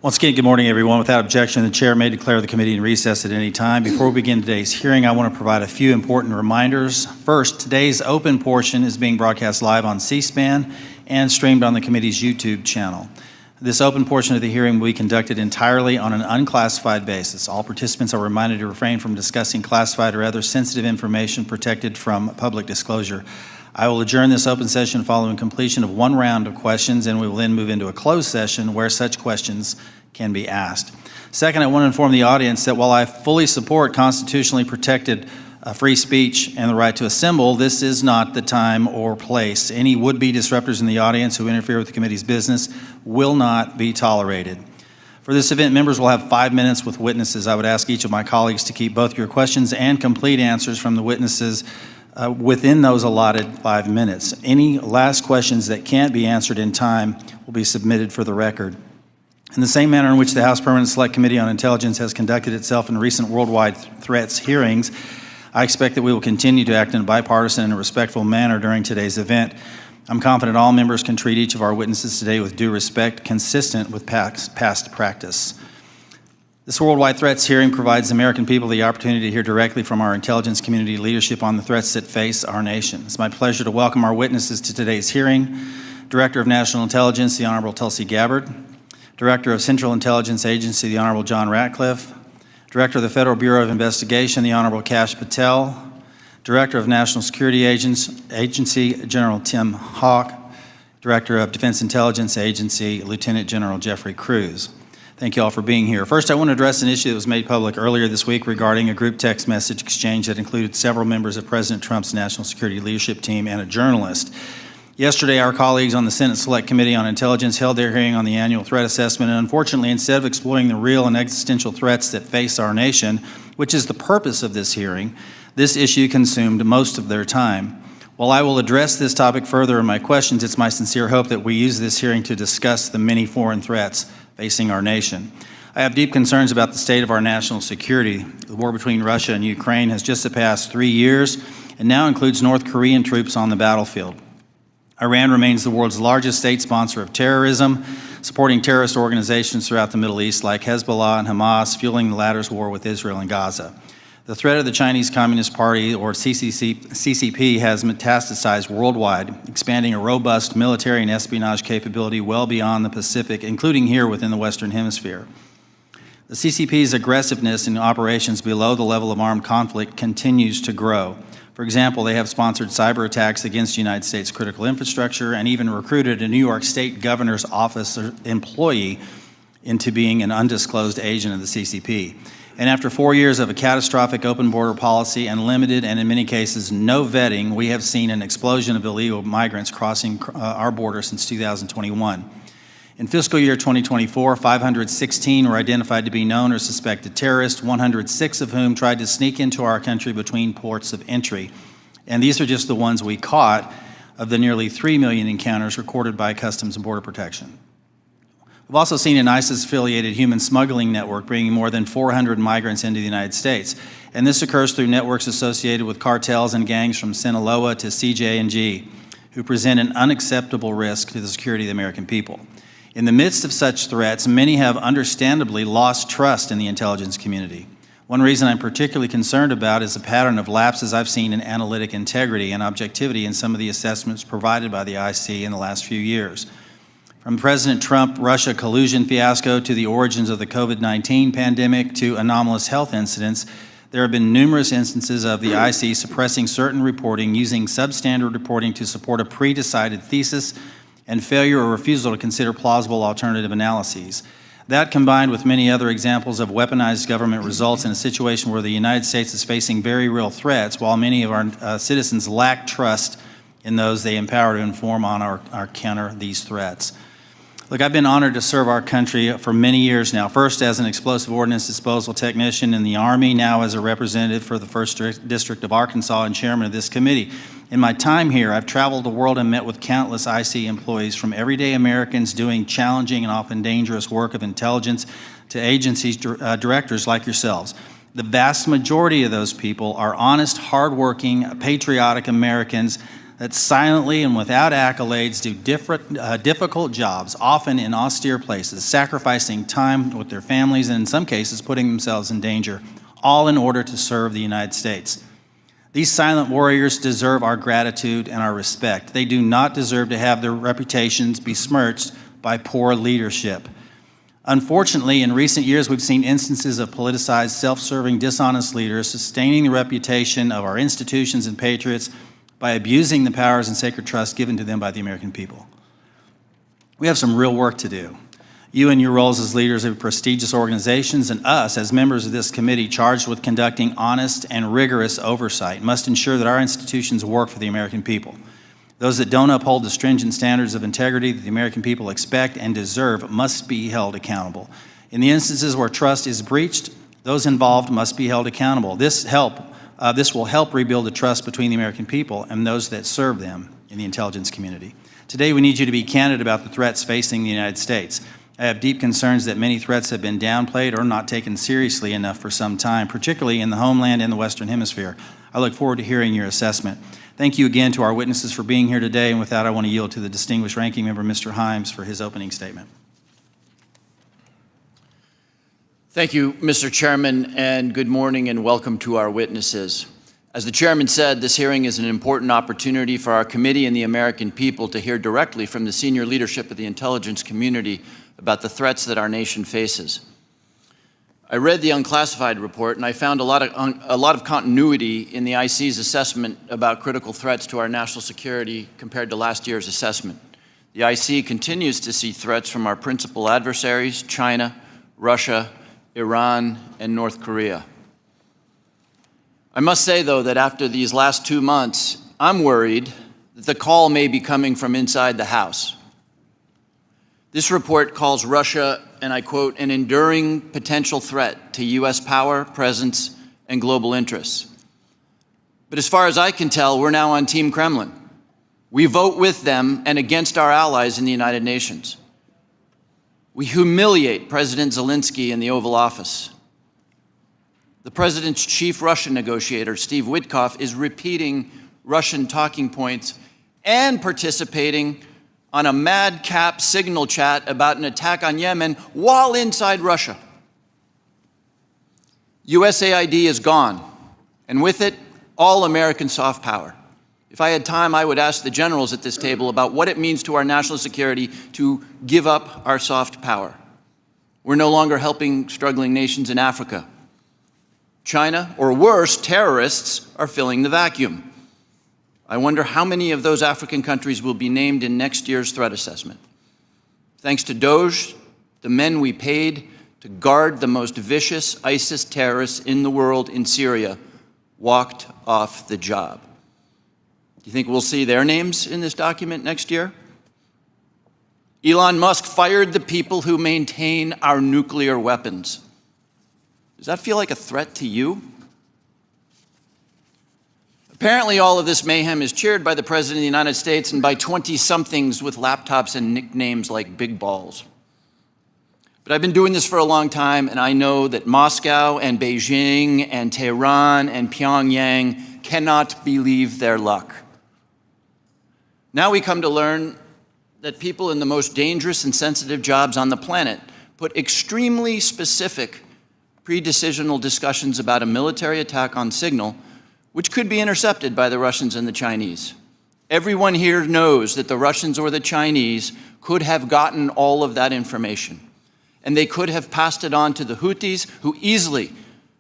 Once again, good morning, everyone. Without objection, the chair may declare the committee in recess at any time. Before we begin today's hearing, I want to provide a few important reminders. First, today's open portion is being broadcast live on C-SPAN and streamed on the committee's YouTube channel. This open portion of the hearing will be conducted entirely on an unclassified basis. All participants are reminded to refrain from discussing classified or other sensitive information protected from public disclosure. I will adjourn this open session following completion of one round of questions, and we will then move into a closed session where such questions can be asked. Second, I want to inform the audience that while I fully support constitutionally protected free speech and the right to assemble, this is not the time or place. Any would-be disruptors in the audience who interfere with the committee's business will not be tolerated. For this event, members will have 5 minutes with witnesses. I would ask each of my colleagues to keep both your questions and complete answers from the witnesses within those allotted 5 minutes. Any last questions that can't be answered in time will be submitted for the record. In the same manner in which the House Permanent Select Committee on Intelligence has conducted itself in recent worldwide threats hearings, I expect that we will continue to act in a bipartisan and respectful manner during today's event. I'm confident all members can treat each of our witnesses today with due respect, consistent with past practice. This worldwide threats hearing provides the American people the opportunity to hear directly from our intelligence community leadership on the threats that face our nation. It's my pleasure to welcome our witnesses to today's hearing: Director of National Intelligence, the Honorable Tulsi Gabbard; Director of Central Intelligence Agency, the Honorable John Ratcliffe; Director of the Federal Bureau of Investigation, the Honorable Kash Patel; Director of National Security Agency, General Tim Haugh; Director of Defense Intelligence Agency, Lieutenant General Jeffrey Kruse. Thank you all for being here. First, I want to address an issue that was made public earlier this week regarding a group text message exchange that included several members of President Trump's national security leadership team and a journalist. Yesterday, our colleagues on the Senate Select Committee on Intelligence held their hearing on the annual threat assessment, and unfortunately, instead of exploring the real and existential threats that face our nation, which is the purpose of this hearing, this issue consumed most of their time. While I will address this topic further in my questions, it's my sincere hope that we use this hearing to discuss the many foreign threats facing our nation. I have deep concerns about the state of our national security. The war between Russia and Ukraine has just surpassed 3 years and now includes North Korean troops on the battlefield. Iran remains the world's largest state sponsor of terrorism, supporting terrorist organizations throughout the Middle East like Hezbollah and Hamas, fueling the latter's war with Israel and Gaza. The threat of the Chinese Communist Party, or CCP, has metastasized worldwide, expanding a robust military and espionage capability well beyond the Pacific, including here within the Western Hemisphere. The CCP's aggressiveness in operations below the level of armed conflict continues to grow. For example, they have sponsored cyber attacks against United States critical infrastructure and even recruited a New York State governor's office employee into being an undisclosed agent of the CCP. And after 4 years of a catastrophic open border policy and limited and in many cases no vetting, we have seen an explosion of illegal migrants crossing our border since 2021. In fiscal year 2024, 516 were identified to be known or suspected terrorists, 106 of whom tried to sneak into our country between ports of entry. And these are just the ones we caught of the nearly 3 million encounters recorded by Customs and Border Protection. We've also seen an ISIS-affiliated human smuggling network bringing more than 400 migrants into the United States. And this occurs through networks associated with cartels and gangs from Sinaloa to CJ&G, who present an unacceptable risk to the security of the American people. In the midst of such threats, many have understandably lost trust in the intelligence community. One reason I'm particularly concerned about is the pattern of lapses I've seen in analytic integrity and objectivity in some of the assessments provided by the IC in the last few years. From President Trump-Russia collusion fiasco to the origins of the COVID-19 pandemic to anomalous health incidents, there have been numerous instances of the IC suppressing certain reporting, using substandard reporting to support a pre-decided thesis, and failure or refusal to consider plausible alternative analyses. That, combined with many other examples of weaponized government, results in a situation where the United States is facing very real threats, while many of our citizens lack trust in those they empower to inform on or counter these threats. Look, I've been honored to serve our country for many years now, first as an explosive ordnance disposal technician in the Army, now as a representative for the 1st District of Arkansas and chairman of this committee. In my time here, I've traveled the world and met with countless IC employees, from everyday Americans doing challenging and often dangerous work of intelligence to agency directors like yourselves. The vast majority of those people are honest, hardworking, patriotic Americans that silently and without accolades do difficult jobs, often in austere places, sacrificing time with their families and in some cases putting themselves in danger, all in order to serve the United States. These silent warriors deserve our gratitude and our respect. They do not deserve to have their reputations besmirched by poor leadership. Unfortunately, in recent years, we've seen instances of politicized, self-serving, dishonest leaders sustaining the reputation of our institutions and patriots by abusing the powers and sacred trust given to them by the American people. We have some real work to do. You in your roles as leaders of prestigious organizations and us as members of this committee charged with conducting honest and rigorous oversight must ensure that our institutions work for the American people. Those that don't uphold the stringent standards of integrity that the American people expect and deserve must be held accountable. In the instances where trust is breached, those involved must be held accountable. This will help rebuild the trust between the American people and those that serve them in the intelligence community. Today, we need you to be candid about the threats facing the United States. I have deep concerns that many threats have been downplayed or not taken seriously enough for some time, particularly in the homeland and the Western Hemisphere. I look forward to hearing your assessment. Thank you again to our witnesses for being here today, and with that, I want to yield to the distinguished ranking member, Mr. Himes, for his opening statement. Thank you, Mr. Chairman, and good morning and welcome to our witnesses. As the chairman said, this hearing is an important opportunity for our committee and the American people to hear directly from the senior leadership of the intelligence community about the threats that our nation faces. I read the unclassified report and I found a lot of continuity in the IC's assessment about critical threats to our national security compared to last year's assessment. The IC continues to see threats from our principal adversaries, China, Russia, Iran, and North Korea. I must say, though, that after these last 2 months, I'm worried that the call may be coming from inside the House. This report calls Russia, and I quote, an enduring potential threat to U.S. power, presence, and global interests. But as far as I can tell, we're now on Team Kremlin. We vote with them and against our allies in the United Nations. We humiliate President Zelensky in the Oval Office. The president's chief Russian negotiator, Steve Witkoff, is repeating Russian talking points and participating on a madcap signal chat about an attack on Yemen while inside Russia. USAID is gone, and with it, all American soft power. If I had time, I would ask the generals at this table about what it means to our national security to give up our soft power. We're no longer helping struggling nations in Africa. China, or worse, terrorists, are filling the vacuum. I wonder how many of those African countries will be named in next year's threat assessment. Thanks to DOJ, the men we paid to guard the most vicious ISIS terrorists in the world in Syria walked off the job. Do you think we'll see their names in this document next year? Elon Musk fired the people who maintain our nuclear weapons. Does that feel like a threat to you? Apparently, all of this mayhem is cheered by the President of the United States and by 20-somethings with laptops and nicknames like Big Balls. But I've been doing this for a long time, and I know that Moscow and Beijing and Tehran and Pyongyang cannot believe their luck. Now we come to learn that people in the most dangerous and sensitive jobs on the planet put extremely specific pre-decisional discussions about a military attack on signal, which could be intercepted by the Russians and the Chinese. Everyone here knows that the Russians or the Chinese could have gotten all of that information, and they could have passed it on to the Houthis, who easily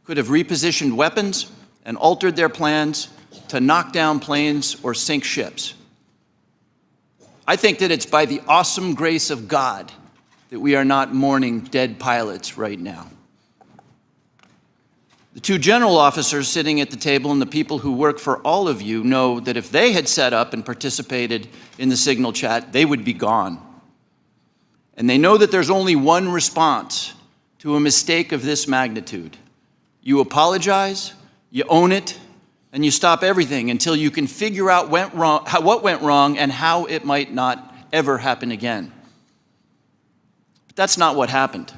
could have repositioned weapons and altered their plans to knock down planes or sink ships. I think that it's by the awesome grace of God that we are not mourning dead pilots right now. The two general officers sitting at the table and the people who work for all of you know that if they had set up and participated in the signal chat, they would be gone. And they know that there's only one response to a mistake of this magnitude. You apologize, you own it, and you stop everything until you can figure out what went wrong and how it might not ever happen again. But that's not what happened.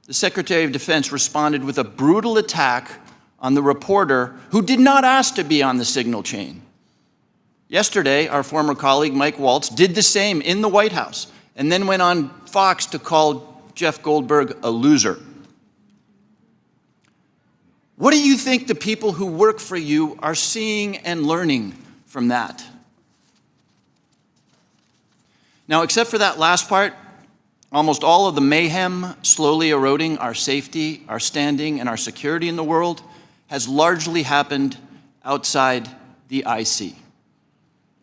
The Secretary of Defense responded with a brutal attack on the reporter who did not ask to be on the signal chain. Yesterday, our former colleague Mike Waltz did the same in the White House and then went on Fox to call Jeff Goldberg a loser. What do you think the people who work for you are seeing and learning from that? Now, except for that last part, almost all of the mayhem slowly eroding our safety, our standing, and our security in the world has largely happened outside the IC.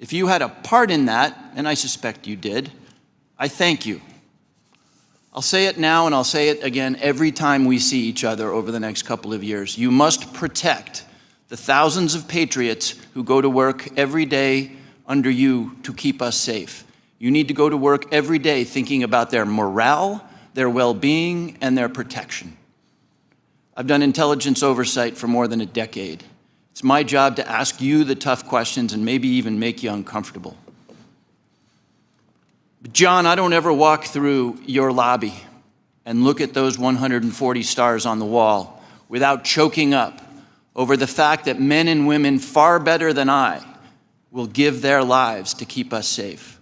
If you had a part in that, and I suspect you did, I thank you. I'll say it now and I'll say it again every time we see each other over the next couple of years. You must protect the thousands of patriots who go to work every day under you to keep us safe. You need to go to work every day thinking about their morale, their well-being, and their protection. I've done intelligence oversight for more than a decade. It's my job to ask you the tough questions and maybe even make you uncomfortable. But John, I don't ever walk through your lobby and look at those 140 stars on the wall without choking up over the fact that men and women far better than I will give their lives to keep us safe.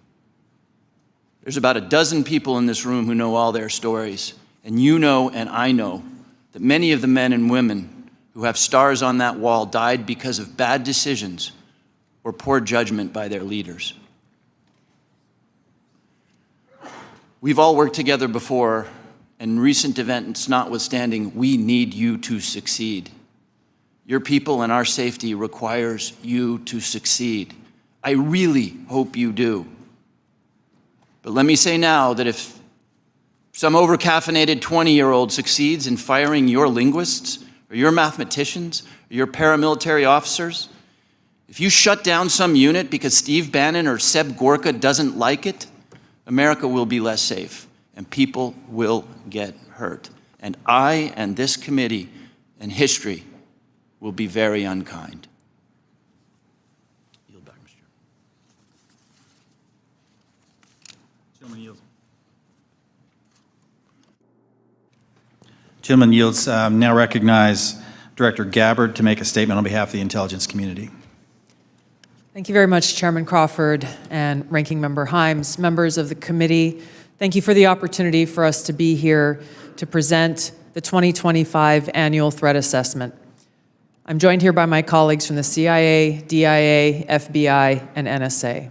There's about a dozen people in this room who know all their stories, and you know and I know that many of the men and women who have stars on that wall died because of bad decisions or poor judgment by their leaders. We've all worked together before, and recent events notwithstanding, we need you to succeed. Your people and our safety requires you to succeed. I really hope you do. But let me say now that if some overcaffeinated 20-year-old succeeds in firing your linguists, or your mathematicians, or your paramilitary officers, if you shut down some unit because Steve Bannon or Seb Gorka doesn't like it, America will be less safe, and people will get hurt. And I and this committee and history will be very unkind. Yield back, Mr. Chairman. Gentleman yields. Gentleman yields. Now recognize Director Gabbard to make a statement on behalf of the intelligence community. Thank you very much, Chairman Crawford and Ranking Member Himes, members of the committee. Thank you for the opportunity for us to be here to present the 2025 Annual Threat Assessment. I'm joined here by my colleagues from the CIA, DIA, FBI, and NSA.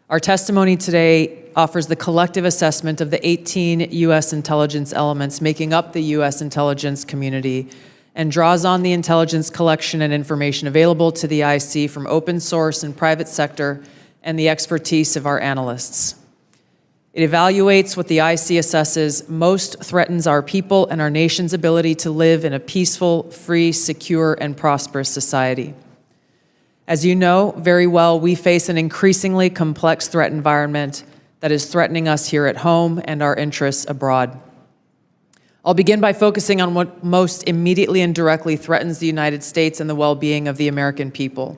Our testimony today offers the collective assessment of the 18 U.S. intelligence elements making up the U.S. intelligence community and draws on the intelligence collection and information available to the IC from open source and private sector and the expertise of our analysts. It evaluates what the IC assesses most threatens our people and our nation's ability to live in a peaceful, free, secure, and prosperous society. As you know very well, we face an increasingly complex threat environment that is threatening us here at home and our interests abroad. I'll begin by focusing on what most immediately and directly threatens the United States and the well-being of the American people: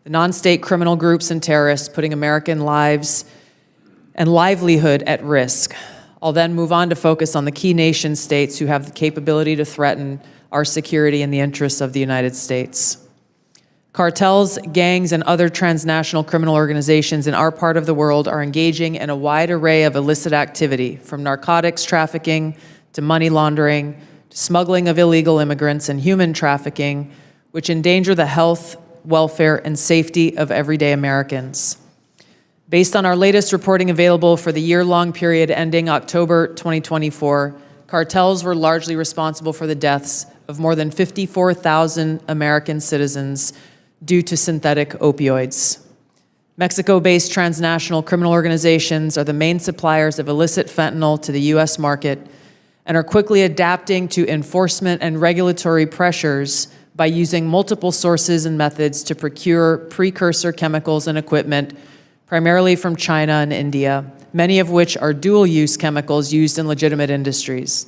the non-state criminal groups and terrorists putting American lives and livelihood at risk. I'll then move on to focus on the key nation states who have the capability to threaten our security and the interests of the United States. Cartels, gangs, and other transnational criminal organizations in our part of the world are engaging in a wide array of illicit activity, from narcotics trafficking to money laundering, to smuggling of illegal immigrants and human trafficking, which endanger the health, welfare, and safety of everyday Americans. Based on our latest reporting available for the year-long period ending October 2024, cartels were largely responsible for the deaths of more than 54,000 American citizens due to synthetic opioids. Mexico-based transnational criminal organizations are the main suppliers of illicit fentanyl to the U.S. market and are quickly adapting to enforcement and regulatory pressures by using multiple sources and methods to procure precursor chemicals and equipment, primarily from China and India, many of which are dual-use chemicals used in legitimate industries.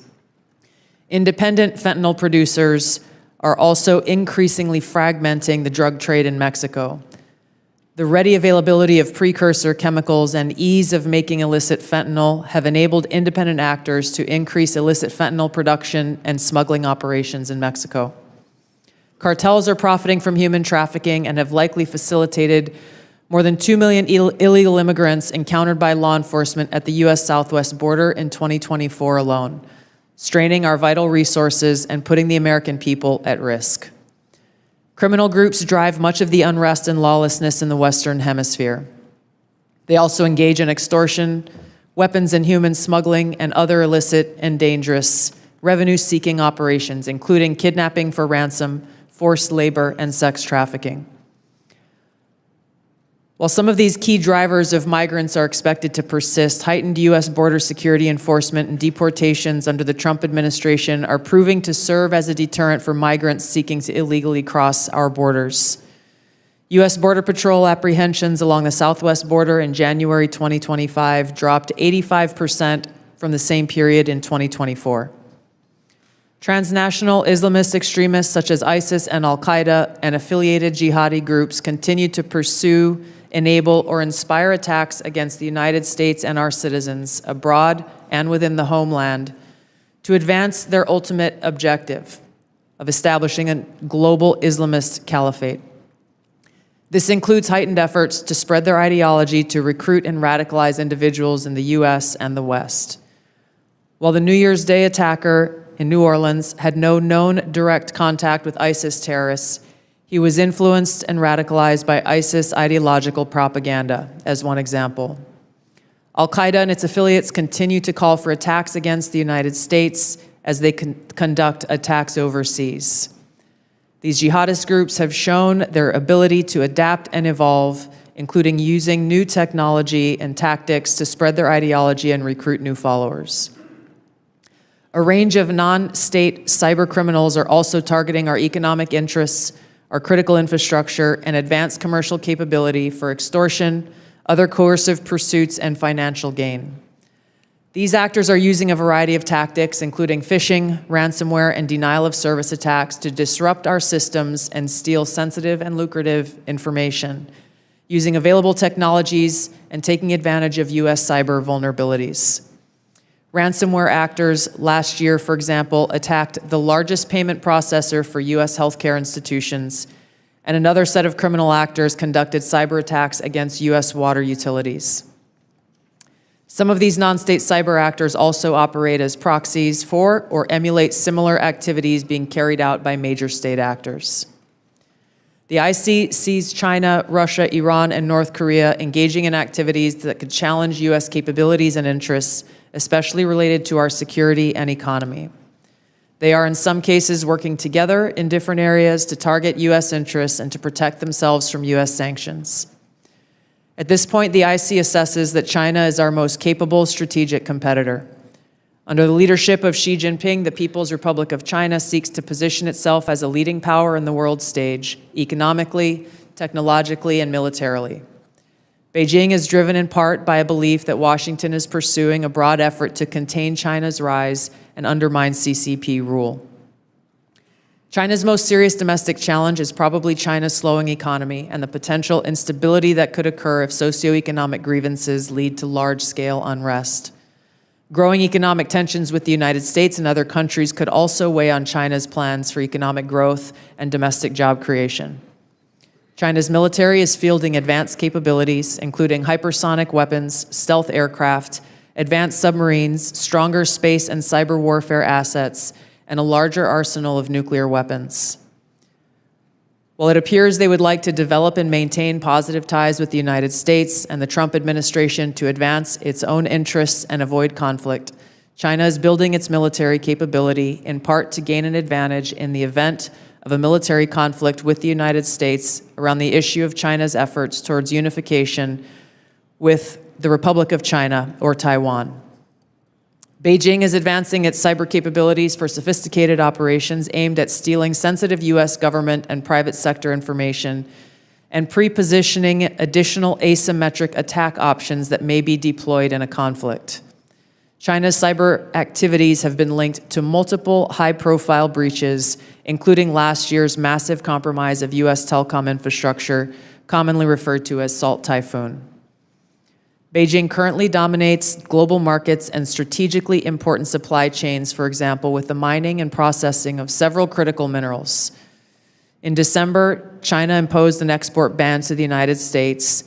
Independent fentanyl producers are also increasingly fragmenting the drug trade in Mexico. The ready availability of precursor chemicals and ease of making illicit fentanyl have enabled independent actors to increase illicit fentanyl production and smuggling operations in Mexico. Cartels are profiting from human trafficking and have likely facilitated More than 2 million illegal immigrants encountered by law enforcement at the U.S. southwest border in 2024 alone, straining our vital resources and putting the American people at risk. Criminal groups drive much of the unrest and lawlessness in the Western Hemisphere. They also engage in extortion, weapons and human smuggling, and other illicit and dangerous revenue-seeking operations, including kidnapping for ransom, forced labor, and sex trafficking. While some of these key drivers of migrants are expected to persist, heightened U.S. border security enforcement and deportations under the Trump administration are proving to serve as a deterrent for migrants seeking to illegally cross our borders. U.S. Border Patrol apprehensions along the southwest border in January 2025 dropped 85% from the same period in 2024. Transnational Islamist extremists such as ISIS and Al-Qaeda and affiliated jihadi groups continue to pursue, enable, or inspire attacks against the United States and our citizens abroad and within the homeland to advance their ultimate objective of establishing a global Islamist caliphate. This includes heightened efforts to spread their ideology to recruit and radicalize individuals in the U.S. and the West. While the New Year's Day attacker in New Orleans had no known direct contact with ISIS terrorists, he was influenced and radicalized by ISIS ideological propaganda, as one example. Al-Qaeda and its affiliates continue to call for attacks against the United States as they conduct attacks overseas. These jihadist groups have shown their ability to adapt and evolve, including using new technology and tactics to spread their ideology and recruit new followers. A range of non-state cyber criminals are also targeting our economic interests, our critical infrastructure, and advanced commercial capability for extortion, other coercive pursuits, and financial gain. These actors are using a variety of tactics, including phishing, ransomware, and denial of service attacks to disrupt our systems and steal sensitive and lucrative information, using available technologies and taking advantage of U.S. cyber vulnerabilities. Ransomware actors last year, for example, attacked the largest payment processor for U.S. healthcare institutions, and another set of criminal actors conducted cyber attacks against U.S. water utilities. Some of these non-state cyber actors also operate as proxies for or emulate similar activities being carried out by major state actors. The IC sees China, Russia, Iran, and North Korea engaging in activities that could challenge U.S. capabilities and interests, especially related to our security and economy. They are in some cases working together in different areas to target U.S. interests and to protect themselves from U.S. sanctions. At this point, the IC assesses that China is our most capable strategic competitor. Under the leadership of Xi Jinping, the People's Republic of China seeks to position itself as a leading power in the world stage, economically, technologically, and militarily. Beijing is driven in part by a belief that Washington is pursuing a broad effort to contain China's rise and undermine CCP rule. China's most serious domestic challenge is probably China's slowing economy and the potential instability that could occur if socioeconomic grievances lead to large-scale unrest. Growing economic tensions with the United States and other countries could also weigh on China's plans for economic growth and domestic job creation. China's military is fielding advanced capabilities, including hypersonic weapons, stealth aircraft, advanced submarines, stronger space and cyber warfare assets, and a larger arsenal of nuclear weapons. While it appears they would like to develop and maintain positive ties with the United States and the Trump administration to advance its own interests and avoid conflict, China is building its military capability in part to gain an advantage in the event of a military conflict with the United States around the issue of China's efforts towards unification with the Republic of China or Taiwan. Beijing is advancing its cyber capabilities for sophisticated operations aimed at stealing sensitive U.S. government and private sector information and pre-positioning additional asymmetric attack options that may be deployed in a conflict. China's cyber activities have been linked to multiple high-profile breaches, including last year's massive compromise of U.S. telecom infrastructure, commonly referred to as Salt Typhoon. Beijing currently dominates global markets and strategically important supply chains, for example, with the mining and processing of several critical minerals. In December, China imposed an export ban to the United States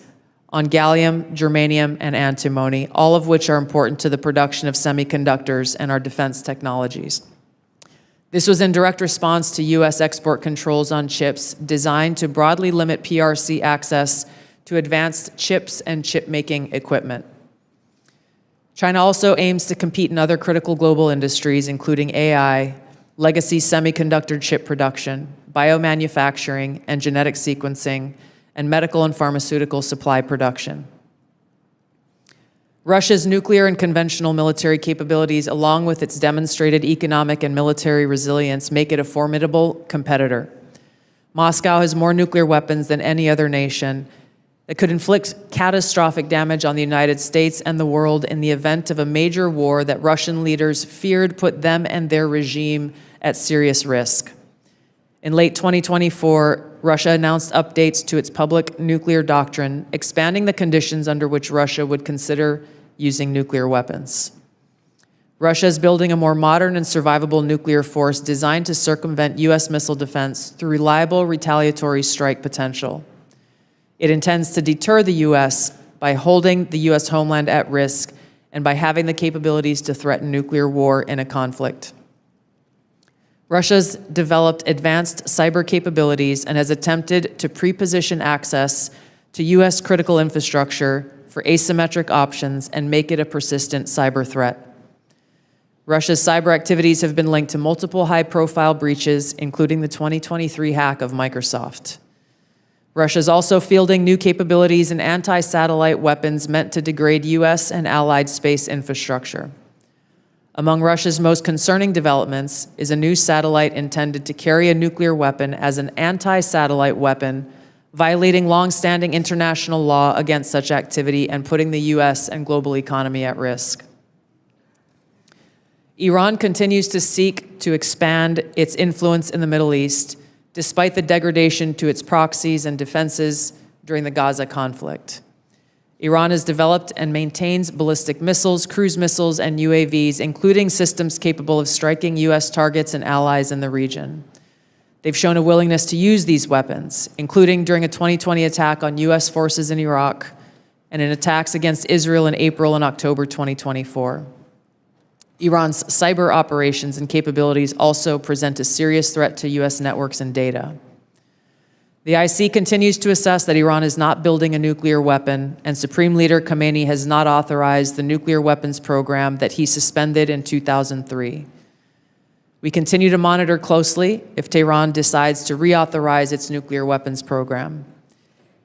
on gallium, germanium, and antimony, all of which are important to the production of semiconductors and our defense technologies. This was in direct response to U.S. export controls on chips designed to broadly limit PRC access to advanced chips and chip-making equipment. China also aims to compete in other critical global industries, including AI, legacy semiconductor chip production, biomanufacturing and genetic sequencing, and medical and pharmaceutical supply production. Russia's nuclear and conventional military capabilities, along with its demonstrated economic and military resilience, make it a formidable competitor. Moscow has more nuclear weapons than any other nation that could inflict catastrophic damage on the United States and the world in the event of a major war that Russian leaders feared put them and their regime at serious risk. In late 2024, Russia announced updates to its public nuclear doctrine, expanding the conditions under which Russia would consider using nuclear weapons. Russia is building a more modern and survivable nuclear force designed to circumvent U.S. missile defense through reliable retaliatory strike potential. It intends to deter the U.S. by holding the U.S. homeland at risk and by having the capabilities to threaten nuclear war in a conflict. Russia's developed advanced cyber capabilities and has attempted to pre-position access to U.S. critical infrastructure for asymmetric options and make it a persistent cyber threat. Russia's cyber activities have been linked to multiple high-profile breaches, including the 2023 hack of Microsoft. Russia is also fielding new capabilities in anti-satellite weapons meant to degrade U.S. and allied space infrastructure. Among Russia's most concerning developments is a new satellite intended to carry a nuclear weapon as an anti-satellite weapon, violating long-standing international law against such activity and putting the U.S. and global economy at risk. Iran continues to seek to expand its influence in the Middle East, despite the degradation to its proxies and defenses during the Gaza conflict. Iran has developed and maintains ballistic missiles, cruise missiles, and UAVs, including systems capable of striking U.S. targets and allies in the region. They've shown a willingness to use these weapons, including during a 2020 attack on U.S. forces in Iraq and in attacks against Israel in April and October 2024. Iran's cyber operations and capabilities also present a serious threat to U.S. networks and data. The IC continues to assess that Iran is not building a nuclear weapon, and Supreme Leader Khamenei has not authorized the nuclear weapons program that he suspended in 2003. We continue to monitor closely if Tehran decides to reauthorize its nuclear weapons program.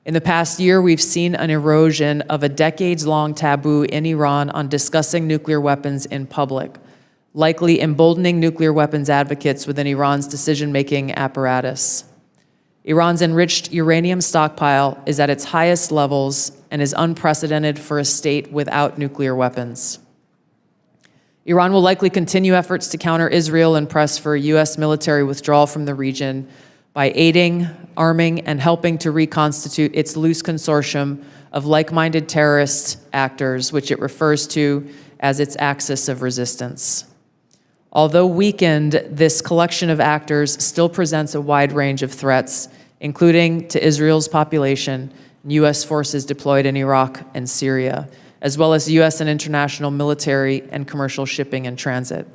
In the past year, we've seen an erosion of a decades-long taboo in Iran on discussing nuclear weapons in public, likely emboldening nuclear weapons advocates within Iran's decision-making apparatus. Iran's enriched uranium stockpile is at its highest levels and is unprecedented for a state without nuclear weapons. Iran will likely continue efforts to counter Israel and press for a U.S. military withdrawal from the region by aiding, arming, and helping to reconstitute its loose consortium of like-minded terrorist actors, which it refers to as its axis of resistance. Although weakened, this collection of actors still presents a wide range of threats, including to Israel's population and U.S. forces deployed in Iraq and Syria, as well as U.S. and international military and commercial shipping and transit.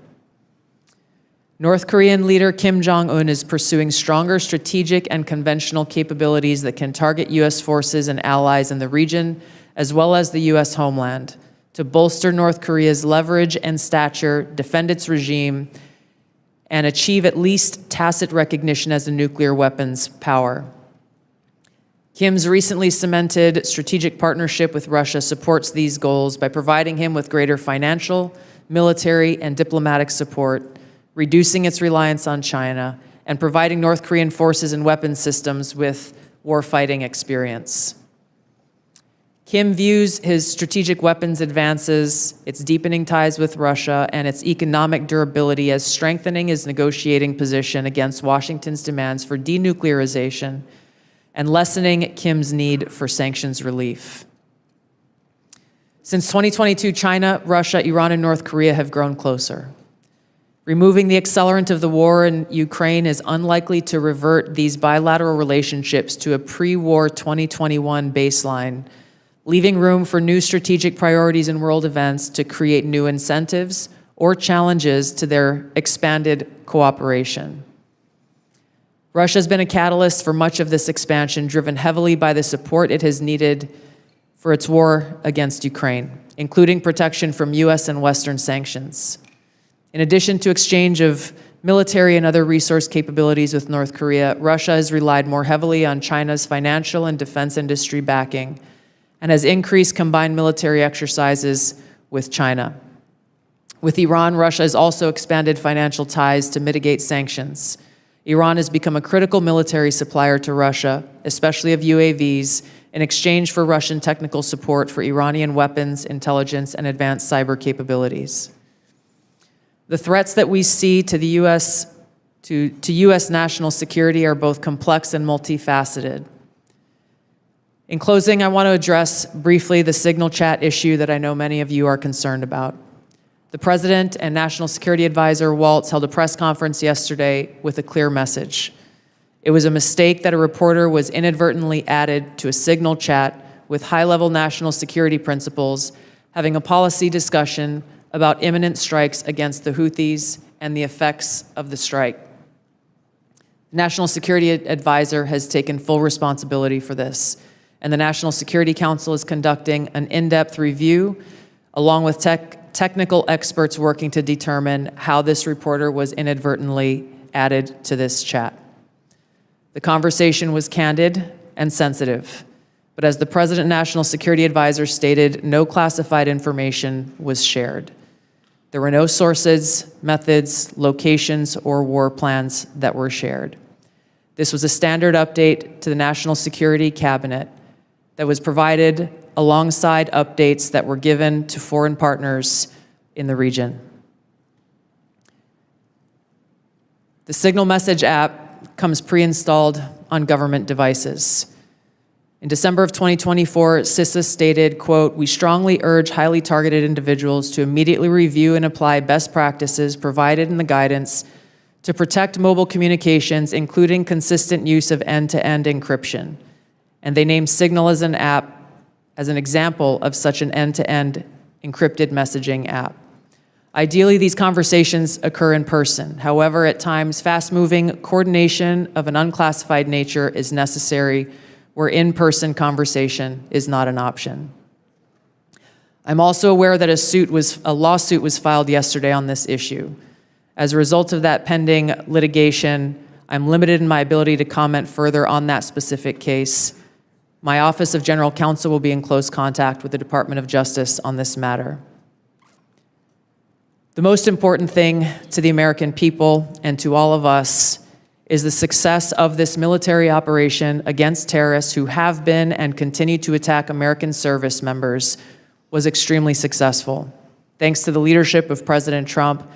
North Korean leader Kim Jong-un is pursuing stronger strategic and conventional capabilities that can target U.S. forces and allies in the region, as well as the U.S. homeland, to bolster North Korea's leverage and stature, defend its regime, and achieve at least tacit recognition as a nuclear weapons power. Kim's recently cemented strategic partnership with Russia supports these goals by providing him with greater financial, military, and diplomatic support, reducing its reliance on China, and providing North Korean forces and weapons systems with warfighting experience. Kim views his strategic weapons advances, its deepening ties with Russia, and its economic durability as strengthening his negotiating position against Washington's demands for denuclearization and lessening Kim's need for sanctions relief. Since 2022, China, Russia, Iran, and North Korea have grown closer. Removing the accelerant of the war in Ukraine is unlikely to revert these bilateral relationships to a pre-war 2021 baseline, leaving room for new strategic priorities in world events to create new incentives or challenges to their expanded cooperation. Russia has been a catalyst for much of this expansion, driven heavily by the support it has needed for its war against Ukraine, including protection from U.S. and Western sanctions. In addition to exchange of military and other resource capabilities with North Korea, Russia has relied more heavily on China's financial and defense industry backing and has increased combined military exercises with China. With Iran, Russia has also expanded financial ties to mitigate sanctions. Iran has become a critical military supplier to Russia, especially of UAVs, in exchange for Russian technical support for Iranian weapons, intelligence, and advanced cyber capabilities. The threats that we see to the U.S. to U.S. national security are both complex and multifaceted. In closing, I want to address briefly the Signal Chat issue that I know many of you are concerned about. The President and National Security Advisor Waltz held a press conference yesterday with a clear message. It was a mistake that a reporter was inadvertently added to a Signal Chat with high-level national security principals having a policy discussion about imminent strikes against the Houthis and the effects of the strike. The National Security Advisor has taken full responsibility for this, and the National Security Council is conducting an in-depth review along with technical experts working to determine how this reporter was inadvertently added to this chat. The conversation was candid and sensitive, but as the President and National Security Advisor stated, no classified information was shared. There were no sources, methods, locations, or war plans that were shared. This was a standard update to the National Security Cabinet that was provided alongside updates that were given to foreign partners in the region. The Signal Message app comes pre-installed on government devices. In December of 2024, CSS stated, quote, "We strongly urge highly targeted individuals to immediately review and apply best practices provided in the guidance to protect mobile communications, including consistent use of end-to-end encryption." And they named Signal as an app as an example of such an end-to-end encrypted messaging app. Ideally, these conversations occur in person. However, at times, fast-moving coordination of an unclassified nature is necessary where in-person conversation is not an option. I'm also aware that a lawsuit was filed yesterday on this issue. As a result of that pending litigation, I'm limited in my ability to comment further on that specific case. My Office of General Counsel will be in close contact with the Department of Justice on this matter. The most important thing to the American people and to all of us is the success of this military operation against terrorists who have been and continue to attack American service members was extremely successful, thanks to the leadership of President Trump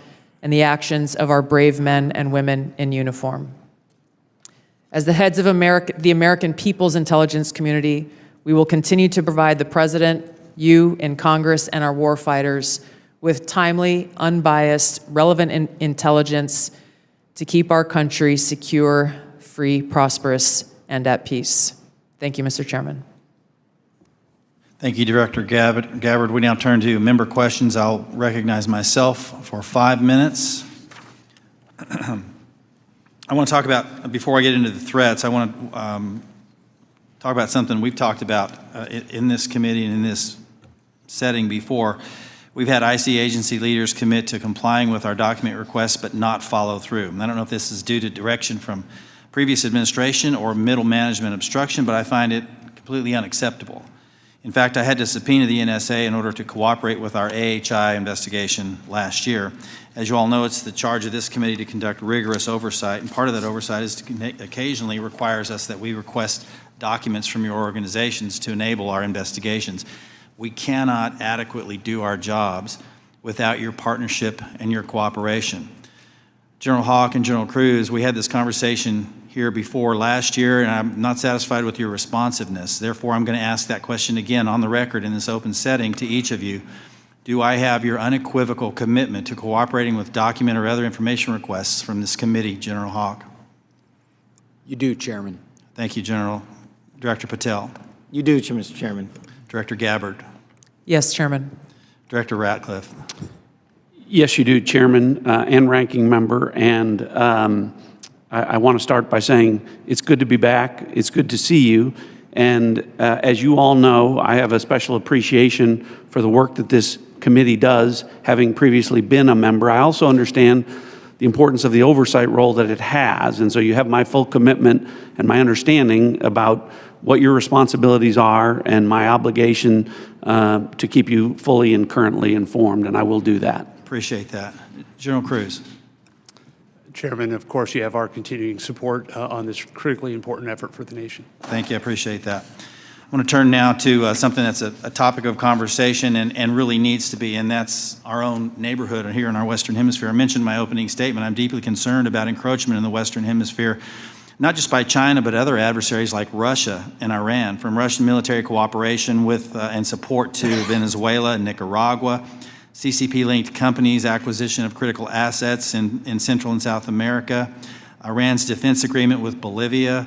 and the actions of our brave men and women in uniform. As the heads of the American people's intelligence community, we will continue to provide the President, you in Congress, and our warfighters with timely, unbiased, relevant intelligence to keep our country secure, free, prosperous, and at peace. Thank you, Mr. Chairman. Thank you, Director Gabbard. We now turn to member questions. I'll recognize myself for 5 minutes. I want to talk about, before I get into the threats, I want to talk about something we've talked about in this committee and in this setting before. We've had IC agency leaders commit to complying with our document requests but not follow through. And I don't know if this is due to direction from previous administration or middle management obstruction, but I find it completely unacceptable. In fact, I had to subpoena the NSA in order to cooperate with our AHI investigation last year. As you all know, it's the charge of this committee to conduct rigorous oversight, and part of that oversight is occasionally requires us that we request documents from your organizations to enable our investigations. We cannot adequately do our jobs without your partnership and your cooperation. General Haugh and General Kruse, we had this conversation here before last year, and I'm not satisfied with your responsiveness. Therefore, I'm going to ask that question again on the record in this open setting to each of you. Do I have your unequivocal commitment to cooperating with document or other information requests from this committee, General Haugh? You do, Chairman. Thank you, General. Director Patel. You do, Mr. Chairman. Director Gabbard, Yes, Chairman. Director Ratcliffe. Yes, you do, Chairman and Ranking Member. And I want to start by saying it's good to be back. It's good to see you. And as you all know, I have a special appreciation for the work that this committee does, having previously been a member. I also understand the importance of the oversight role that it has. And so you have my full commitment and my understanding about what your responsibilities are and my obligation to keep you fully and currently informed, and I will do that. Appreciate that. General Kruse. Chairman, of course, you have our continuing support on this critically important effort for the nation. Thank you. I appreciate that. I want to turn now to something that's a topic of conversation and really needs to be, and that's our own neighborhood here in our Western Hemisphere. I mentioned in my opening statement, I'm deeply concerned about encroachment in the Western Hemisphere, not just by China, but other adversaries like Russia and Iran, from Russian military cooperation with and support to Venezuela and Nicaragua, CCP-linked companies' acquisition of critical assets in Central and South America, Iran's defense agreement with Bolivia,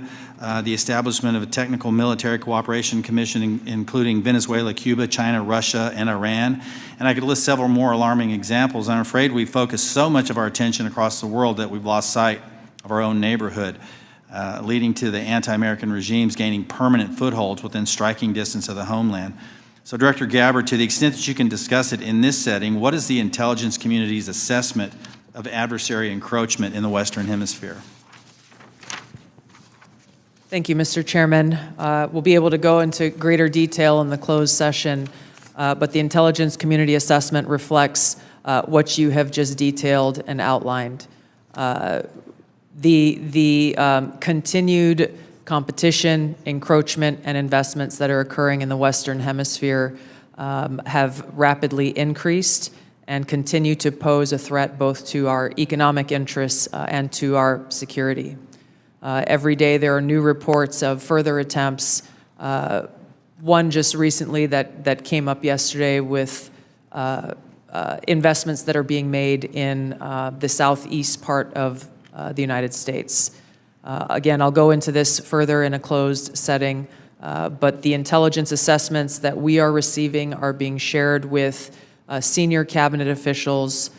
the establishment of a technical military cooperation commission including Venezuela, Cuba, China, Russia, and Iran. And I could list several more alarming examples. I'm afraid we focus so much of our attention across the world that we've lost sight of our own neighborhood, leading to the anti-American regimes gaining permanent footholds within striking distance of the homeland. So, Director Gabbard, to the extent that you can discuss it in this setting, what is the intelligence community's assessment of adversary encroachment in the Western Hemisphere? Thank you, Mr. Chairman. We'll be able to go into greater detail in the closed session, but the intelligence community assessment reflects what you have just detailed and outlined. The continued competition, encroachment, and investments that are occurring in the Western Hemisphere have rapidly increased and continue to pose a threat both to our economic interests and to our security. Every day there are new reports of further attempts. One just recently that came up yesterday with investments that are being made in the southeast part of the United States. Again, I'll go into this further in a closed setting, but the intelligence assessments that we are receiving are being shared with senior cabinet officials,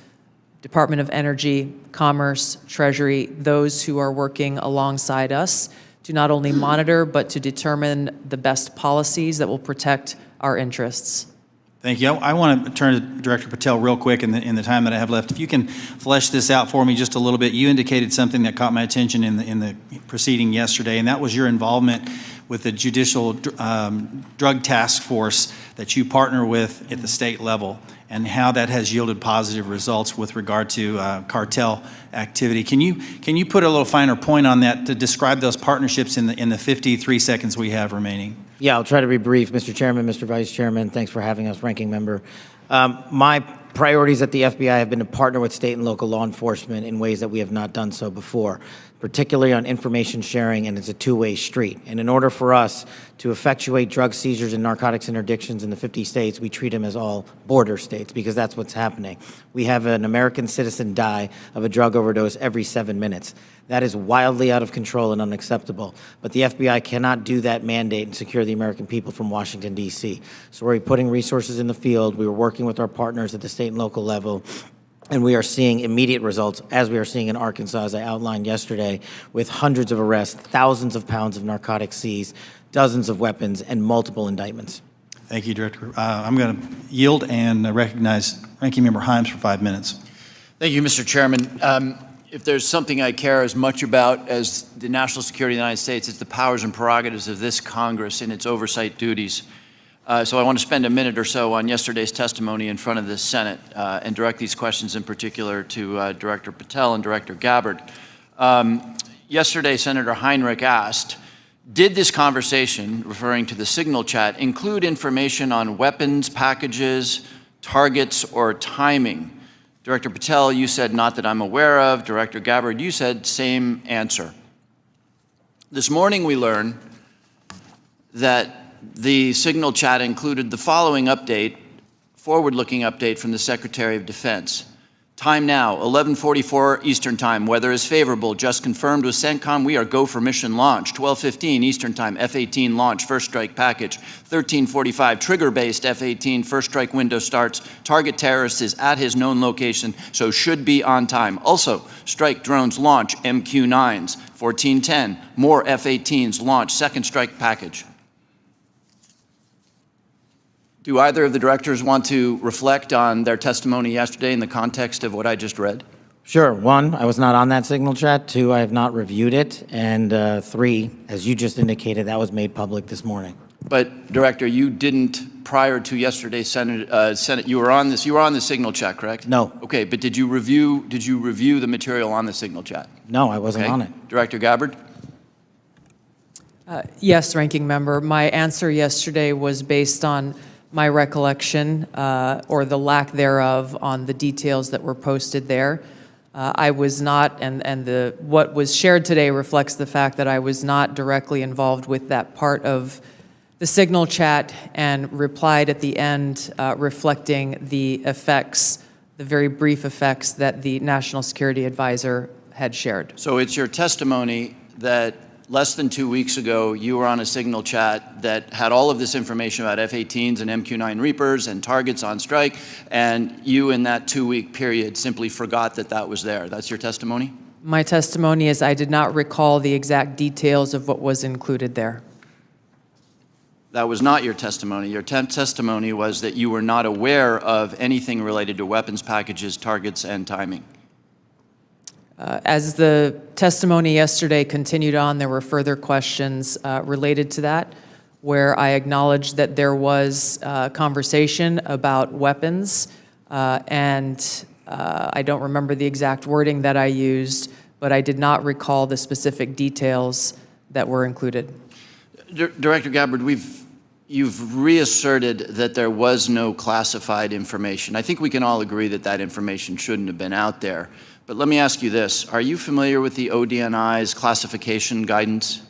Department of Energy, Commerce, Treasury, those who are working alongside us to not only monitor, but to determine the best policies that will protect our interests. Thank you. I want to turn to Director Patel real quick in the time that I have left. If you can flesh this out for me just a little bit. You indicated something that caught my attention in the proceeding yesterday, and that was your involvement with the Judicial Drug Task Force that you partner with at the state level, and how that has yielded positive results with regard to cartel activity. Can you put a little finer point on that to describe those partnerships in the 53 seconds we have remaining? Yeah, I'll try to be brief. Mr. Chairman, Mr. Vice Chairman, thanks for having us, Ranking Member. My priorities at the FBI have been to partner with state and local law enforcement in ways that we have not done so before, particularly on information sharing, and it's a two-way street. And in order for us to effectuate drug seizures and narcotics interdictions in the 50 states, we treat them as all border states because that's what's happening. We have an American citizen die of a drug overdose every 7 minutes. That is wildly out of control and unacceptable. But the FBI cannot do that mandate and secure the American people from Washington, D.C. So we're putting resources in the field. We are working with our partners at the state and local level. And we are seeing immediate results, as we are seeing in Arkansas, as I outlined yesterday, with hundreds of arrests, thousands of pounds of narcotics seized, dozens of weapons, and multiple indictments. Thank you, Director. I'm going to yield and recognize Ranking Member Himes for 5 minutes. Thank you, Mr. Chairman. If there's something I care as much about as the national security of the United States, it's the powers and prerogatives of this Congress and its oversight duties. So I want to spend a minute or so on yesterday's testimony in front of the Senate and direct these questions in particular to Director Patel and Director Gabbard. Yesterday, Senator Heinrich asked, did this conversation, referring to the signal chat, include information on weapons, packages, targets, or timing? Director Patel, you said not that I'm aware of. Director Gabbard, you said same answer. This morning we learned that the signal chat included the following update, forward-looking update from the Secretary of Defense. Time now, 11:44 Eastern Time. Weather is favorable. Just confirmed with CENTCOM. We are go for mission launch. 12:15 Eastern Time. F-18 launch. First strike package. 13:45 trigger-based F-18 first strike window starts. Target terrorist is at his known location, so should be on time. Also, strike drones launch. MQ-9s. 14:10 more F-18s launch. Second strike package. Do either of the directors want to reflect on their testimony yesterday in the context of what I just read? Sure. One, I was not on that signal chat. Two, I have not reviewed it. And three, as you just indicated, that was made public this morning. But Director, you didn't prior to yesterday's Senate. You were on the signal chat, correct? No. Okay, but did you review the material on the signal chat? No, I wasn't Okay. on it. Director Gabbard? Yes, Ranking Member. My answer yesterday was based on my recollection, or the lack thereof, on the details that were posted there. I was not, and what was shared today reflects the fact that I was not directly involved with that part of the signal chat, and replied at the end reflecting the effects, the very brief effects that the National Security Advisor had shared. So it's your testimony that less than 2 weeks ago, you were on a signal chat that had all of this information about F-18s and MQ-9 Reapers and targets on strike, and you in that 2-week period simply forgot that that was there. That's your testimony? My testimony is I did not recall the exact details of what was included there. That was not your testimony. Your testimony was that you were not aware of anything related to weapons packages, targets, and timing. As the testimony yesterday continued on, there were further questions related to that, where I acknowledged that there was conversation about weapons, and I don't remember the exact wording that I used, but I did not recall the specific details that were included. Director Gabbard, you've reasserted that there was no classified information. I think we can all agree that that information shouldn't have been out there. But let me ask you this. Are you familiar with the ODNI's classification guidance?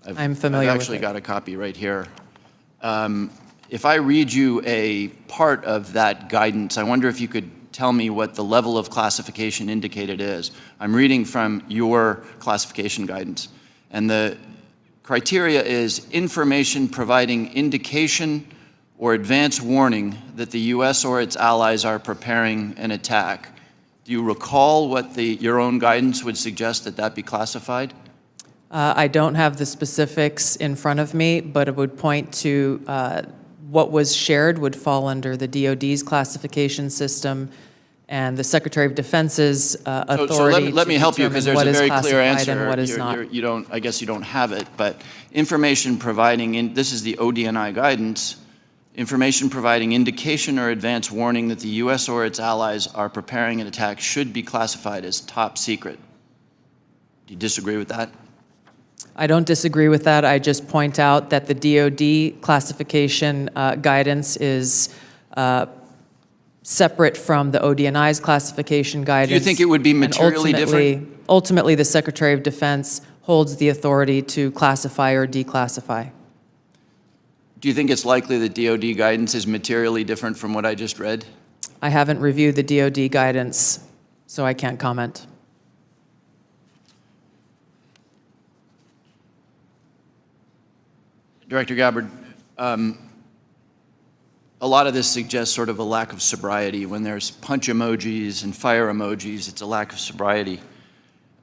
I'm familiar with it. I've actually got a copy right here. If I read you a part of that guidance, I wonder if you could tell me what the level of classification indicated is. I'm reading from your classification guidance. And the criteria is information providing indication or advance warning that the U.S. or its allies are preparing an attack. Do you recall what your own guidance would suggest that be classified? I don't have the specifics in front of me, but it would point to what was shared would fall under the DoD's classification system and the Secretary of Defense's authority. So let me help you, because there's a very clear answer. And what is not. I guess you don't have it, but information providing, this is the ODNI guidance, information providing indication or advance warning that the U.S. or its allies are preparing an attack should be classified as top secret. Do you disagree with that? I don't disagree with that. I just point out that the DoD classification guidance is separate from the ODNI's classification guidance. Do you think it would be materially different? Ultimately, the Secretary of Defense holds the authority to classify or declassify. Do you think it's likely that DoD guidance is materially different from what I just read? I haven't reviewed the DoD guidance, so I can't comment. Director Gabbard, a lot of this suggests sort of a lack of sobriety. When there's punch emojis and fire emojis, it's a lack of sobriety.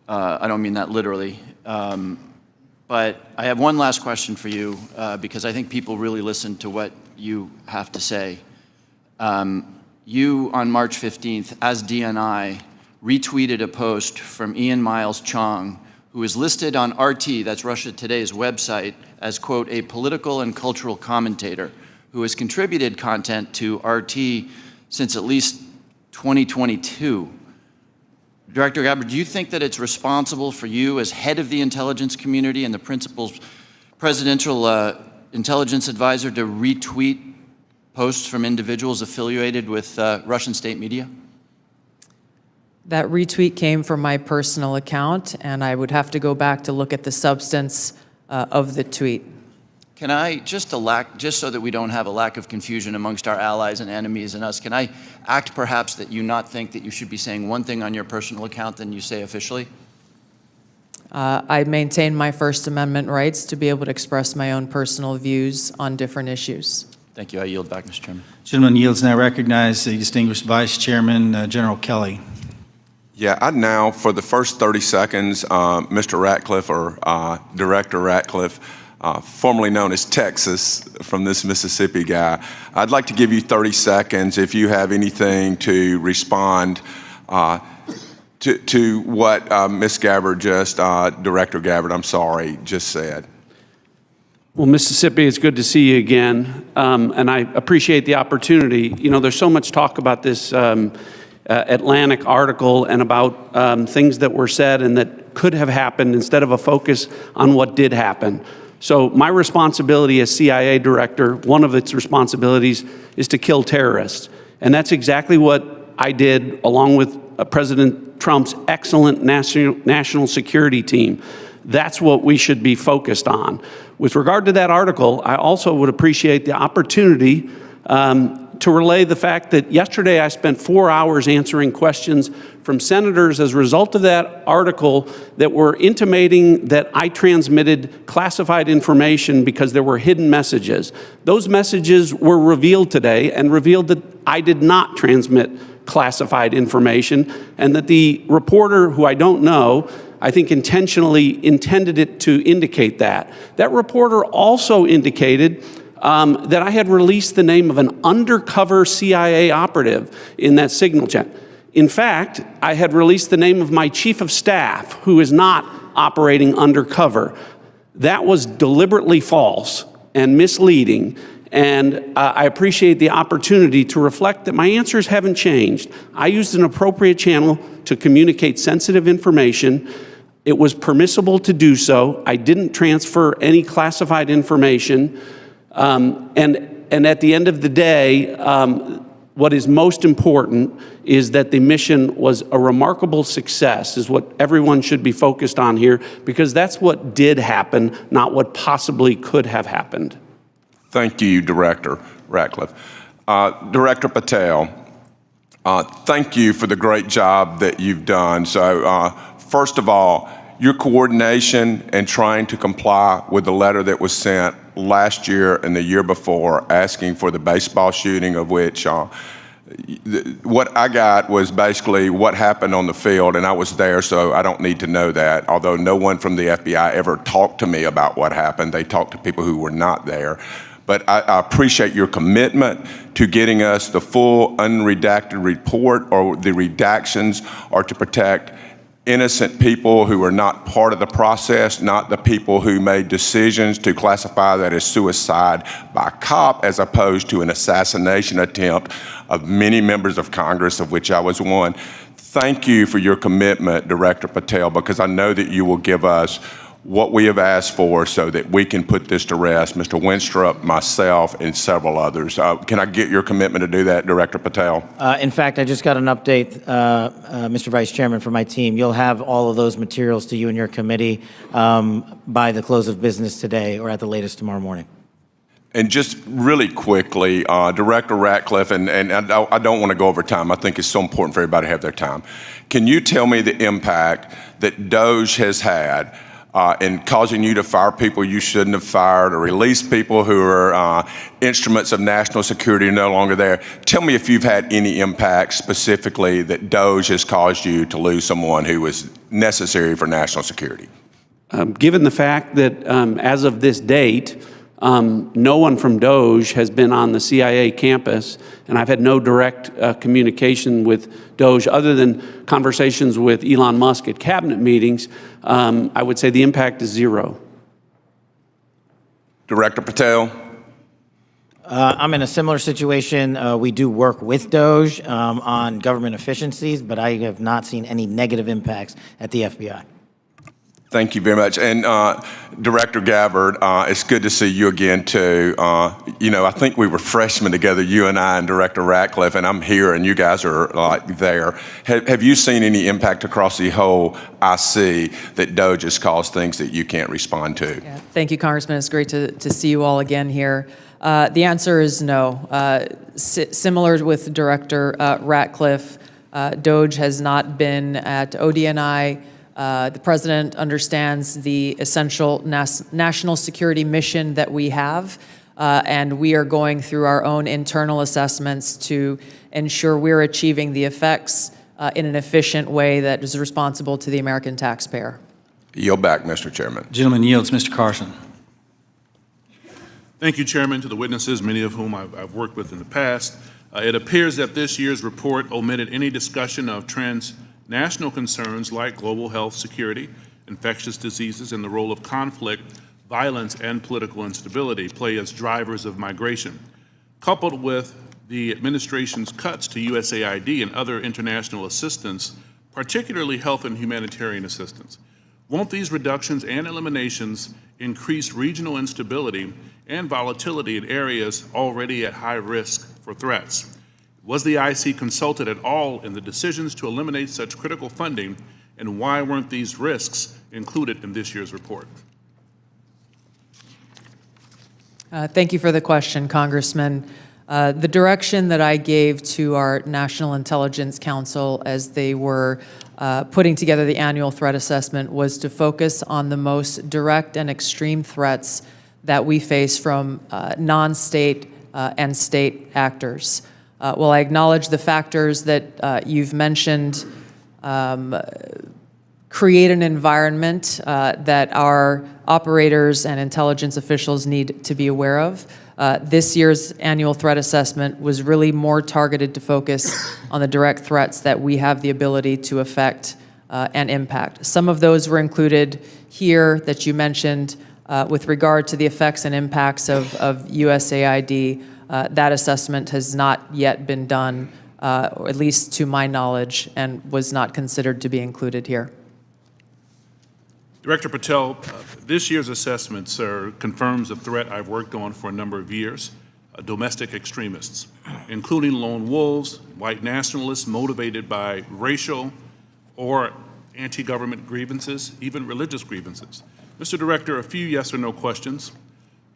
I don't mean that literally. But I have one last question for you, because I think people really listen to what you have to say. You, on March 15th, as DNI, retweeted a post from Ian Miles Chong, who is listed on RT, that's Russia Today's website, as, quote, a political and cultural commentator who has contributed content to RT since at least 2022. Director Gabbard, do you think that it's responsible for you as head of the intelligence community and the principal presidential intelligence advisor to retweet posts from individuals affiliated with Russian state media? That retweet came from my personal account, and I would have to go back to look at the substance of the tweet. can I, just so that we don't have a lack of confusion amongst our allies and enemies and us, can I act perhaps that you not think that you should be saying one thing on your personal account than you say officially? I maintain my First Amendment rights to be able to express my own personal views on different issues. Thank you. I yield back, Mr. Chairman. Gentleman yields now recognize the distinguished Vice Chairman, General Kelly. Yeah, I'd now, for the first 30 seconds, Mr. Ratcliffe, or Director Ratcliffe, formerly known as Texas, from this Mississippi guy, I'd like to give you 30 seconds if you have anything to respond to what Ms. Gabbard Director Gabbard, just said. Well, Mississippi, it's good to see you again, and I appreciate the opportunity. You know, there's so much talk about this Atlantic article and about things that were said and that could have happened instead of a focus on what did happen. So my responsibility as CIA director, one of its responsibilities is to kill terrorists. And that's exactly what I did along with President Trump's excellent national security team. That's what we should be focused on. With regard to that article, I also would appreciate the opportunity to relay the fact that yesterday I spent 4 hours answering questions from senators as a result of that article that were intimating that I transmitted classified information because there were hidden messages. Those messages were revealed today and revealed that I did not transmit classified information, and that the reporter, who I don't know, I think intentionally intended it to indicate that. That reporter also indicated that I had released the name of an undercover CIA operative in that signal chat. In fact, I had released the name of my chief of staff, who is not operating undercover. That was deliberately false and misleading, and I appreciate the opportunity to reflect that my answers haven't changed. I used an appropriate channel to communicate sensitive information. It was permissible to do so. I didn't transfer any classified information. And at the end of the day, what is most important is that the mission was a remarkable success, is what everyone should be focused on here, because that's what did happen, not what possibly could have happened. Thank you, Director Ratcliffe. Director Patel, thank you for the great job that you've done. So first of all, your coordination and trying to comply with the letter that was sent last year and the year before asking for the baseball shooting, of which what I got was basically what happened on the field, and I was there, so I don't need to know that, although no one from the FBI ever talked to me about what happened. They talked to people who were not there. But I appreciate your commitment to getting us the full unredacted report, or the redactions are to protect innocent people who are not part of the process, not the people who made decisions to classify that as suicide by cop, as opposed to an assassination attempt of many members of Congress, of which I was one. Thank you for your commitment, Director Patel, because I know that you will give us what we have asked for so that we can put this to rest, Mr. Winstrup, myself, and several others. Can I get your commitment to do that, Director Patel? In fact, I just got an update, Mr. Vice Chairman, from my team. You'll have all of those materials to you and your committee by the close of business today, or at the latest tomorrow morning. And just really quickly, Director Ratcliffe, and I don't want to go over time. I think it's so important for everybody to have their time. Can you tell me the impact that DOJ has had in causing you to fire people you shouldn't have fired, or release people who are instruments of national security no longer there? Tell me if you've had any impact specifically that DOJ has caused you to lose someone who was necessary for national security. Given the fact that as of this date, no one from DOJ has been on the CIA campus, and I've had no direct communication with DOJ other than conversations with Elon Musk at cabinet meetings, I would say the impact is zero. Director Patel? I'm in a similar situation. We do work with DOJ on government efficiencies, but I have not seen any negative impacts at the FBI. Thank you very much. And Director Gabbard, it's good to see you again too. I think we were freshmen together, you and I and Director Ratcliffe, and I'm here and you guys are like there. Have you seen any impact across the whole IC that DOGE has caused things that you can't respond to? Yeah, thank you, Congressman. It's great to see you all again here. The answer is no. Similar with Director Ratcliffe, DOGE has not been at ODNI. The President understands the essential national security mission that we have, and we are going through our own internal assessments to ensure we're achieving the effects in an efficient way that is responsible to the American taxpayer. Yield back, Mr. Chairman. Gentleman yields. Mr. Carson. Thank you, Chairman, to the witnesses, many of whom I've worked with in the past. It appears that this year's report omitted any discussion of transnational concerns like global health security, infectious diseases, and the role of conflict, violence, and political instability play as drivers of migration. Coupled with the administration's cuts to USAID and other international assistance, particularly health and humanitarian assistance, won't these reductions and eliminations increase regional instability and volatility in areas already at high risk for threats? Was the IC consulted at all in the decisions to eliminate such critical funding, and why weren't these risks included in this year's report? Thank you for the question, Congressman. The direction that I gave to our National Intelligence Council as they were putting together the annual threat assessment was to focus on the most direct and extreme threats that we face from non-state and state actors. While I acknowledge the factors that you've mentioned create an environment that our operators and intelligence officials need to be aware of, this year's annual threat assessment was really more targeted to focus on the direct threats that we have the ability to affect and impact. Some of those were included here that you mentioned with regard to the effects and impacts of USAID. That assessment has not yet been done, or at least to my knowledge, and was not considered to be included here. Director Patel, this year's assessment, sir, confirms a threat I've worked on for a number of years, domestic extremists, including lone wolves, white nationalists motivated by racial or anti-government grievances, even religious grievances. Mr. Director, a few yes or no questions.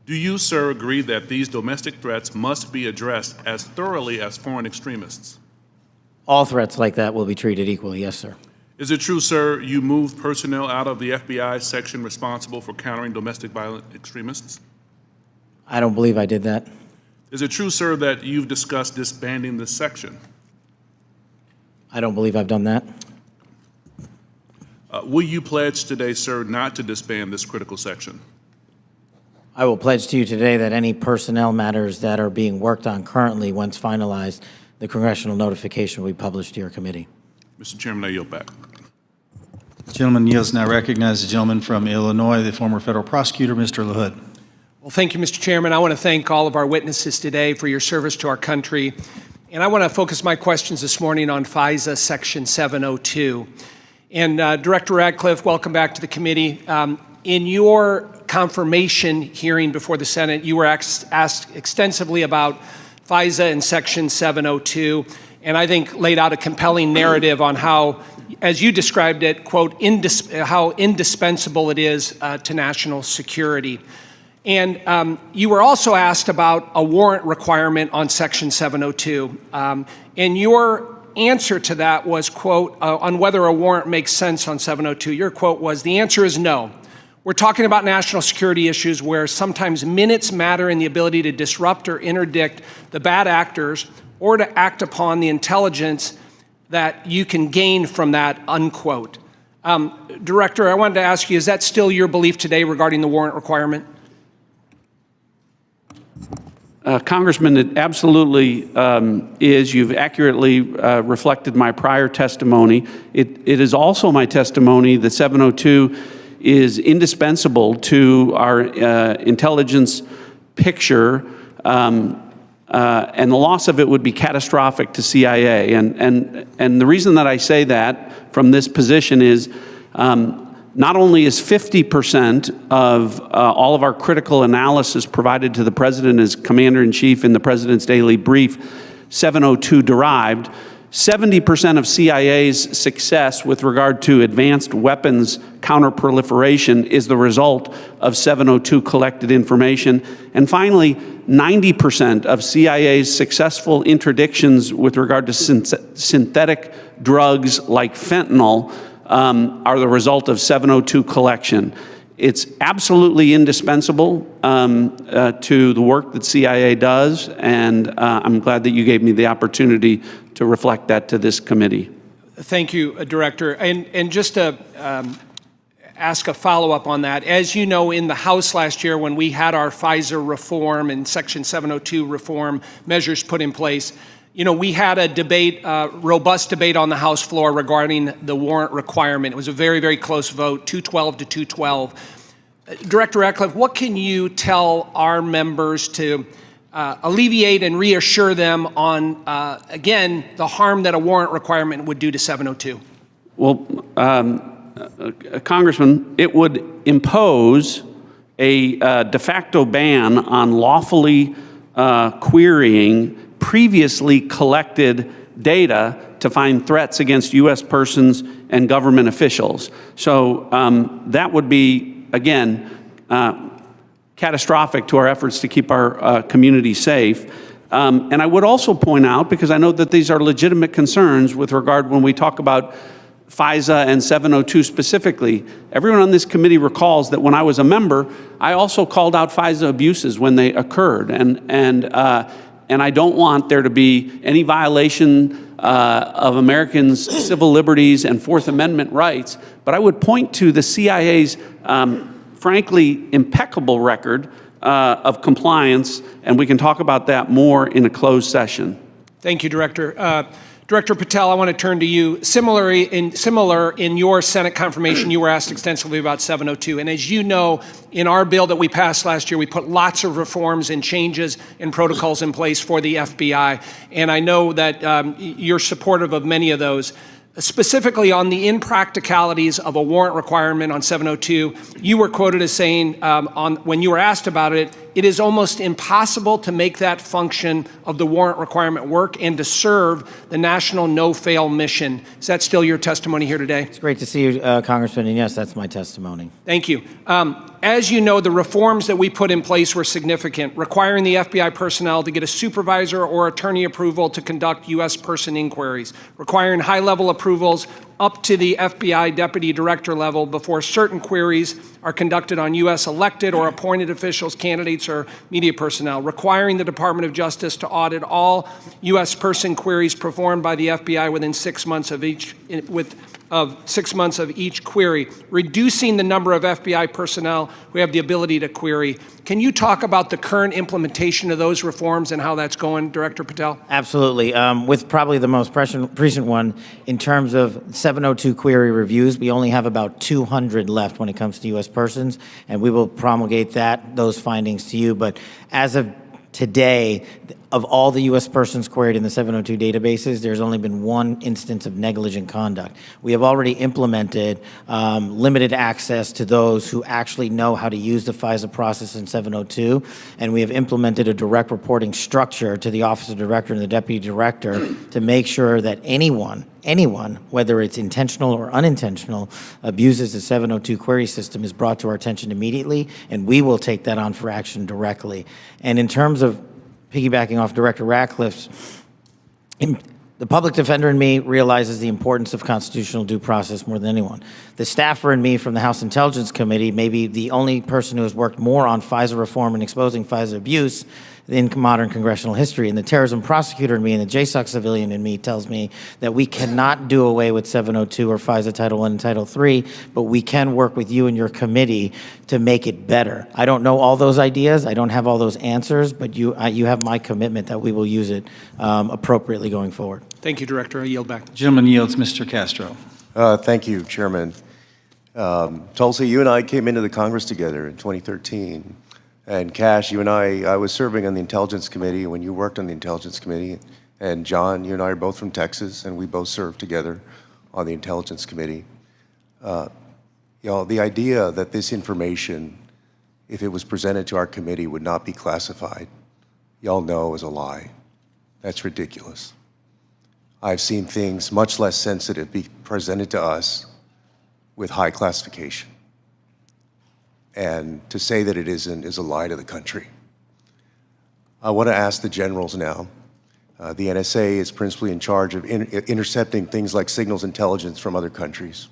Do you, sir, agree that these domestic threats must be addressed as thoroughly as foreign extremists? All threats like that will be treated equally, yes, sir. Is it true, sir, you moved personnel out of the FBI section responsible for countering domestic violent extremists? I don't believe I did that. Is it true, sir, that you've discussed disbanding this section? I don't believe I've done that. Will you pledge today, sir, not to disband this critical section? I will pledge to you today that any personnel matters that are being worked on currently, once finalized, the congressional notification will be published to your committee. Mr. Chairman, I yield back. The gentleman yields. Now recognize the gentleman from Illinois, the former federal prosecutor, Mr. LaHood. Well, thank you, Mr. Chairman. I want to thank all of our witnesses today for your service to our country. And I want to focus my questions this morning on FISA Section 702. And Director Ratcliffe, welcome back to the committee. In your confirmation hearing before the Senate, you were asked extensively about FISA and Section 702, and I think laid out a compelling narrative on how, as you described it, quote, how indispensable it is to national security. And you were also asked about a warrant requirement on Section 702. And your answer to that was, quote, on whether a warrant makes sense on 702, your quote was, the answer is no. We're talking about national security issues where sometimes minutes matter in the ability to disrupt or interdict the bad actors or to act upon the intelligence that you can gain from that, unquote. Director, I wanted to ask you, is that still your belief today regarding the warrant requirement? Congressman, it absolutely is. You've accurately reflected my prior testimony. It is also my testimony that 702 is indispensable to our intelligence picture, and the loss of it would be catastrophic to CIA. And the reason that I say that from this position is Not only is 50% of all of our critical analysis provided to the President as Commander-in-Chief in the President's Daily Brief 702 derived, 70% of CIA's success with regard to advanced weapons counterproliferation is the result of 702 collected information. And finally, 90% of CIA's successful interdictions with regard to synthetic drugs like fentanyl are the result of 702 collection. It's absolutely indispensable to the work that CIA does, and I'm glad that you gave me the opportunity to reflect that to this committee. Thank you, Director. And just to ask a follow-up on that, as you know, in the House last year when we had our FISA reform and Section 702 reform measures put in place, you know, we had a debate, robust debate on the House floor regarding the warrant requirement. It was a very, very close vote, 212 to 212. Director Ratcliffe, what can you tell our members to alleviate and reassure them on, again, the harm that a warrant requirement would do to 702? Well, Congressman, it would impose a de facto ban on lawfully querying previously collected data to find threats against U.S. persons and government officials. So that would be, again, catastrophic to our efforts to keep our community safe. And I would also point out, because I know that these are legitimate concerns with regard when we talk about FISA and 702 specifically, everyone on this committee recalls that when I was a member, I also called out FISA abuses when they occurred. And I don't want there to be any violation of Americans' civil liberties and Fourth Amendment rights. But I would point to the CIA's, frankly, impeccable record of compliance, and we can talk about that more in a closed session. Thank you, Director. Director Patel, I want to turn to you. Similar in your Senate confirmation, you were asked extensively about 702. And as you know, in our bill that we passed last year, we put lots of reforms and changes and protocols in place for the FBI. And I know that you're supportive of many of those. Specifically on the impracticalities of a warrant requirement on 702, you were quoted as saying, when you were asked about it, it is almost impossible to make that function of the warrant requirement work and to serve the national no-fail mission. Is that still your testimony here today? It's great to see you, Congressman, and yes, that's my testimony. Thank you. As you know, the reforms that we put in place were significant, requiring the FBI personnel to get a supervisor or attorney approval to conduct U.S. person inquiries, requiring high-level approvals up to the FBI deputy director level before certain queries are conducted on U.S. elected or appointed officials, candidates, or media personnel, requiring the Department of Justice to audit all U.S. person queries performed by the FBI within 6 months of each, of 6 months of each query, reducing the number of FBI personnel who have the ability to query. Can you talk about the current implementation of those reforms and how that's going, Director Patel? Absolutely. With probably the most recent one, in terms of 702 query reviews, we only have about 200 left when it comes to U.S. persons, and we will promulgate those findings to you. But as of today, of all the U.S. persons queried in the 702 databases, there's only been one instance of negligent conduct. We have already implemented limited access to those who actually know how to use the FISA process in 702, and we have implemented a direct reporting structure to the Office of Director and the Deputy Director to make sure that anyone, whether it's intentional or unintentional, abuses the 702 query system is brought to our attention immediately, and we will take that on for action directly. And in terms of piggybacking off Director Ratcliffe's, the public defender in me realizes the importance of constitutional due process more than anyone. The staffer in me from the House Intelligence Committee may be the only person who has worked more on FISA reform and exposing FISA abuse in modern congressional history. And the terrorism prosecutor in me and the JSOC civilian in me tells me that we cannot do away with 702 or FISA Title I and Title III, but we can work with you and your committee to make it better. I don't know all those ideas. I don't have all those answers, but you have my commitment that we will use it appropriately going forward. Thank you, Director. I yield back. Gentleman yields. Mr. Castro. Thank you, Chairman. Tulsi, you and I came into the Congress together in 2013. And Kash, you and I was serving on the Intelligence Committee when you worked on the Intelligence Committee. And John, you and I are both from Texas, and we both served together on the Intelligence Committee. The idea that this information, if it was presented to our committee, would not be classified, y'all know is a lie. That's ridiculous. I've seen things much less sensitive be presented to us with high classification. And to say that it isn't is a lie to the country. I want to ask the generals now. The NSA is principally in charge of intercepting things like signals intelligence from other countries.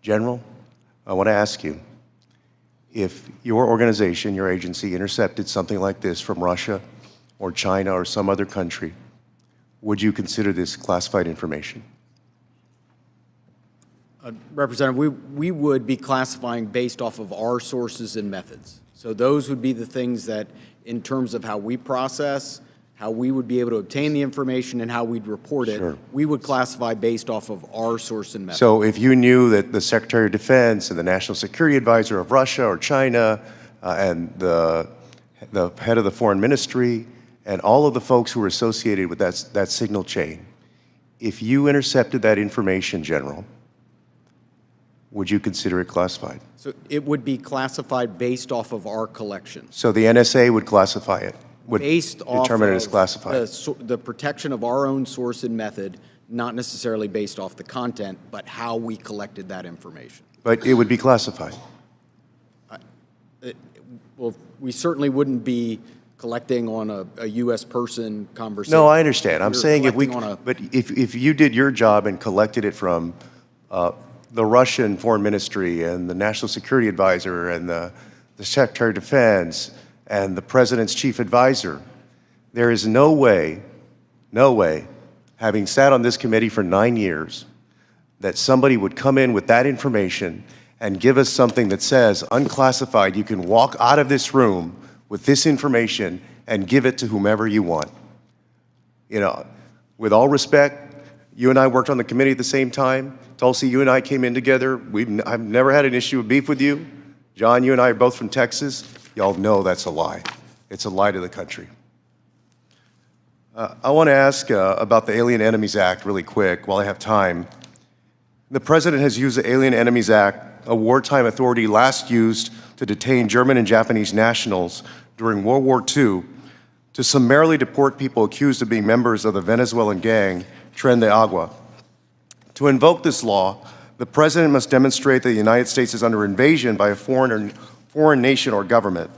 General, I want to ask you, if your organization, your agency, intercepted something like this from Russia or China or some other country, would you consider this classified information? Representative, we would be classifying based off of our sources and methods. So those would be the things that, in terms of how we process, how we would be able to obtain the information and how we'd report it, Sure. we would classify based off of our source and method. So if you knew that the Secretary of Defense and the National Security Advisor of Russia or China and the head of the Foreign Ministry and all of the folks who were associated with that signal chain, if you intercepted that information, General, would you consider it classified? So it would be classified based off of our collection. So the NSA would classify it, would Based off determine it as of classified. the protection of our own source and method, not necessarily based off the content, but how we collected that information. But it would be classified. Well, we certainly wouldn't be collecting on a U.S. person conversation. No, I understand. I'm We're saying collecting if you did your job and collected it from the Russian Foreign Ministry and the National Security Advisor and the Secretary of Defense and the President's Chief Advisor, there is no way, having sat on this committee for 9 years, that somebody would come in with that information and give us something that says, unclassified, you can walk out of this room with this information and give it to whomever you want. You know, with all respect, you and I worked on the committee at the same time. Tulsi, you and I came in together. I've never had an issue of beef with you. John, you and I are both from Texas. Y'all know that's a lie. It's a lie to the country. I want to ask about the Alien Enemies Act really quick while I have time. The President has used the Alien Enemies Act, a wartime authority last used to detain German and Japanese nationals during World War II, to summarily deport people accused of being members of the Venezuelan gang Tren de Agua. To invoke this law, the President must demonstrate that the United States is under invasion by a foreign nation or government.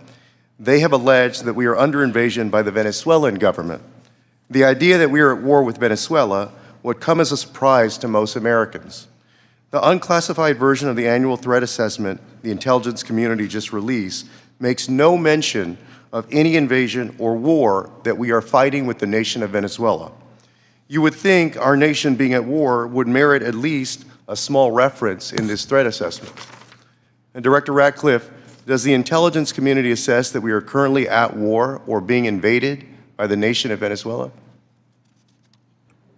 They have alleged that we are under invasion by the Venezuelan government. The idea that we are at war with Venezuela would come as a surprise to most Americans. The unclassified version of the annual threat assessment the intelligence community just released makes no mention of any invasion or war that we are fighting with the nation of Venezuela. You would think our nation being at war would merit at least a small reference in this threat assessment. And Director Ratcliffe, does the intelligence community assess that we are currently at war or being invaded by the nation of Venezuela?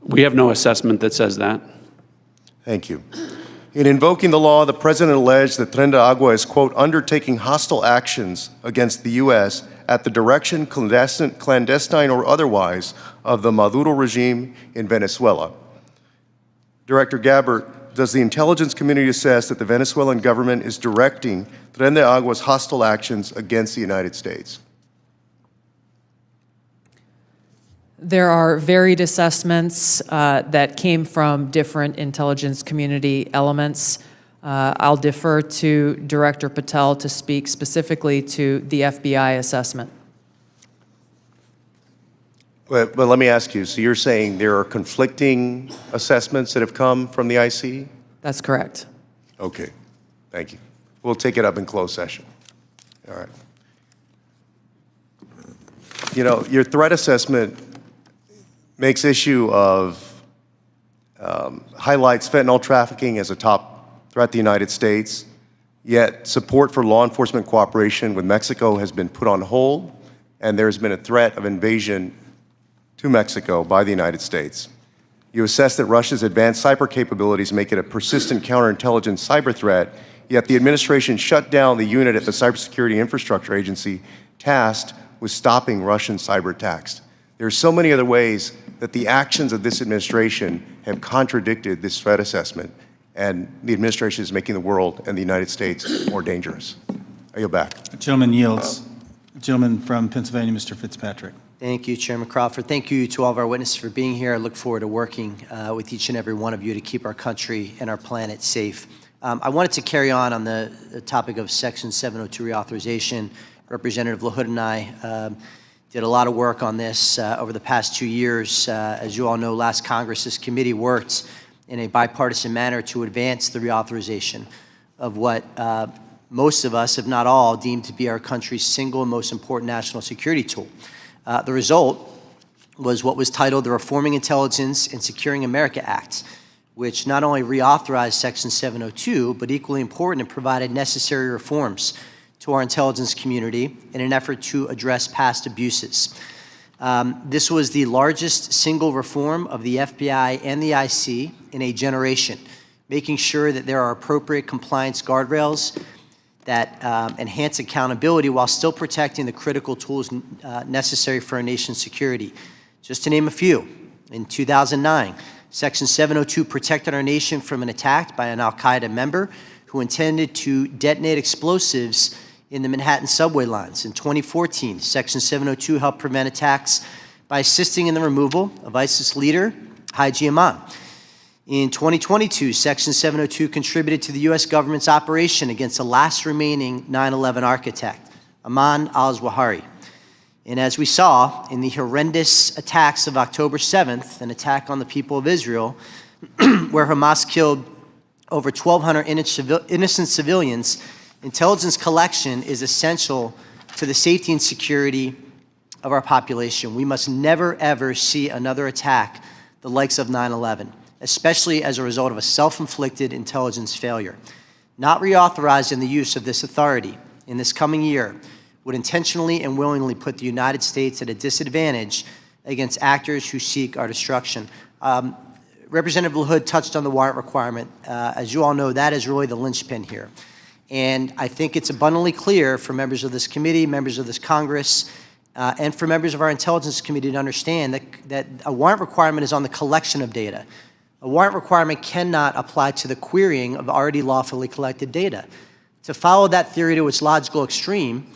We have no assessment that says that. Thank you. In invoking the law, the President alleged that Tren de Agua is, quote, undertaking hostile actions against the U.S. at the direction, clandestine or otherwise, of the Maduro regime in Venezuela. Director Gabbard, does the intelligence community assess that the Venezuelan government is directing Tren de Agua's hostile actions against the United States? There are varied assessments that came from different intelligence community elements. I'll defer to Director Patel to speak specifically to the FBI assessment. But let me ask you, so you're saying there are conflicting assessments that have come from the IC? That's correct. Okay, thank you. We'll take it up in closed session. All right. You know, your threat assessment makes issue of, highlights fentanyl trafficking as a top threat to the United States, yet support for law enforcement cooperation with Mexico has been put on hold, and there's been a threat of invasion to Mexico by the United States. You assess that Russia's advanced cyber capabilities make it a persistent counterintelligence cyber threat, yet the administration shut down the unit at the Cybersecurity Infrastructure Agency tasked with stopping Russian cyber attacks. There are so many other ways that the actions of this administration have contradicted this threat assessment, and the administration is making the world and the United States more dangerous. I yield back. The gentleman yields. The gentleman from Pennsylvania, Mr. Fitzpatrick. Thank you, Chairman Crawford. Thank you to all of our witnesses for being here. I look forward to working with each and every one of you to keep our country and our planet safe. I wanted to carry on the topic of Section 702 reauthorization. Representative LaHood and I did a lot of work on this over the past 2 years. As you all know, last Congress, this committee worked in a bipartisan manner to advance the reauthorization of what most of us, if not all, deem to be our country's single and most important national security tool. The result was what was titled the Reforming Intelligence and Securing America Act, which not only reauthorized Section 702, but equally important, it provided necessary reforms to our intelligence community in an effort to address past abuses. This was the largest single reform of the FBI and the IC in a generation, making sure that there are appropriate compliance guardrails that enhance accountability while still protecting the critical tools necessary for our nation's security. Just to name a few, in 2009, Section 702 protected our nation from an attack by an al-Qaeda member who intended to detonate explosives in the Manhattan subway lines. In 2014, Section 702 helped prevent attacks by assisting in the removal of ISIS leader Haugh Amman. In 2022, Section 702 contributed to the U.S. government's operation against the last remaining 9/11 architect, Ayman al-Zawahiri. And as we saw in the horrendous attacks of October 7th, an attack on the people of Israel, where Hamas killed over 1,200 innocent civilians, intelligence collection is essential to the safety and security of our population. We must never, ever see another attack the likes of 9/11. Especially as a result of a self-inflicted intelligence failure. Not reauthorizing the use of this authority in this coming year would intentionally and willingly put the United States at a disadvantage against actors who seek our destruction. Representative LaHood touched on the warrant requirement. As you all know, that is really the linchpin here. And I think it's abundantly clear for members of this committee, members of this Congress, and for members of our Intelligence Committee to understand that a warrant requirement is on the collection of data. A warrant requirement cannot apply to the querying of already lawfully collected data. To follow that theory to its logical extreme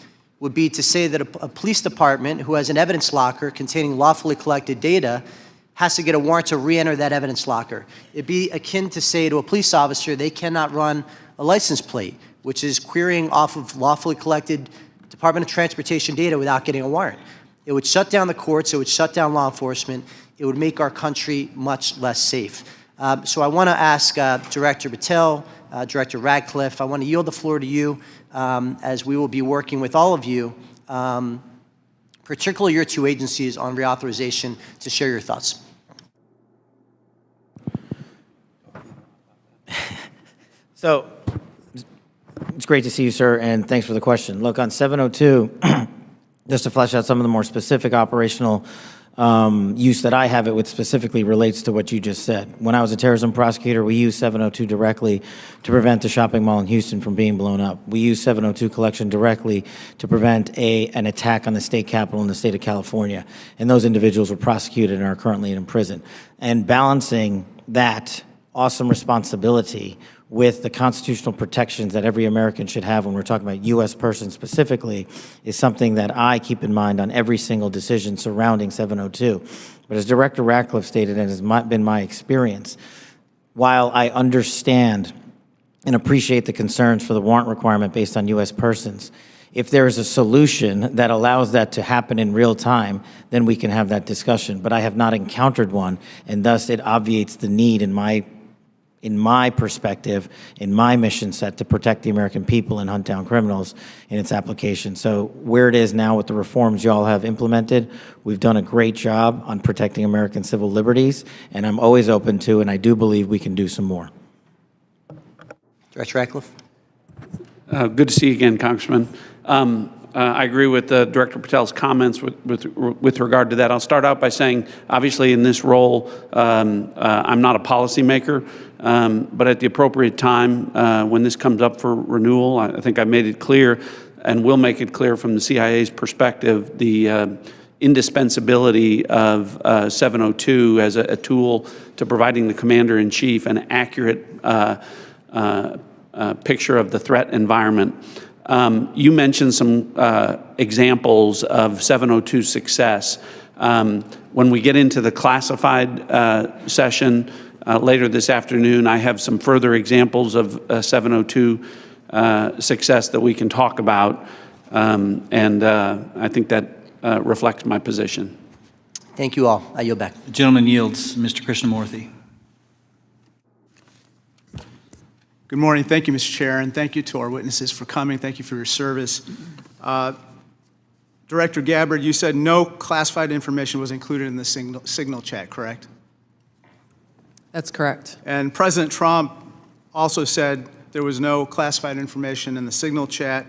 would be to say that a police department who has an evidence locker containing lawfully collected data has to get a warrant to re-enter that evidence locker. It'd be akin to say to a police officer they cannot run a license plate, which is querying off of lawfully collected Department of Transportation data without getting a warrant. It would shut down the courts, it would shut down law enforcement, it would make our country much less safe. So I want to ask Director Patel, Director Ratcliffe, I want to yield the floor to you as we will be working with all of you, particularly your two agencies on reauthorization, to share your thoughts. So it's great to see you, sir, and thanks for the question. Look, on 702, just to flesh out some of the more specific operational use that I have it with specifically relates to what you just said. When I was a terrorism prosecutor, we used 702 directly to prevent a shopping mall in Houston from being blown up. We used 702 collection directly to prevent an attack on the state capitol in the state of California. And those individuals were prosecuted and are currently in prison. And balancing that awesome responsibility with the constitutional protections that every American should have when we're talking about U.S. persons specifically is something that I keep in mind on every single decision surrounding 702. But as Director Ratcliffe stated, and has been my experience, while I understand and appreciate the concerns for the warrant requirement based on U.S. persons, if there is a solution that allows that to happen in real time, then we can have that discussion. But I have not encountered one, and thus it obviates the need in my perspective, in my mission set to protect the American people and hunt down criminals in its application. So where it is now with the reforms y'all have implemented, we've done a great job on protecting American civil liberties, and I'm always open to, and I do believe we can do some more. Director Ratcliffe. Good to see you again, Congressman. I agree with Director Patel's comments with regard to that. I'll start out by saying, obviously in this role, I'm not a policymaker, but at the appropriate time, when this comes up for renewal, I think I made it clear and will make it clear from the CIA's perspective, the indispensability of 702 as a tool to providing the commander-in-chief an accurate picture of the threat environment. You mentioned some examples of 702 success. When we get into the classified session later this afternoon, I have some further examples of 702 success that we can talk about, and I think that reflects my position. Thank you all. I yield back. The gentleman yields. Mr. Krishnamurthy. Good morning. Thank you, Mr. Chair, and thank you to our witnesses for coming. Thank you for your service. Director Gabbard, you said no classified information was included in the signal chat, correct? That's correct. And President Trump also said there was no classified information in the signal chat,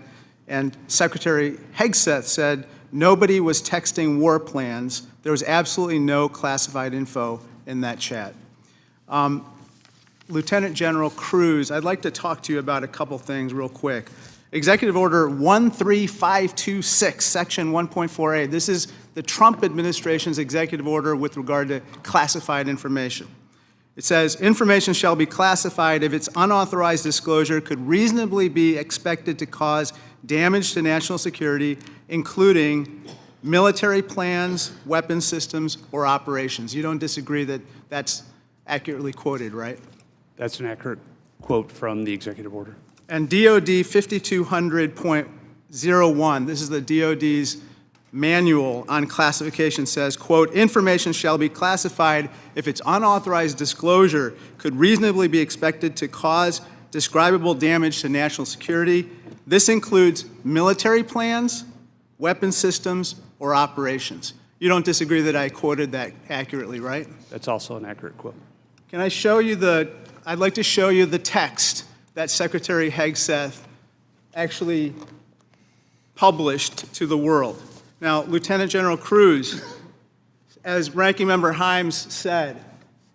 and Secretary Hegseth said nobody was texting war plans. There was absolutely no classified info in that chat. Lieutenant General Kruse, I'd like to talk to you about a couple things real quick. Executive Order 13526, Section 1.4a. This is the Trump administration's executive order with regard to classified information. It says, information shall be classified if its unauthorized disclosure could reasonably be expected to cause damage to national security, including military plans, weapons systems, or operations. You don't disagree that that's accurately quoted, right? That's an accurate quote from the executive order. And DOD 5200.01, this is the DOD's manual on classification, says, quote, information shall be classified if its unauthorized disclosure could reasonably be expected to cause describable damage to national security. This includes military plans, weapons systems, or operations. You don't disagree that I quoted that accurately, right? That's also an accurate quote. Can I show you I'd like to show you the text that Secretary Hegseth actually published to the world. Now, Lieutenant General Kruse, as Ranking Member Himes said,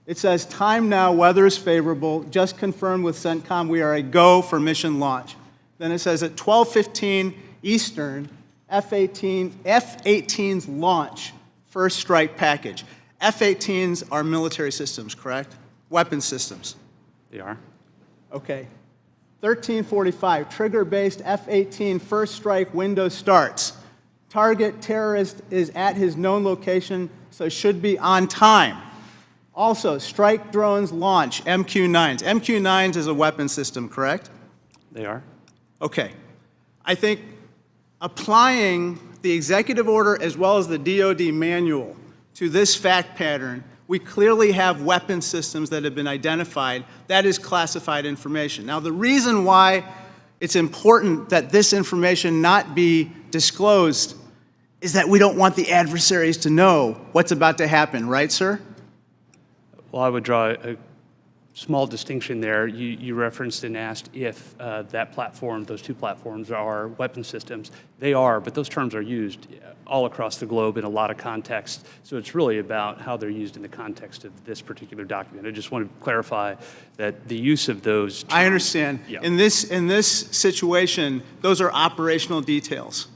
it says, time now, weather is favorable, just confirmed with CENTCOM we are a go for mission launch. Then it says at 12:15 Eastern, F-18s launch first strike package. F-18s are military systems, correct? Weapon systems. They are. Okay. 1345, trigger-based F-18 first strike window starts. Target terrorist is at his known location, so should be on time. Also, strike drones launch, MQ-9s. MQ-9s is a weapon system, correct? They are. Okay. I think applying the executive order as well as the DOD manual to this fact pattern, we clearly have weapon systems that have been identified. That is classified information. Now, the reason why it's important that this information not be disclosed is that we don't want the adversaries to know what's about to happen, right, sir? Well, I would draw a small distinction there. You referenced and asked if that platform, those two platforms are weapon systems. They are, but those terms are used all across the globe in a lot of contexts. So it's really about how they're used in the context of this particular document. I just want to clarify that the use of those terms, I understand. Yeah. In this situation, those are operational details.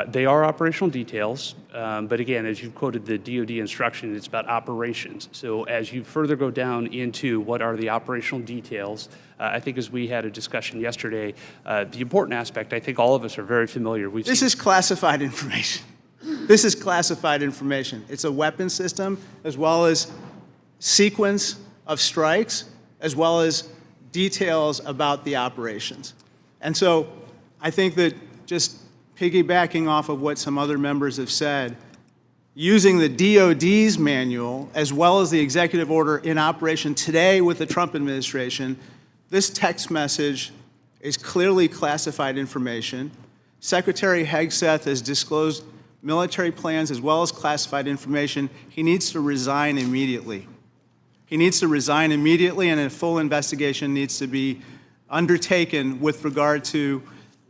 They are operational details, but again, as you quoted the DOD instruction, it's about operations. So as you further go down into what are the operational details, I think as we had a discussion yesterday, the important aspect, I think all of us are very familiar. This is classified information. This is classified information. It's a weapon system as well as sequence of strikes as well as details about the operations. And so I think that just piggybacking off of what some other members have said, using the DOD's manual as well as the executive order in operation today with the Trump administration, this text message is clearly classified information. Secretary Hegseth has disclosed military plans as well as classified information. He needs to resign immediately. He needs to resign immediately, and a full investigation needs to be undertaken with regard to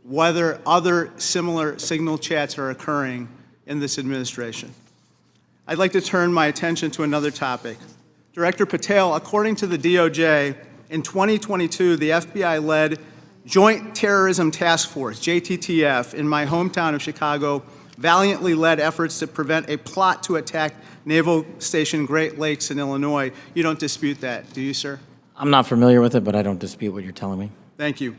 whether other similar signal chats are occurring in this administration. I'd like to turn my attention to another topic. Director Patel, according to the DOJ, in 2022, the FBI led Joint Terrorism Task Force, JTTF, in my hometown of Chicago, valiantly led efforts to prevent a plot to attack Naval Station Great Lakes in Illinois. You don't dispute that, do you, sir? I'm not familiar with it, but I don't dispute what you're telling me. Thank you.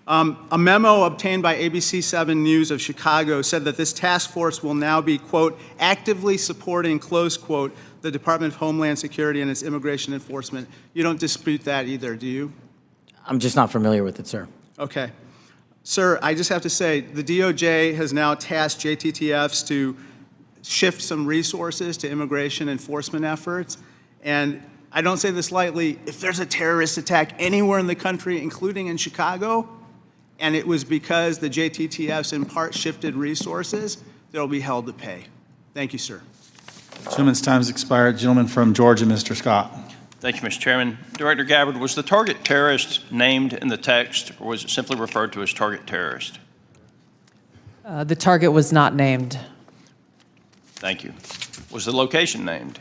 A memo obtained by ABC 7 News of Chicago said that this task force will now be, quote, actively supporting, close quote, the Department of Homeland Security and its immigration enforcement. You don't dispute that either, do you? I'm just not familiar with it, sir. Okay. Sir, I just have to say, the DOJ has now tasked JTTFs to shift some resources to immigration enforcement efforts. And I don't say this lightly, if there's a terrorist attack anywhere in the country, including in Chicago, and it was because the JTTFs in part shifted resources, they'll be held to pay. Thank you, sir. Gentleman's time's expired. Gentleman from Georgia, Mr. Scott. Thank you, Mr. Chairman. Director Gabbard, was the target terrorist named in the text, or was it simply referred to as target terrorist? The target was not named. Thank you. Was the location named?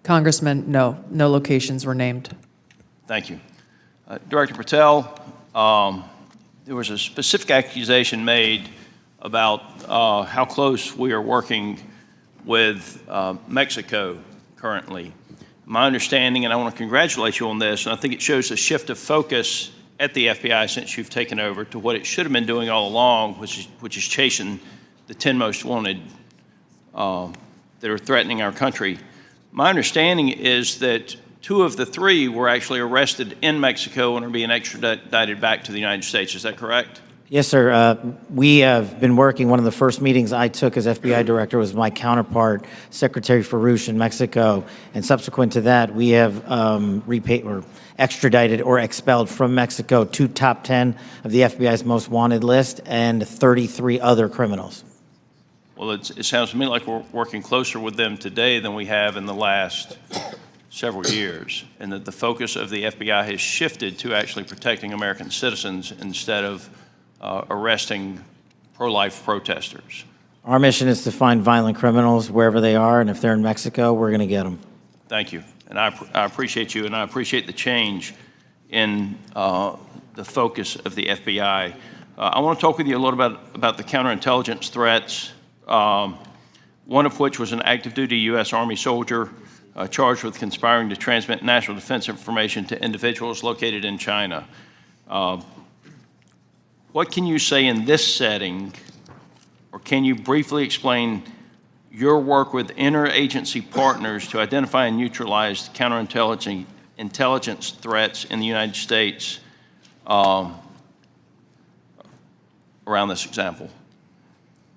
Congressman, no locations were named. Thank you. Director Patel, there was a specific accusation made about how close we are working with Mexico currently. My understanding, and I want to congratulate you on this, and I think it shows a shift of focus at the FBI since you've taken over to what it should have been doing all along, which is chasing the 10 most wanted that are threatening our country. My understanding is that 2 of the 3 were actually arrested in Mexico and are being extradited back to the United States. Is that correct? Yes, sir. We have been working. One of the first meetings I took as FBI director was my counterpart, Secretary Farouche in Mexico. And subsequent to that, we have repaid or extradited or expelled from Mexico 2 top 10 of the FBI's most wanted list and 33 other criminals. Well, it sounds to me like we're working closer with them today than we have in the last several years, and that the focus of the FBI has shifted to actually protecting American citizens instead of arresting pro-life protesters. Our mission is to find violent criminals wherever they are, and if they're in Mexico, we're going to get them. Thank you. And I appreciate you, and I appreciate the change in the focus of the FBI. I want to talk with you a little about the counterintelligence threats, one of which was an active duty U.S. Army soldier charged with conspiring to transmit national defense information to individuals located in China. What can you say in this setting, or can you briefly explain your work with interagency partners to identify and neutralize counterintelligence threats in the United States around this example?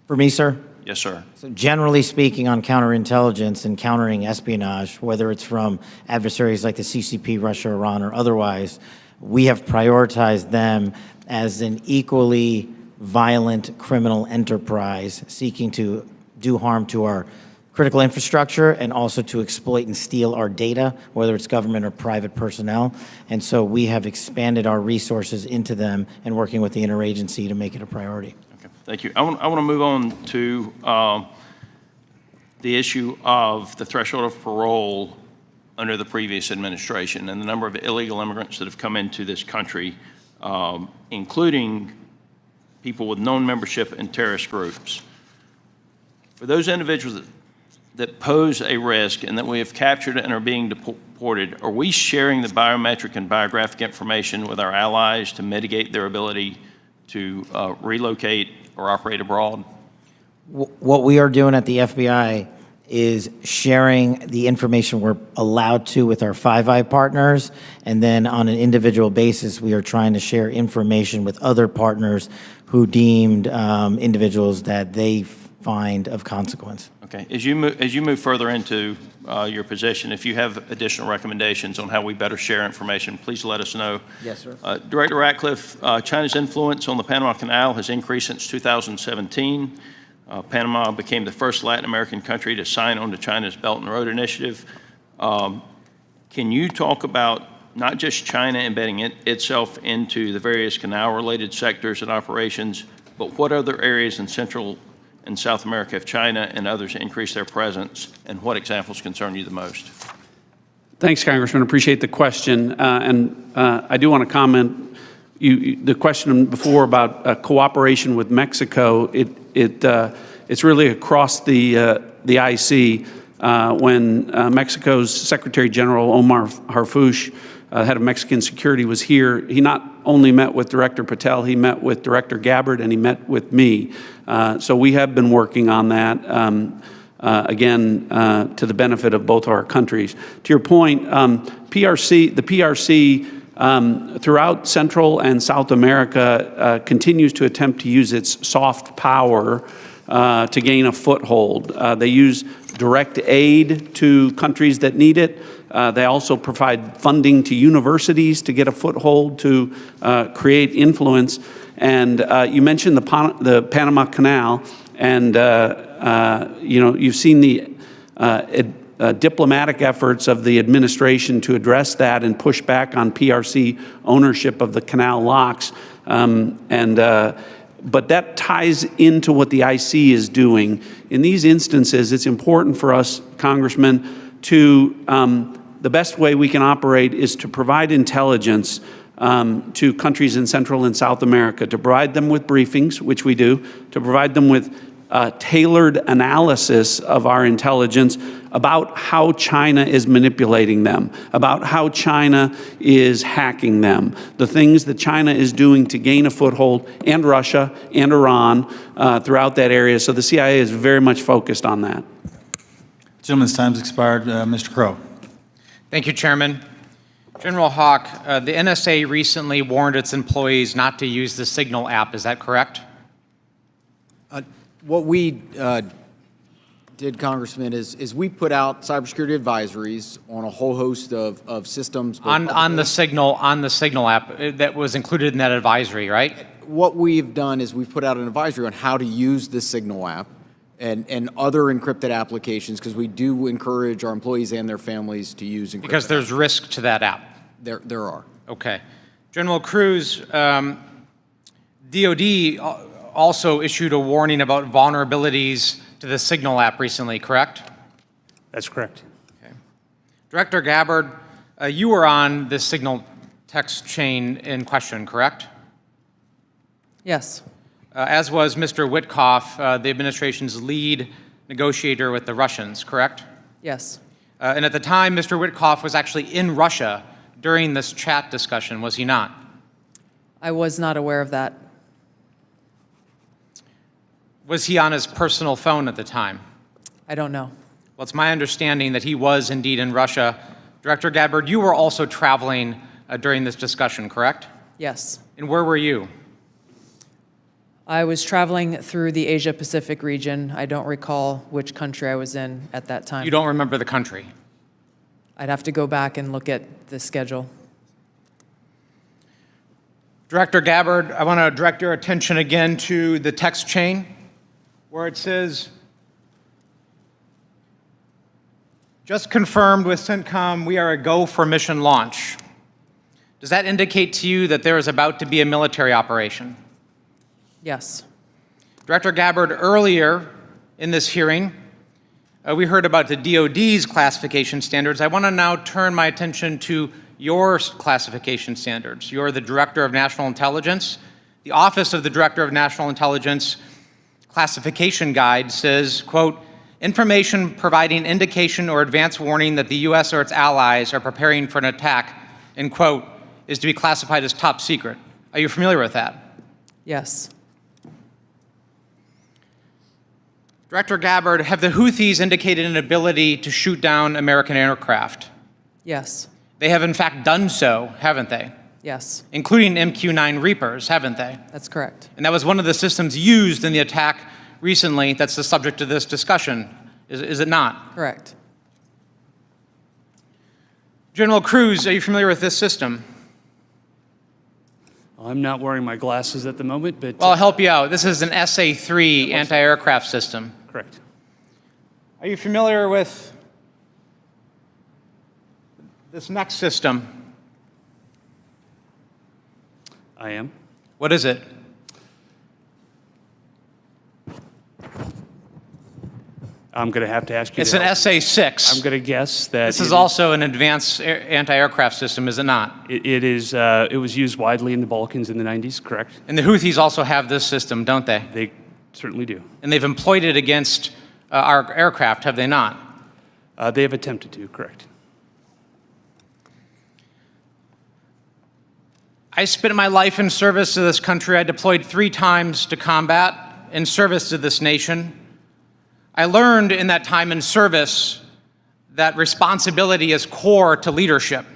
For me, sir? Yes, sir. So generally speaking, on counterintelligence and countering espionage, whether it's from adversaries like the CCP, Russia, Iran, or otherwise, we have prioritized them as an equally violent criminal enterprise seeking to do harm to our critical infrastructure and also to exploit and steal our data, whether it's government or private personnel. And so we have expanded our resources into them and working with the interagency to make it a priority. Okay, thank you. I want to move on to the issue of the threshold of parole under the previous administration and the number of illegal immigrants that have come into this country, including people with known membership in terrorist groups. For those individuals that pose a risk and that we have captured and are being deported, are we sharing the biometric and biographic information with our allies to mitigate their ability to relocate or operate abroad? What we are doing at the FBI is sharing the information we're allowed to with our Five Eye partners, and then on an individual basis, we are trying to share information with other partners who deemed individuals that they find of consequence. Okay. As you move further into your position, if you have additional recommendations on how we better share information, please let us know. Yes, sir. Director Ratcliffe, China's influence on the Panama Canal has increased since 2017. Panama became the first Latin American country to sign on to China's Belt and Road Initiative. Can you talk about not just China embedding itself into the various canal-related sectors and operations, but what other areas in Central and South America have China and others increased their presence, and what examples concern you the most? Thanks, Congressman. Appreciate the question. And I do want to comment. the question before about cooperation with Mexico, it's really across the IC. When Mexico's Secretary General Omar Harfouch, head of Mexican security, was here, he not only met with Director Patel, he met with Director Gabbard, and he met with me. So we have been working on that, again, to the benefit of both our countries. To your point, the PRC throughout Central and South America continues to attempt to use its soft power to gain a foothold. They use direct aid to countries that need it. They also provide funding to universities to get a foothold to create influence. And you mentioned the Panama Canal, and you've seen the diplomatic efforts of the administration to address that and push back on PRC ownership of the canal locks. But that ties into what the IC is doing. In these instances, it's important for us, Congressman, to the best way we can operate is to provide intelligence to countries in Central and South America, to provide them with briefings, which we do, to provide them with tailored analysis of our intelligence about how China is manipulating them, about how China is hacking them, the things that China is doing to gain a foothold, and Russia and Iran throughout that area. So the CIA is very much focused on that. Gentleman's time's expired. Mr. Crow. Thank you, Chairman. General Haugh, the NSA recently warned its employees not to use the Signal app. Is that correct? What we did, Congressman, is we put out cybersecurity advisories on a whole host of systems. On the Signal app that was included in that advisory, right? What we've done is we've put out an advisory on how to use the Signal app and other encrypted applications, because we do encourage our employees and their families to use encrypted. Because there's risk to that app. There are. Okay. General Kruse, DOD also issued a warning about vulnerabilities to the Signal app recently, correct? That's correct. Okay. Director Gabbard, you were on the Signal text chain in question, correct? Yes. As was Mr. Witkoff, the administration's lead negotiator with the Russians, correct? Yes. And at the time, Mr. Witkoff was actually in Russia during this chat discussion, was he not? I was not aware of that. Was he on his personal phone at the time? I don't know. Well, it's my understanding that he was indeed in Russia. Director Gabbard, you were also traveling during this discussion, correct? Yes. And where were you? I was traveling through the Asia-Pacific region. I don't recall which country I was in at that time. You don't remember the country? I'd have to go back and look at the schedule. Director Gabbard, I want to direct your attention again to the text chain where it says, just confirmed with CENTCOM, we are a go for mission launch. Does that indicate to you that there is about to be a military operation? Yes. Director Gabbard, earlier in this hearing, we heard about the DOD's classification standards. I want to now turn my attention to your classification standards. You're the Director of National Intelligence. The Office of the Director of National Intelligence classification guide says, quote, information providing indication or advance warning that the U.S. or its allies are preparing for an attack, end quote, is to be classified as top secret. Are you familiar with that? Yes. Director Gabbard, have the Houthis indicated an ability to shoot down American aircraft? Yes. They have in fact done so, haven't they? Yes. Including MQ-9 Reapers, haven't they? That's correct. And that was one of the systems used in the attack recently that's the subject of this discussion, is it not? Correct. General Kruse, are you familiar with this system? I'm not wearing my glasses at the moment, but... Well, I'll help you out. This is an SA-3 anti-aircraft system. Correct. Are you familiar with this next system? I am. What is it? I'm going to have to ask you. It's an SA-6. I'm going to guess that this is also an advanced anti-aircraft system, is it not? It is. It was used widely in the Balkans in the 90s, correct? And the Houthis also have this system, don't they? They certainly do. And they've employed it against our aircraft, have they not? They have attempted to, correct. I spent my life in service to this country. I deployed 3 times to combat in service to this nation. I learned in that time in service that responsibility is core to leadership.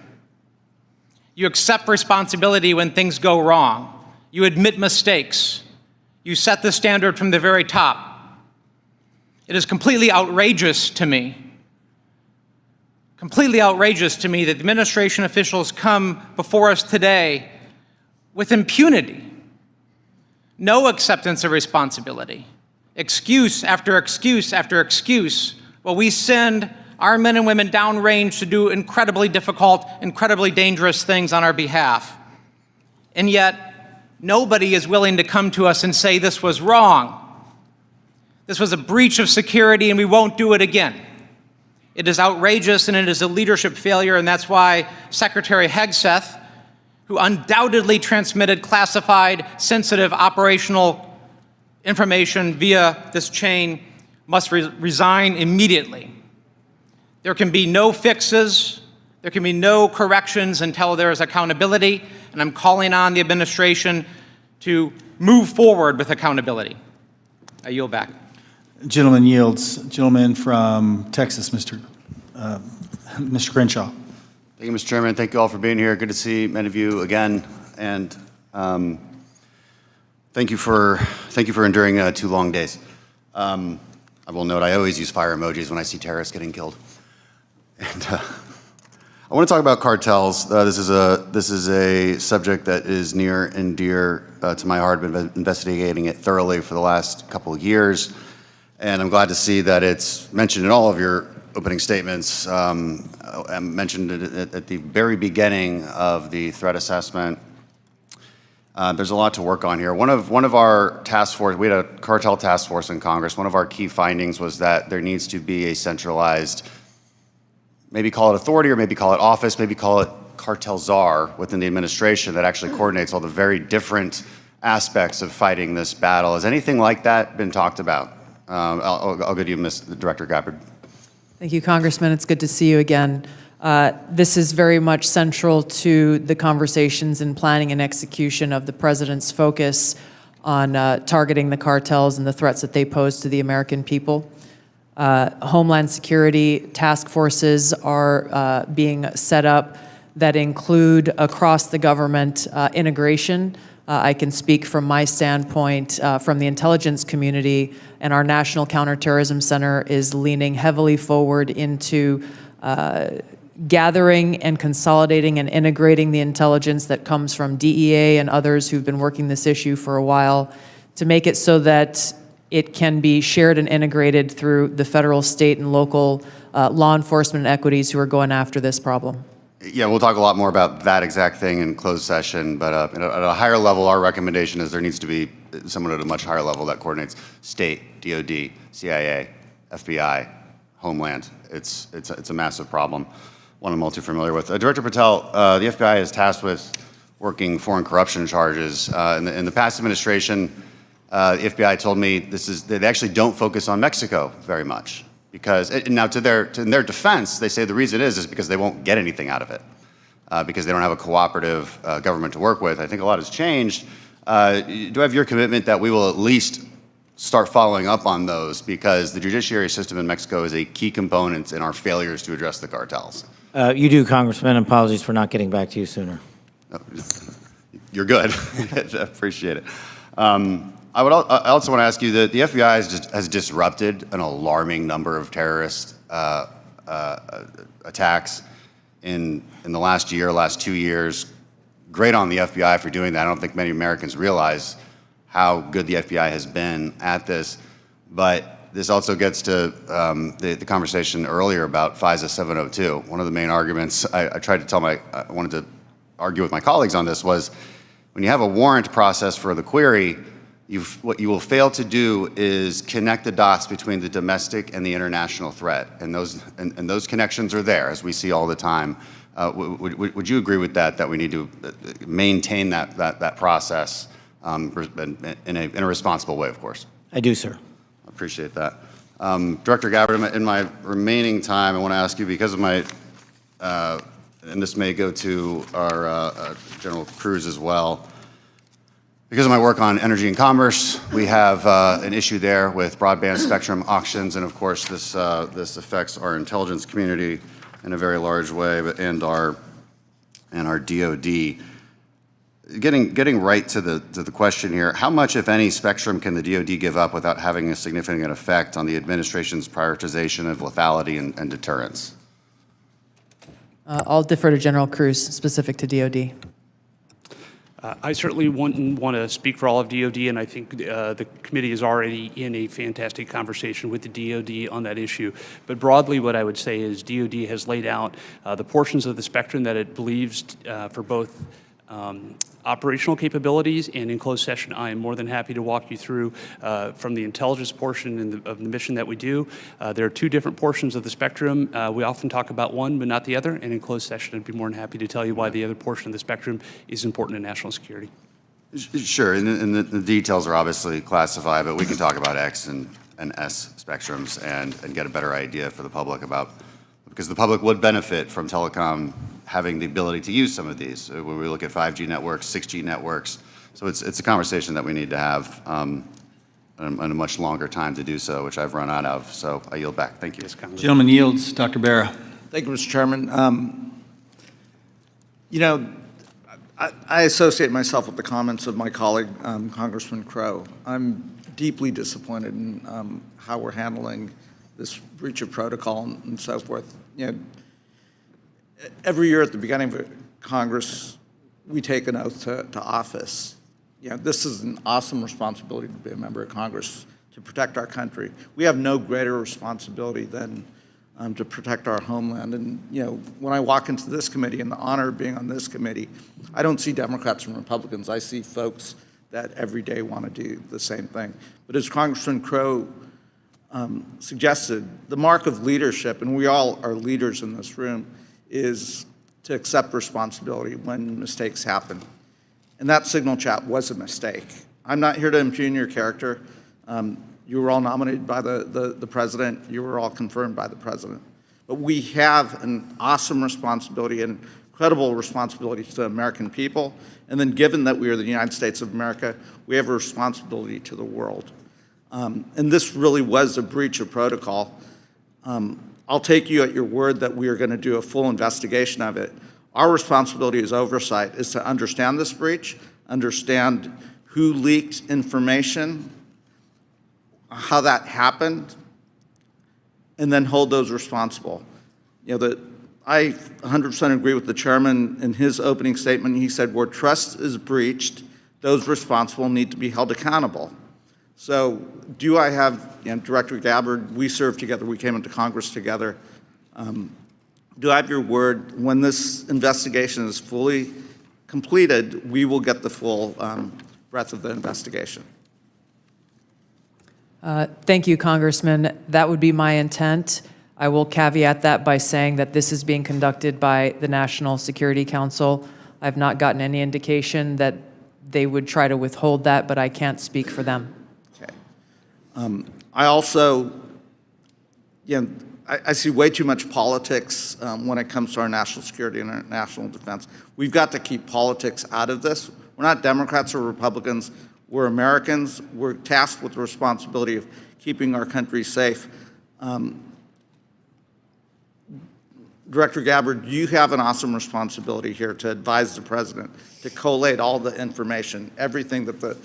You accept responsibility when things go wrong. You admit mistakes. You set the standard from the very top. It is completely outrageous to me that administration officials come before us today with impunity, no acceptance of responsibility, excuse after excuse after excuse, while we send our men and women downrange to do incredibly difficult, incredibly dangerous things on our behalf. And yet, nobody is willing to come to us and say this was wrong. This was a breach of security and we won't do it again. It is outrageous and it is a leadership failure, and that's why Secretary Hegseth, who undoubtedly transmitted classified, sensitive operational information via this chain, must resign immediately. There can be no fixes, there can be no corrections until there is accountability, and I'm calling on the administration to move forward with accountability. I yield back. Gentleman yields. Gentleman from Texas, Mr. Crenshaw. Thank you, Mr. Chairman. Thank you all for being here. Good to see many of you again, and thank you for enduring 2 long days. I will note I always use fire emojis when I see terrorists getting killed. And I want to talk about cartels. This is a subject that is near and dear to my heart. I've been investigating it thoroughly for the last couple of years, and I'm glad to see that it's mentioned in all of your opening statements. I mentioned it at the very beginning of the threat assessment. There's a lot to work on here. One of our task force, we had a cartel task force in Congress. One of our key findings was that there needs to be a centralized, maybe call it authority or maybe call it office, maybe call it cartel czar within the administration that actually coordinates all the very different aspects of fighting this battle. Has anything like that been talked about? I'll go to you, Director Gabbard. Thank you, Congressman. It's good to see you again. This is very much central to the conversations and planning and execution of the President's focus on targeting the cartels and the threats that they pose to the American people. Homeland Security task forces are being set up that include across the government integration. I can speak from my standpoint from the intelligence community, and our National Counterterrorism Center is leaning heavily forward into gathering and consolidating and integrating the intelligence that comes from DEA and others who've been working this issue for a while to make it so that it can be shared and integrated through the federal, state, and local law enforcement equities who are going after this problem. Yeah, we'll talk a lot more about that exact thing in closed session, but at a higher level, our recommendation is there needs to be someone at a much higher level that coordinates state, DOD, CIA, FBI, Homeland. It's a massive problem, one I'm all too familiar with. Director Patel, the FBI is tasked with working foreign corruption charges. In the past administration, the FBI told me they actually don't focus on Mexico very much. Because, and now in their defense, they say the reason is because they won't get anything out of it, because they don't have a cooperative government to work with. I think a lot has changed. Do I have your commitment that we will at least start following up on those, because the judiciary system in Mexico is a key component in our failures to address the cartels? You do, Congressman. Apologies for not getting back to you sooner. You're good. I appreciate it. I also want to ask you that the FBI has disrupted an alarming number of terrorist attacks in the last year, last 2 years. Great on the FBI for doing that. I don't think many Americans realize how good the FBI has been at this. But this also gets to the conversation earlier about FISA 702. One of the main arguments I wanted to argue with my colleagues on this was when you have a warrant process for the query, What you will fail to do is connect the dots between the domestic and the international threat, and those connections are there, as we see all the time. Would you agree with that? That we need to maintain that process in a responsible way, of course. I do, sir. I appreciate that. Director Gabbard, in my remaining time, I want to ask you, because of my, and this may go to our General Kruse as well, because of my work on energy and commerce, we have an issue there with broadband spectrum auctions, and of course this affects our intelligence community in a very large way, and our DoD. Getting right to the question here, how much, if any, spectrum can the DoD give up without having a significant effect on the administration's prioritization of lethality and deterrence? I'll defer to General Kruse, specific to DOD. I certainly wouldn't want to speak for all of DoD, and I think the committee is already in a fantastic conversation with the DoD on that issue. But broadly, what I would say is DoD has laid out the portions of the spectrum that it believes for both operational capabilities, and in closed session, I am more than happy to walk you through from the intelligence portion of the mission that we do. There are two different portions of the spectrum. We often talk about one, but not the other, and in closed session, I'd be more than happy to tell you why the other portion of the spectrum is important to national security. Sure, and the details are obviously classified, but we can talk about X and S spectrums and get a better idea for the public about, because the public would benefit from telecom having the ability to use some of these. When we look at 5G networks, 6G networks, so it's a conversation that we need to have and a much longer time to do so, which I've run out of. So I yield back. Thank you. Gentleman yields. Dr. Barra. Thank you, Mr. Chairman. You know, I associate myself with the comments of my colleague, Congressman Crow. I'm deeply disappointed in how we're handling this breach of protocol and so forth. You know, every year at the beginning of Congress, we take an oath to office. You know, this is an awesome responsibility to be a member of Congress, to protect our country. We have no greater responsibility than to protect our homeland. And, you know, when I walk into this committee and the honor of being on this committee, I don't see Democrats and Republicans. I see folks that every day want to do the same thing. But as Congressman Crow suggested, the mark of leadership, and we all are leaders in this room, is to accept responsibility when mistakes happen. And that signal chat was a mistake. I'm not here to impugn your character. You were all nominated by the president. You were all confirmed by the president. But we have an awesome responsibility, an incredible responsibility to the American people. And then given that we are the United States of America, we have a responsibility to the world. And this really was a breach of protocol. I'll take you at your word that we are going to do a full investigation of it. Our responsibility as oversight is to understand this breach, understand who leaked information, how that happened, and then hold those responsible. You know, I 100% agree with the chairman in his opening statement. He said, where trust is breached, those responsible need to be held accountable. So do I have, you know, Director Gabbard, we served together, we came into Congress together. Do I have your word, when this investigation is fully completed, we will get the full breadth of the investigation? Thank you, Congressman. That would be my intent. I will caveat that by saying that this is being conducted by the National Security Council. I've not gotten any indication that they would try to withhold that, but I can't speak for them. Okay. I also, you know, I see way too much politics when it comes to our national security and our national defense. We've got to keep politics out of this. We're not Democrats or Republicans. We're Americans. We're tasked with the responsibility of keeping our country safe. Director Gabbard, you have an awesome responsibility here to advise the president, to collate all the information, everything that the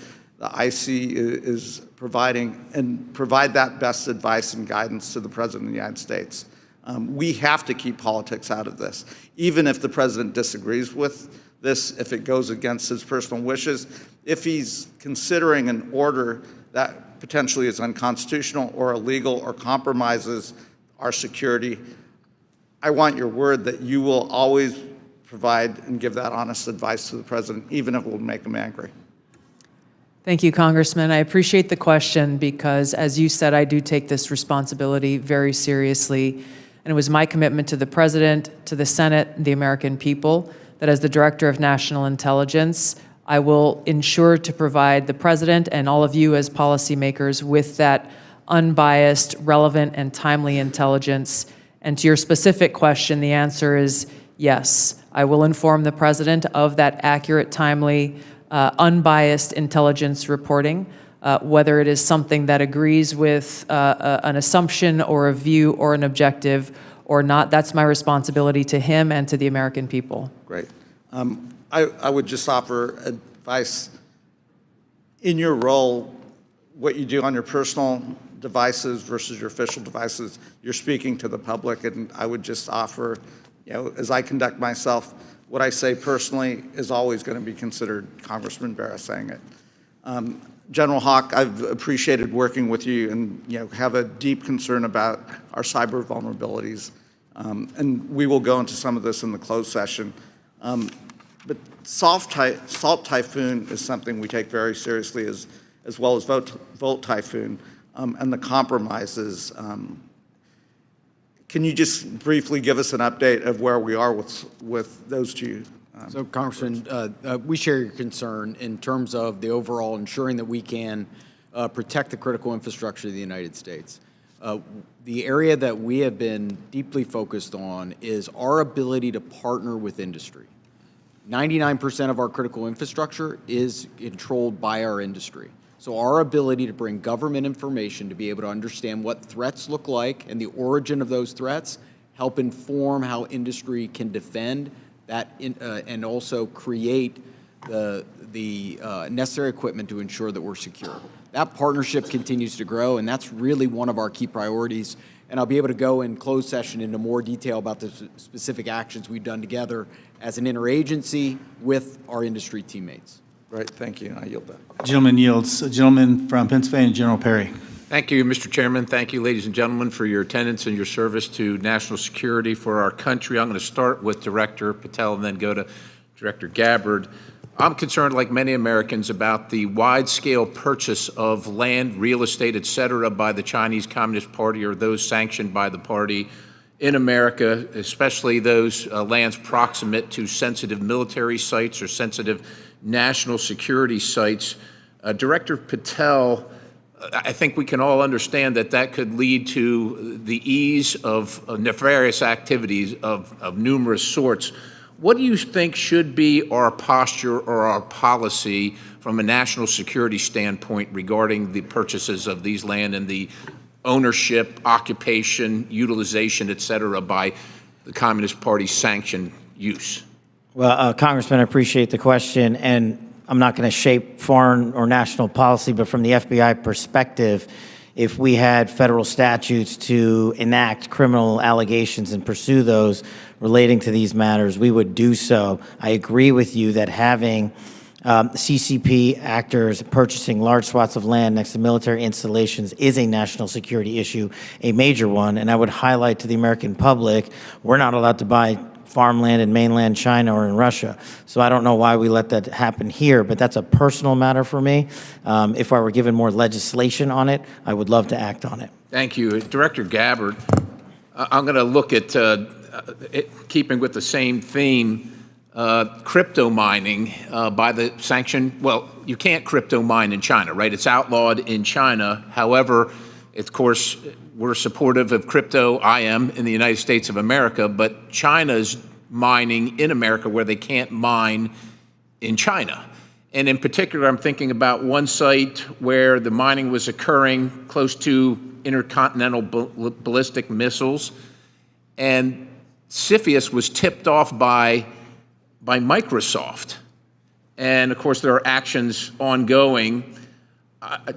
IC is providing, and provide that best advice and guidance to the President of the United States. We have to keep politics out of this. Even if the president disagrees with this, if it goes against his personal wishes, if he's considering an order that potentially is unconstitutional or illegal or compromises our security, I want your word that you will always provide and give that honest advice to the president, even if it will make him angry. Thank you, Congressman. I appreciate the question because, as you said, I do take this responsibility very seriously. And it was my commitment to the President, to the Senate, and the American people that as the Director of National Intelligence, I will ensure to provide the President and all of you as policymakers with that unbiased, relevant, and timely intelligence. And to your specific question, the answer is yes. I will inform the President of that accurate, timely, unbiased intelligence reporting, whether it is something that agrees with an assumption or a view or an objective or not. That's my responsibility to him and to the American people. Great. I would just offer advice. In your role, what you do on your personal devices versus your official devices, you're speaking to the public, and I would just offer, as I conduct myself, what I say personally is always going to be considered Congressman Vera saying it. General Haugh, I've appreciated working with you and have a deep concern about our cyber vulnerabilities. And we will go into some of this in the closed session. But Salt Typhoon is something we take very seriously, as well as Volt Typhoon and the compromises. Can you just briefly give us an update of where we are with those two? So, Congressman, we share your concern in terms of the overall ensuring that we can protect the critical infrastructure of the United States. The area that we have been deeply focused on is our ability to partner with industry. 99% of our critical infrastructure is controlled by our industry. So our ability to bring government information to be able to understand what threats look like and the origin of those threats, help inform how industry can defend that and also create the necessary equipment to ensure that we're secure. That partnership continues to grow, and that's really one of our key priorities. And I'll be able to go in closed session into more detail about the specific actions we've done together as an interagency with our industry teammates. Right, thank you. I yield back. Gentleman yields. A gentleman from Pennsylvania, General Perry. Thank you, Mr. Chairman. Thank you, ladies and gentlemen, for your attendance and your service to national security for our country. I'm going to start with Director Patel and then go to Director Gabbard. I'm concerned, like many Americans, about the wide-scale purchase of land, real estate, et cetera, by the Chinese Communist Party or those sanctioned by the party in America, especially those lands proximate to sensitive military sites or sensitive national security sites. Director Patel, I think we can all understand that that could lead to the ease of nefarious activities of numerous sorts. What do you think should be our posture or our policy from a national security standpoint regarding the purchases of these land and the ownership, occupation, utilization, et cetera, by the Communist Party sanctioned use? Well, Congressman, I appreciate the question, and I'm not going to shape foreign or national policy, but from the FBI perspective, if we had federal statutes to enact criminal allegations and pursue those relating to these matters, we would do so. I agree with you that having CCP actors purchasing large swaths of land next to military installations is a national security issue, a major one, and I would highlight to the American public, we're not allowed to buy farmland in mainland China or in Russia. So I don't know why we let that happen here, but that's a personal matter for me. If I were given more legislation on it, I would love to act on it. Thank you. Director Gabbard, I'm going to look at, keeping with the same theme, crypto mining by the sanction. Well, you can't crypto mine in China, right? It's outlawed in China. However, of course, we're supportive of crypto, I am, in the United States of America, but China's mining in America where they can't mine in China. And in particular, I'm thinking about one site where the mining was occurring close to intercontinental ballistic missiles, and CFIUS was tipped off by Microsoft. And of course, there are actions ongoing.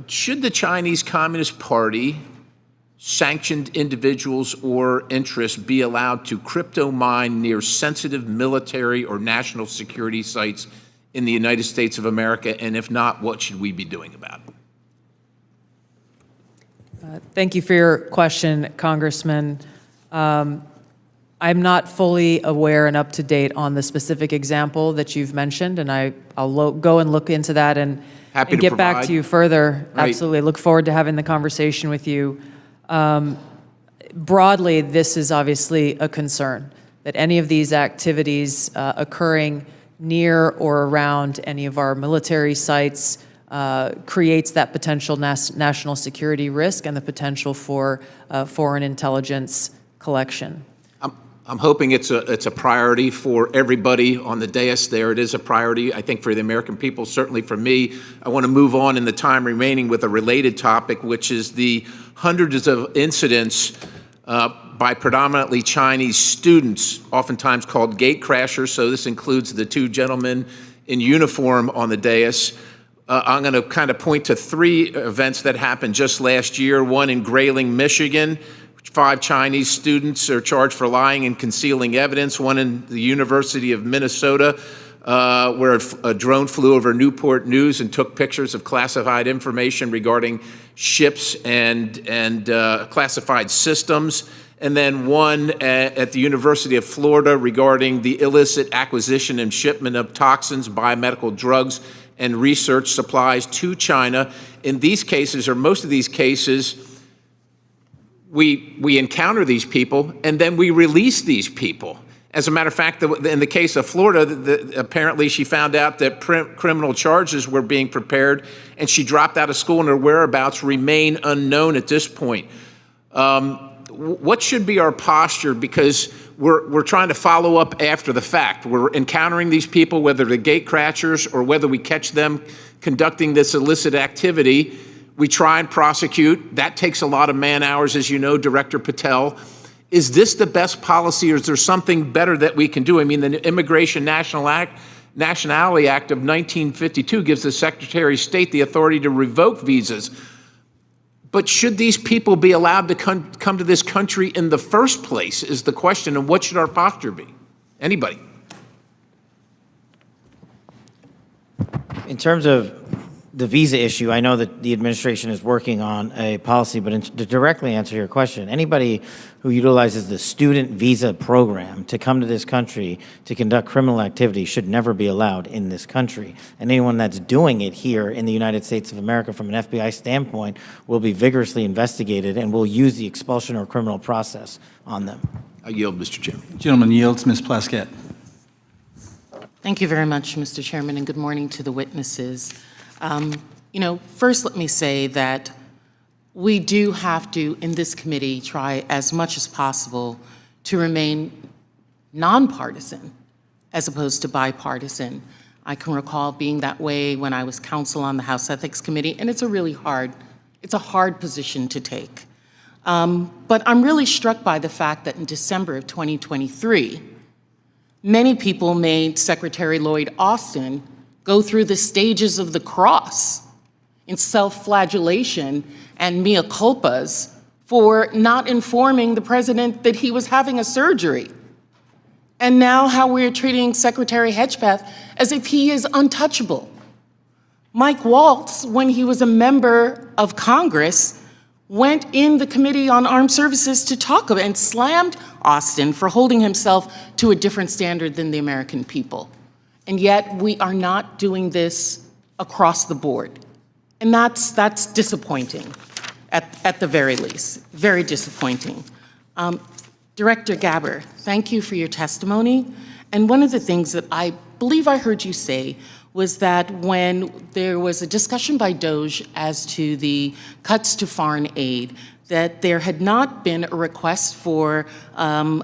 Should the Chinese Communist Party, sanctioned individuals or interests be allowed to crypto mine near sensitive military or national security sites in the United States of America? And if not, what should we be doing about it? Thank you for your question, Congressman. I'm not fully aware and up to date on the specific example that you've mentioned, and I'll go and look into that and happy and to get back provide. to you further. Right. Absolutely. Look forward to having the conversation with you. Broadly, this is obviously a concern, that any of these activities occurring near or around any of our military sites creates that potential national security risk and the potential for foreign intelligence collection. I'm hoping it's a priority for everybody on the dais there. It is a priority, I think, for the American people, certainly for me. I want to move on in the time remaining with a related topic, which is the hundreds of incidents by predominantly Chinese students, oftentimes called gate crashers. So this includes the two gentlemen in uniform on the dais. I'm going to kind of point to three events that happened just last year. One in Grayling, Michigan. 5 Chinese students are charged for lying and concealing evidence. One in the University of Minnesota, where a drone flew over Newport News and took pictures of classified information regarding ships and classified systems. And then one at the University of Florida regarding the illicit acquisition and shipment of toxins, biomedical drugs, and research supplies to China. In these cases, or most of these cases, we encounter these people and then we release these people. As a matter of fact, in the case of Florida, apparently she found out that criminal charges were being prepared and she dropped out of school and her whereabouts remain unknown at this point. What should be our posture? Because we're trying to follow up after the fact. We're encountering these people, whether they're gate crashers or whether we catch them conducting this illicit activity. We try and prosecute. That takes a lot of man hours, as you know, Director Patel. Is this the best policy, or is there something better that we can do? I mean, the Immigration Nationality Act of 1952 gives the Secretary of State the authority to revoke visas. But should these people be allowed to come to this country in the first place is the question, and what should our posture be? Anybody? In terms of the visa issue, I know that the administration is working on a policy, but to directly answer your question, anybody who utilizes the student visa program to come to this country to conduct criminal activity should never be allowed in this country. And anyone that's doing it here in the United States of America from an FBI standpoint will be vigorously investigated and will use the expulsion or criminal process on them. I yield, Mr. Chairman. Gentleman yields. Ms. Plaskett. Thank you very much, Mr. Chairman, and good morning to the witnesses. First let me say that we do have to, in this committee, try as much as possible to remain nonpartisan as opposed to bipartisan. I can recall being that way when I was counsel on the House Ethics Committee, and it's a hard position to take. But I'm really struck by the fact that in December of 2023, many people made Secretary Lloyd Austin go through the stages of the cross in self-flagellation and mea culpas for not informing the president that he was having a surgery. And now how we're treating Secretary Hedgepeth as if he is untouchable. Mike Waltz, when he was a member of Congress, went in the Committee on Armed Services to talk about and slammed Austin for holding himself to a different standard than the American people. And yet we are not doing this across the board. And that's disappointing, at the very least, very disappointing. Director Gabbard, thank you for your testimony. And one of the things that I believe I heard you say was that when there was a discussion by DOJ as to the cuts to foreign aid, that there had not been a request for an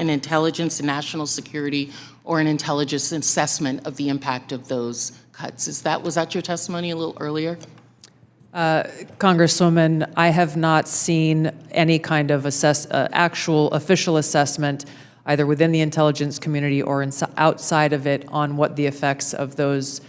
intelligence and national security or an intelligence assessment of the impact of those cuts. Was that your testimony a little earlier? Congresswoman, I have not seen any kind of actual official assessment either within the intelligence community or outside of it on what the effects of those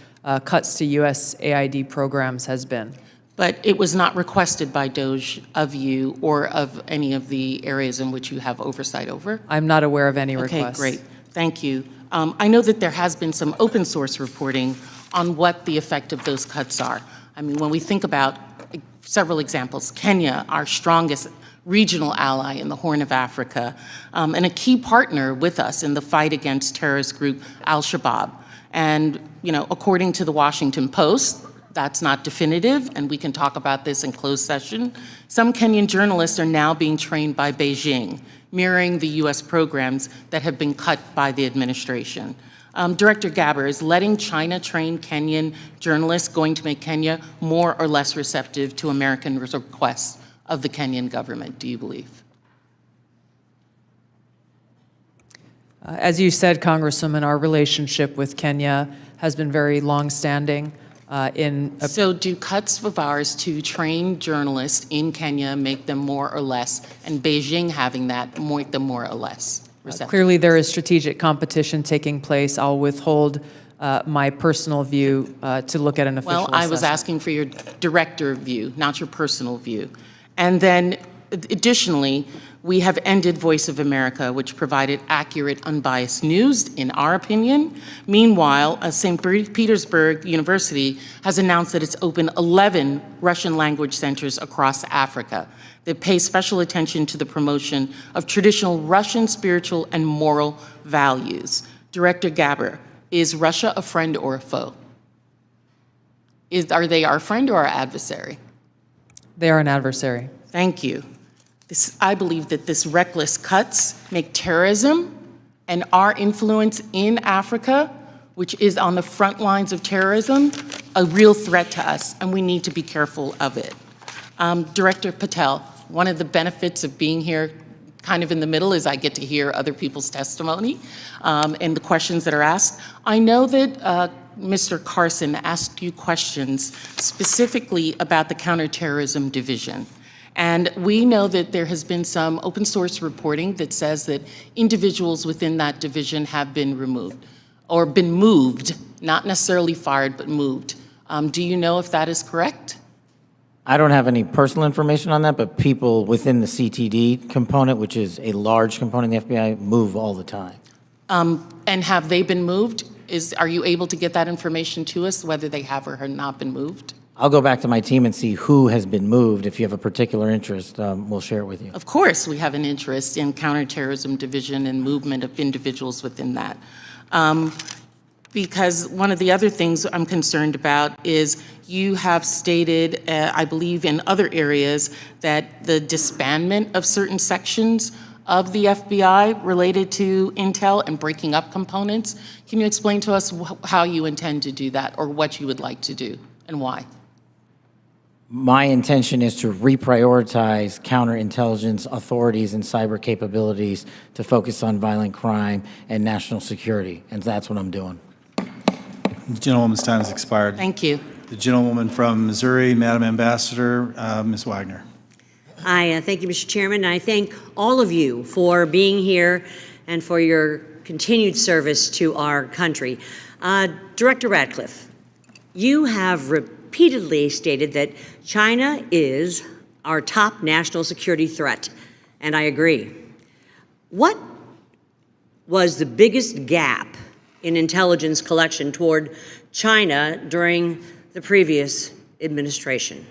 cuts to USAID programs has been. But it was not requested by DOJ of you or of any of the areas in which you have oversight over? I'm not aware of any requests. Okay, great. Thank you. I know that there has been some open source reporting on what the effect of those cuts are. I mean, when we think about several examples, Kenya, our strongest regional ally in the Horn of Africa, and a key partner with us in the fight against terrorist group Al-Shabaab. And, according to the Washington Post, that's not definitive, and we can talk about this in closed session. Some Kenyan journalists are now being trained by Beijing, mirroring the U.S. programs that have been cut by the administration. Director Gabbard, is letting China train Kenyan journalists going to make Kenya more or less receptive to American requests of the Kenyan government, do you believe? As you said, Congresswoman, our relationship with Kenya has been very longstanding. So do cuts of ours to train journalists in Kenya make them more or less, and Beijing having that make them more or less receptive? Clearly, there is strategic competition taking place. I'll withhold my personal view to look at an official Well, I was assessment. asking for your director view, not your personal view. And then, additionally, we have ended Voice of America, which provided accurate, unbiased news, in our opinion. Meanwhile, St. Petersburg University has announced that it's opened 11 Russian language centers across Africa that pay special attention to the promotion of traditional Russian spiritual and moral values. Director Gabbard, is Russia a friend or a foe? Are they our friend or our adversary? They are an adversary. Thank you. I believe that this reckless cuts make terrorism and our influence in Africa, which is on the front lines of terrorism, a real threat to us, and we need to be careful of it. Director Patel, one of the benefits of being here kind of in the middle is I get to hear other people's testimony and the questions that are asked. I know that Mr. Carson asked you questions specifically about the Counterterrorism Division. And we know that there has been some open source reporting that says that individuals within that division have been removed or been moved, not necessarily fired, but moved. Do you know if that is correct? I don't have any personal information on that, but people within the CTD component, which is a large component of the FBI, move all the time. And have they been moved? Are you able to get that information to us, whether they have or have not been moved? I'll go back to my team and see who has been moved. If you have a particular interest, we'll share it with you. Of course, we have an interest in Counterterrorism Division and movement of individuals within that. Because one of the other things I'm concerned about is you have stated, I believe in other areas, that the disbandment of certain sections of the FBI related to intel and breaking up components. Can you explain to us how you intend to do that, or what you would like to do and why? My intention is to reprioritize counterintelligence authorities and cyber capabilities to focus on violent crime and national security, and that's what I'm doing. The gentlewoman's time has expired. Thank you. The gentlewoman from Missouri, Madam Ambassador, Ms. Wagner. I thank you, Mr. Chairman. I thank all of you for being here and for your continued service to our country. Director Ratcliffe, you have repeatedly stated that China is our top national security threat, and I agree. What was the biggest gap in intelligence collection toward China during the previous administration?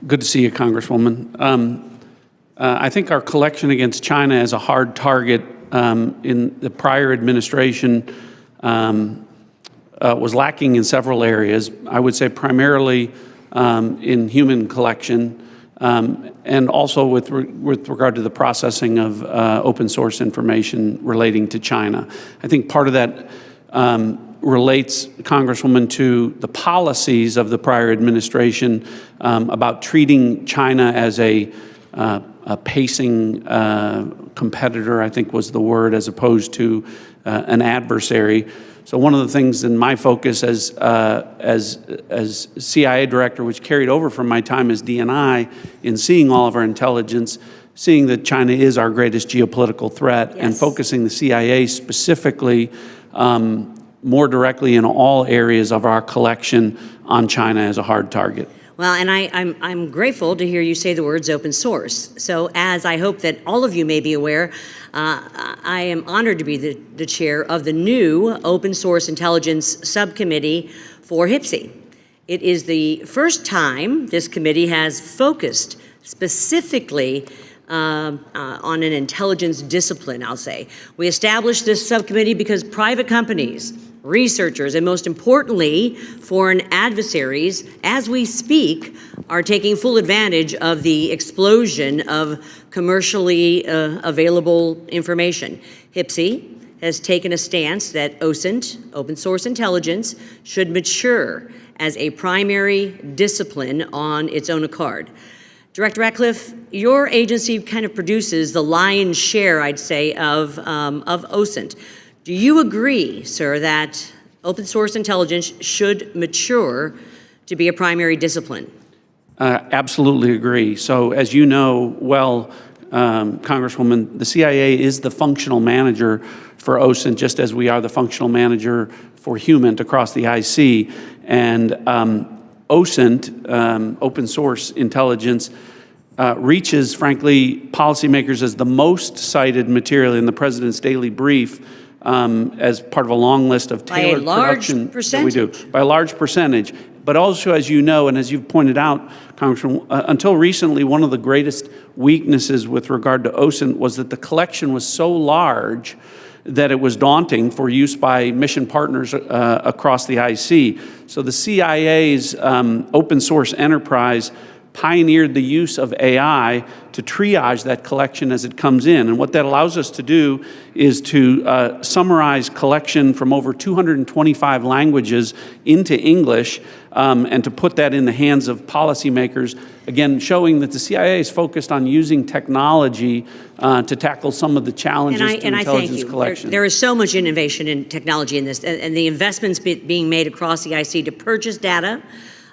Good to see you, Congresswoman. I think our collection against China as a hard target in the prior administration was lacking in several areas. I would say primarily in human collection and also with regard to the processing of open source information relating to China. I think part of that relates, Congresswoman, to the policies of the prior administration about treating China as a pacing competitor, I think was the word, as opposed to an adversary. So one of the things in my focus as CIA director, which carried over from my time as DNI, in seeing all of our intelligence, seeing that China is our greatest geopolitical threat, and focusing the CIA specifically more directly in all areas of our collection on China as a hard target. Well, and I'm grateful to hear you say the words open source. So as I hope that all of you may be aware, I am honored to be the chair of the new Open Source Intelligence Subcommittee for HPSI. It is the first time this committee has focused specifically on an intelligence discipline, I'll say. We established this subcommittee because private companies, researchers, and most importantly, foreign adversaries, as we speak, are taking full advantage of the explosion of commercially available information. HPSI has taken a stance that OSINT, open source intelligence, should mature as a primary discipline on its own accord. Director Ratcliffe, your agency kind of produces the lion's share, I'd say, of OSINT. Do you agree, sir, that open source intelligence should mature to be a primary discipline? Absolutely agree. So as you know well, Congresswoman, the CIA is the functional manager for OSINT, just as we are the functional manager for HUMINT across the IC. And OSINT, open source intelligence, reaches, frankly, policymakers as the most cited material in the President's daily brief as part of a long list of tailored production that we do. By a large percentage. But also, as you know, and as you've pointed out, Congressman, until recently, one of the greatest weaknesses with regard to OSINT was that the collection was so large that it was daunting for use by mission partners across the IC. So the CIA's open source enterprise pioneered the use of AI to triage that collection as it comes in. And what that allows us to do is to summarize collection from over 225 languages into English and to put that in the hands of policymakers, again, showing that the CIA is focused on using technology to tackle some of the challenges to intelligence collection. There is so much innovation in technology in this, and the investments being made across the IC to purchase data,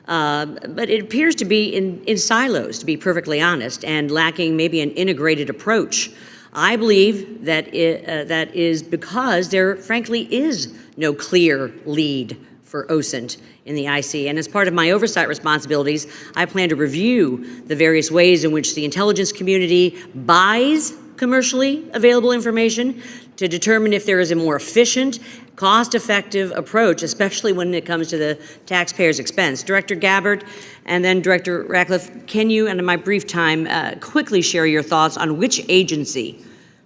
but it appears to be in silos, to be perfectly honest, and lacking maybe an integrated approach. I believe that that is because there, frankly, is no clear lead for OSINT in the IC. And as part of my oversight responsibilities, I plan to review the various ways in which the intelligence community buys commercially available information to determine if there is a more efficient, cost-effective approach, especially when it comes to the taxpayer's expense. Director Gabbard and then Director Ratcliffe, can you, and in my brief time, quickly share your thoughts on which agency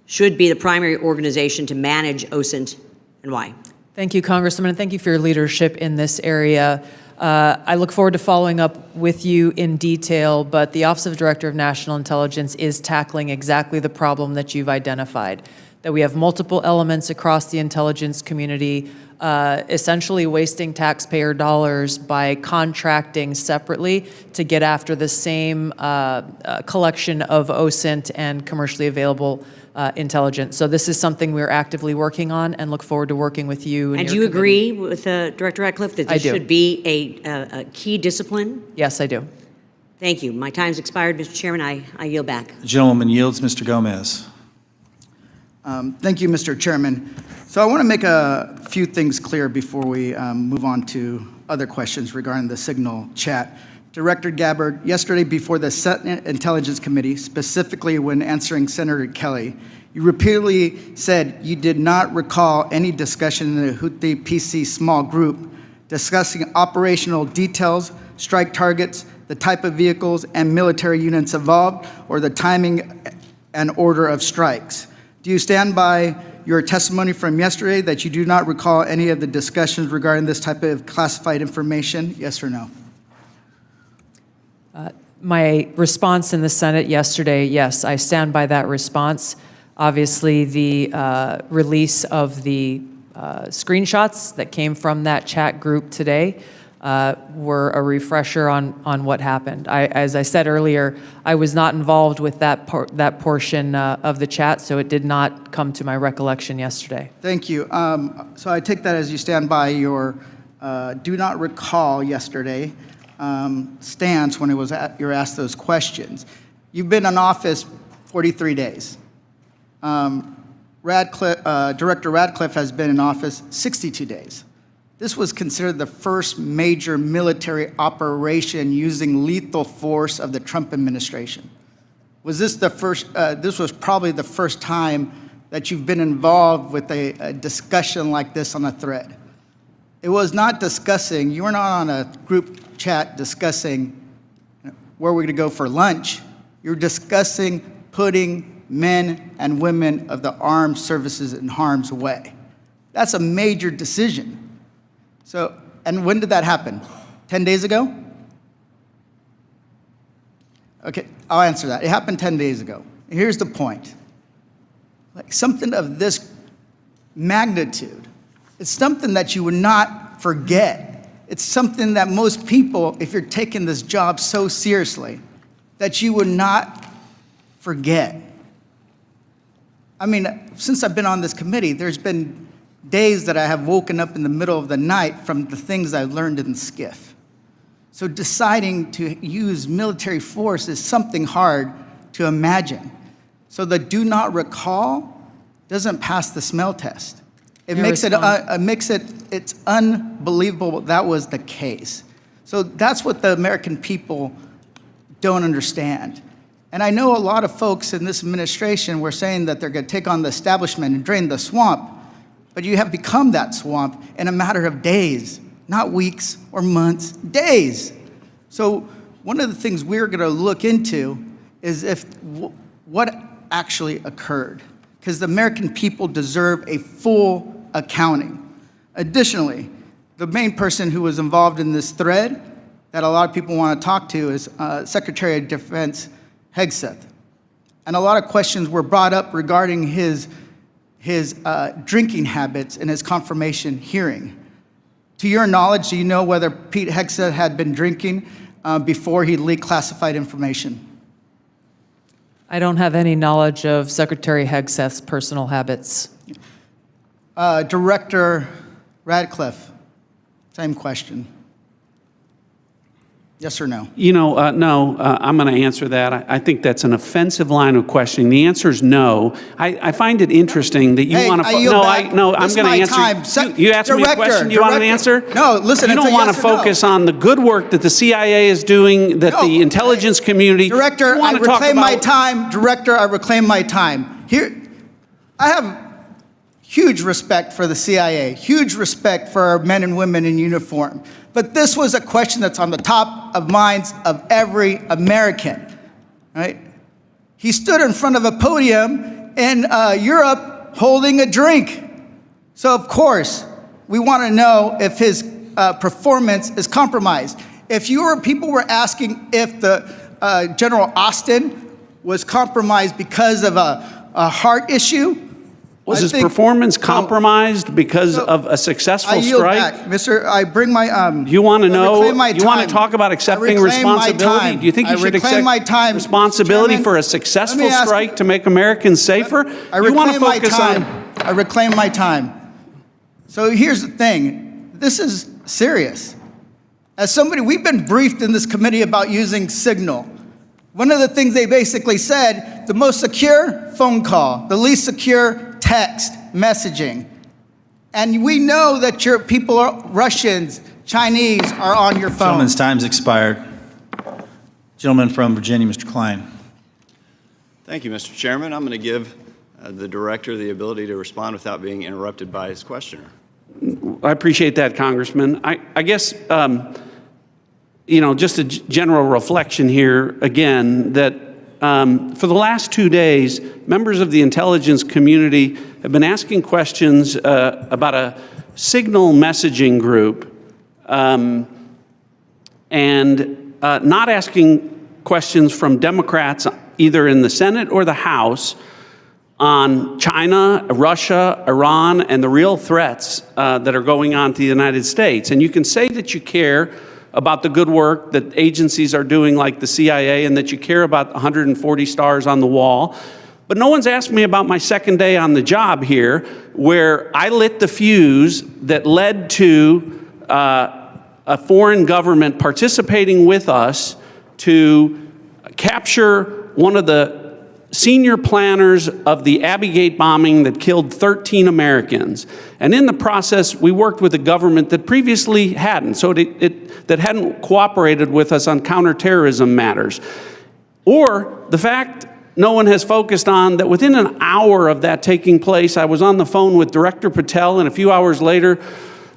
should be the primary organization to manage OSINT and why? Thank you, Congressman, and thank you for your leadership in this area. I look forward to following up with you in detail, but the Office of Director of National Intelligence is tackling exactly the problem that you've identified, that we have multiple elements across the intelligence community, essentially wasting taxpayer dollars by contracting separately to get after the same collection of OSINT and commercially available intelligence. So this is something we're actively working on and look forward to working with you. And do you agree with Director Ratcliffe that this should be a key discipline? Yes, I do. Thank you. My time's expired, Mr. Chairman. I yield back. The gentleman yields. Mr. Gomez. Thank you, Mr. Chairman. So I want to make a few things clear before we move on to other questions regarding the Signal chat. Director Gabbard, yesterday before the Senate Intelligence Committee, specifically when answering Senator Kelly, you repeatedly said you did not recall any discussion in the Houthi PC small group discussing operational details, strike targets, the type of vehicles and military units involved, or the timing and order of strikes. Do you stand by your testimony from yesterday that you do not recall any of the discussions regarding this type of classified information? Yes or no? My response in the Senate yesterday, yes, I stand by that response. Obviously, the release of the screenshots that came from that chat group today were a refresher on what happened. As I said earlier, I was not involved with that portion of the chat, so it did not come to my recollection yesterday. Thank you. So I take that as you stand by your do not recall yesterday stance when you're asked those questions. You've been in office 43 days. Director Ratcliffe has been in office 62 days. This was considered the first major military operation using lethal force of the Trump administration. Was this the first, this was probably the first time that you've been involved with a discussion like this on a thread. It was not discussing, you were not on a group chat discussing where we're gonna go for lunch. You're discussing putting men and women of the armed services in harm's way. That's a major decision. So, and when did that happen? 10 days ago? Okay, I'll answer that. It happened 10 days ago. Here's the point. Like something of this magnitude, it's something that you would not forget. It's something that most people, if you're taking this job so seriously, that you would not forget. I mean, since I've been on this committee, there's been days that I have woken up in the middle of the night from the things I've learned in the SCIF. So deciding to use military force is something hard to imagine. So the do not recall doesn't pass the smell test. It makes it's unbelievable that was the case. So that's what the American people don't understand. And I know a lot of folks in this administration were saying that they're going to take on the establishment and drain the swamp, but you have become that swamp in a matter of days, not weeks or months, days. So one of the things we're going to look into is what actually occurred, because the American people deserve a full accounting. Additionally, the main person who was involved in this thread that a lot of people want to talk to is Secretary of Defense Hegseth. And a lot of questions were brought up regarding his drinking habits in his confirmation hearing. To your knowledge, do you know whether Pete Hegseth had been drinking before he leaked classified information? I don't have any knowledge of Secretary Hegseth's personal habits. Director Ratcliffe, same question. Yes or no? You know, no, I'm going to answer that. I think that's an offensive line of questioning. The answer is no. I find it interesting that you want to. I'm going to answer. You asked me a question. You want an answer? No, listen. You don't want to focus on the good work that the CIA is doing, that the intelligence community. Director, I reclaim my time. Director, I reclaim my time. Here, I have huge respect for the CIA, huge respect for our men and women in uniform. But this was a question that's on the top of minds of every American, right? He stood in front of a podium in Europe holding a drink. So of course, we want to know if his performance is compromised. If people were asking if the General Austin was compromised because of a heart issue, was his performance compromised because of a successful strike? I yield back, Mr. I bring my. You want to know? You want to talk about accepting responsibility? Do you think you should accept responsibility for a successful strike to make Americans safer? You want to focus on. I reclaim my time. So here's the thing. This is serious. As somebody, we've been briefed in this committee about using Signal. One of the things they basically said, the most secure phone call, the least secure text messaging. And we know that your people are Russians, Chinese are on your phone. Gentleman's time's expired. Gentleman from Virginia, Mr. Klein. Thank you, Mr. Chairman. I'm going to give the director the ability to respond without being interrupted by his questioner. I appreciate that, Congressman. I guess, you know, just a general reflection here again that for the last 2 days, members of the intelligence community have been asking questions about a Signal messaging group and not asking questions from Democrats either in the Senate or the House on China, Russia, Iran, and the real threats that are going on to the United States. And you can say that you care about the good work that agencies are doing like the CIA and that you care about 140 stars on the wall. But no one's asked me about my second day on the job here, where I lit the fuse that led to a foreign government participating with us to capture one of the senior planners of the Abbey Gate bombing that killed 13 Americans. And in the process, we worked with a government that previously hadn't, so that hadn't cooperated with us on counterterrorism matters. Or the fact no one has focused on that within an hour of that taking place, I was on the phone with Director Patel, and a few hours later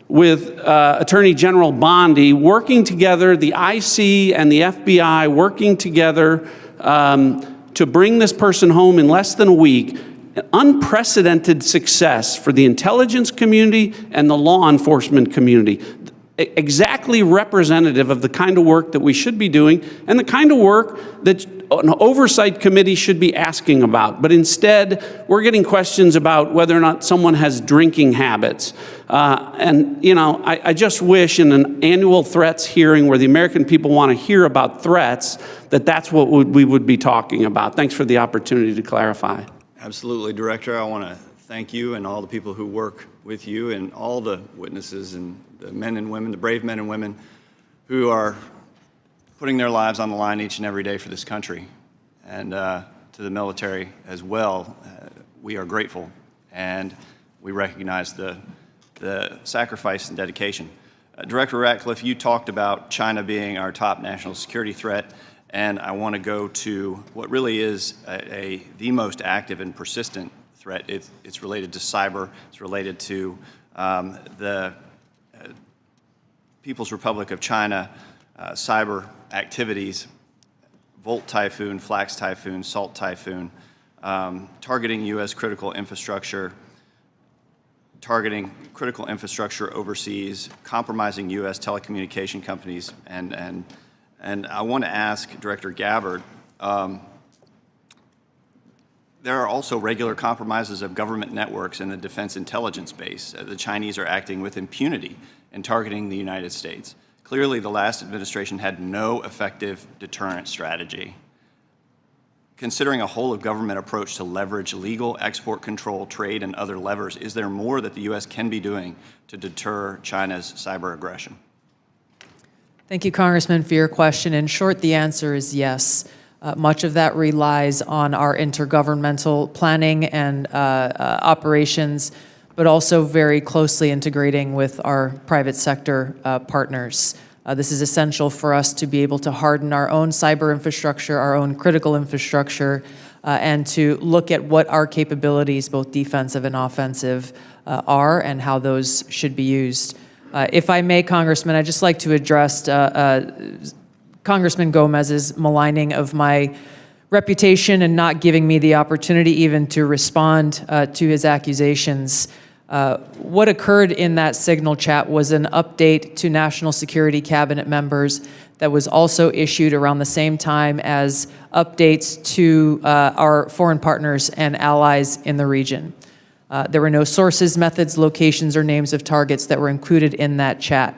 with Attorney General Bondi, working together, the IC and the FBI working together to bring this person home in less than a week, unprecedented success for the intelligence community and the law enforcement community. Exactly representative of the kind of work that we should be doing and the kind of work that an oversight committee should be asking about. But instead, we're getting questions about whether or not someone has drinking habits. And, you know, I just wish in an annual threats hearing where the American people want to hear about threats, that's what we would be talking about. Thanks for the opportunity to clarify. Absolutely, Director. I want to thank you and all the people who work with you and all the witnesses and the men and women, the brave men and women who are putting their lives on the line each and every day for this country. And to the military as well, we are grateful and we recognize the sacrifice and dedication. Director Ratcliffe, you talked about China being our top national security threat, and I want to go to what really is the most active and persistent threat. It's related to cyber. It's related to the People's Republic of China cyber activities, Volt Typhoon, Flax Typhoon, Salt Typhoon, targeting U.S. critical infrastructure, targeting critical infrastructure overseas, compromising U.S. telecommunication companies, and I want to ask Director Gabbard, there are also regular compromises of government networks in the defense intelligence base. The Chinese are acting with impunity in targeting the United States. Clearly, the last administration had no effective deterrent strategy. Considering a whole-of-government approach to leverage legal export control, trade, and other levers, is there more that the U.S. can be doing to deter China's cyber aggression? Thank you, Congressman, for your question. In short, the answer is yes. Much of that relies on our intergovernmental planning and operations, but also very closely integrating with our private sector partners. This is essential for us to be able to harden our own cyber infrastructure, our own critical infrastructure, and to look at what our capabilities, both defensive and offensive, are and how those should be used. If I may, Congressman, I'd just like to address Congressman Gomez's maligning of my reputation and not giving me the opportunity even to respond to his accusations. What occurred in that Signal chat was an update to National Security Cabinet members that was also issued around the same time as updates to our foreign partners and allies in the region. There were no sources, methods, locations, or names of targets that were included in that chat.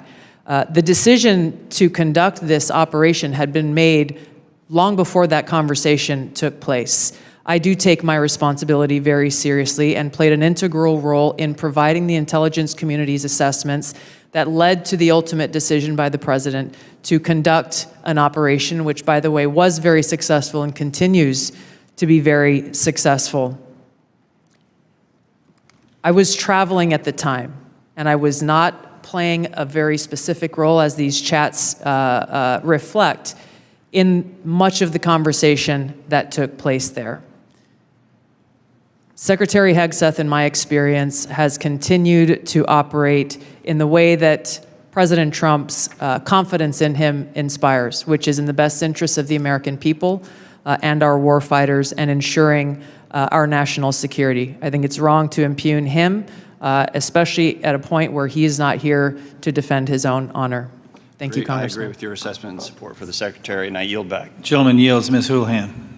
The decision to conduct this operation had been made long before that conversation took place. I do take my responsibility very seriously and played an integral role in providing the intelligence community's assessments that led to the ultimate decision by the president to conduct an operation, which, by the way, was very successful and continues to be very successful. I was traveling at the time, and I was not playing a very specific role, as these chats reflect, in much of the conversation that took place there. Secretary Hegseth, in my experience, has continued to operate in the way that President Trump's confidence in him inspires, which is in the best interests of the American people and our warfighters and ensuring our national security. I think it's wrong to impugn him, especially at a point where he is not here to defend his own honor. Thank you, Congressman. I agree with your assessment and support for the Secretary, and I yield back. Gentleman yields. Ms. Houlihan.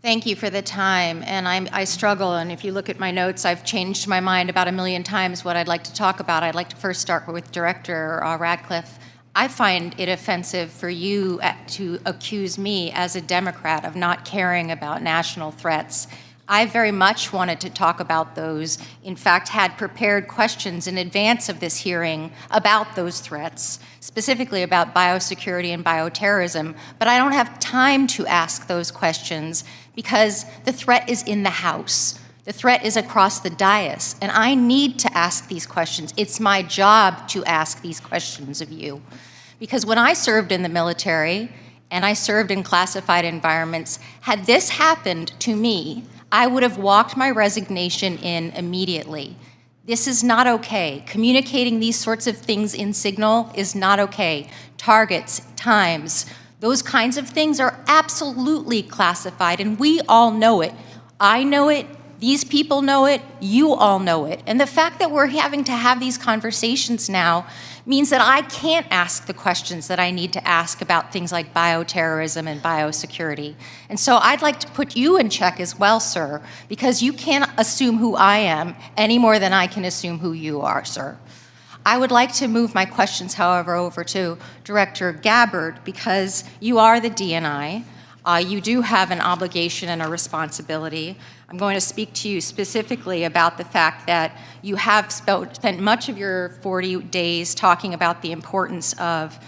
Thank you for the time, and I struggle, and if you look at my notes, I've changed my mind about 1,000,000 times what I'd like to talk about. I'd like to first start with Director Ratcliffe. I find it offensive for you to accuse me as a Democrat of not caring about national threats. I very much wanted to talk about those, in fact, had prepared questions in advance of this hearing about those threats, specifically about biosecurity and bioterrorism, but I don't have time to ask those questions because the threat is in the House. The threat is across the dais, and I need to ask these questions. It's my job to ask these questions of you. Because when I served in the military and I served in classified environments, had this happened to me, I would have walked my resignation in immediately. This is not okay. Communicating these sorts of things in Signal is not okay. Targets, times, Those kinds of things are absolutely classified, and we all know it. I know it. These people know it. You all know it. And the fact that we're having to have these conversations now means that I can't ask the questions that I need to ask about things like bioterrorism and biosecurity. And so I'd like to put you in check as well, sir, because you can't assume who I am any more than I can assume who you are, sir. I would like to move my questions, however, over to Director Gabbard, because you are the DNI. You do have an obligation and a responsibility. I'm going to speak to you specifically about the fact that you have spent much of your 40 days talking about the importance of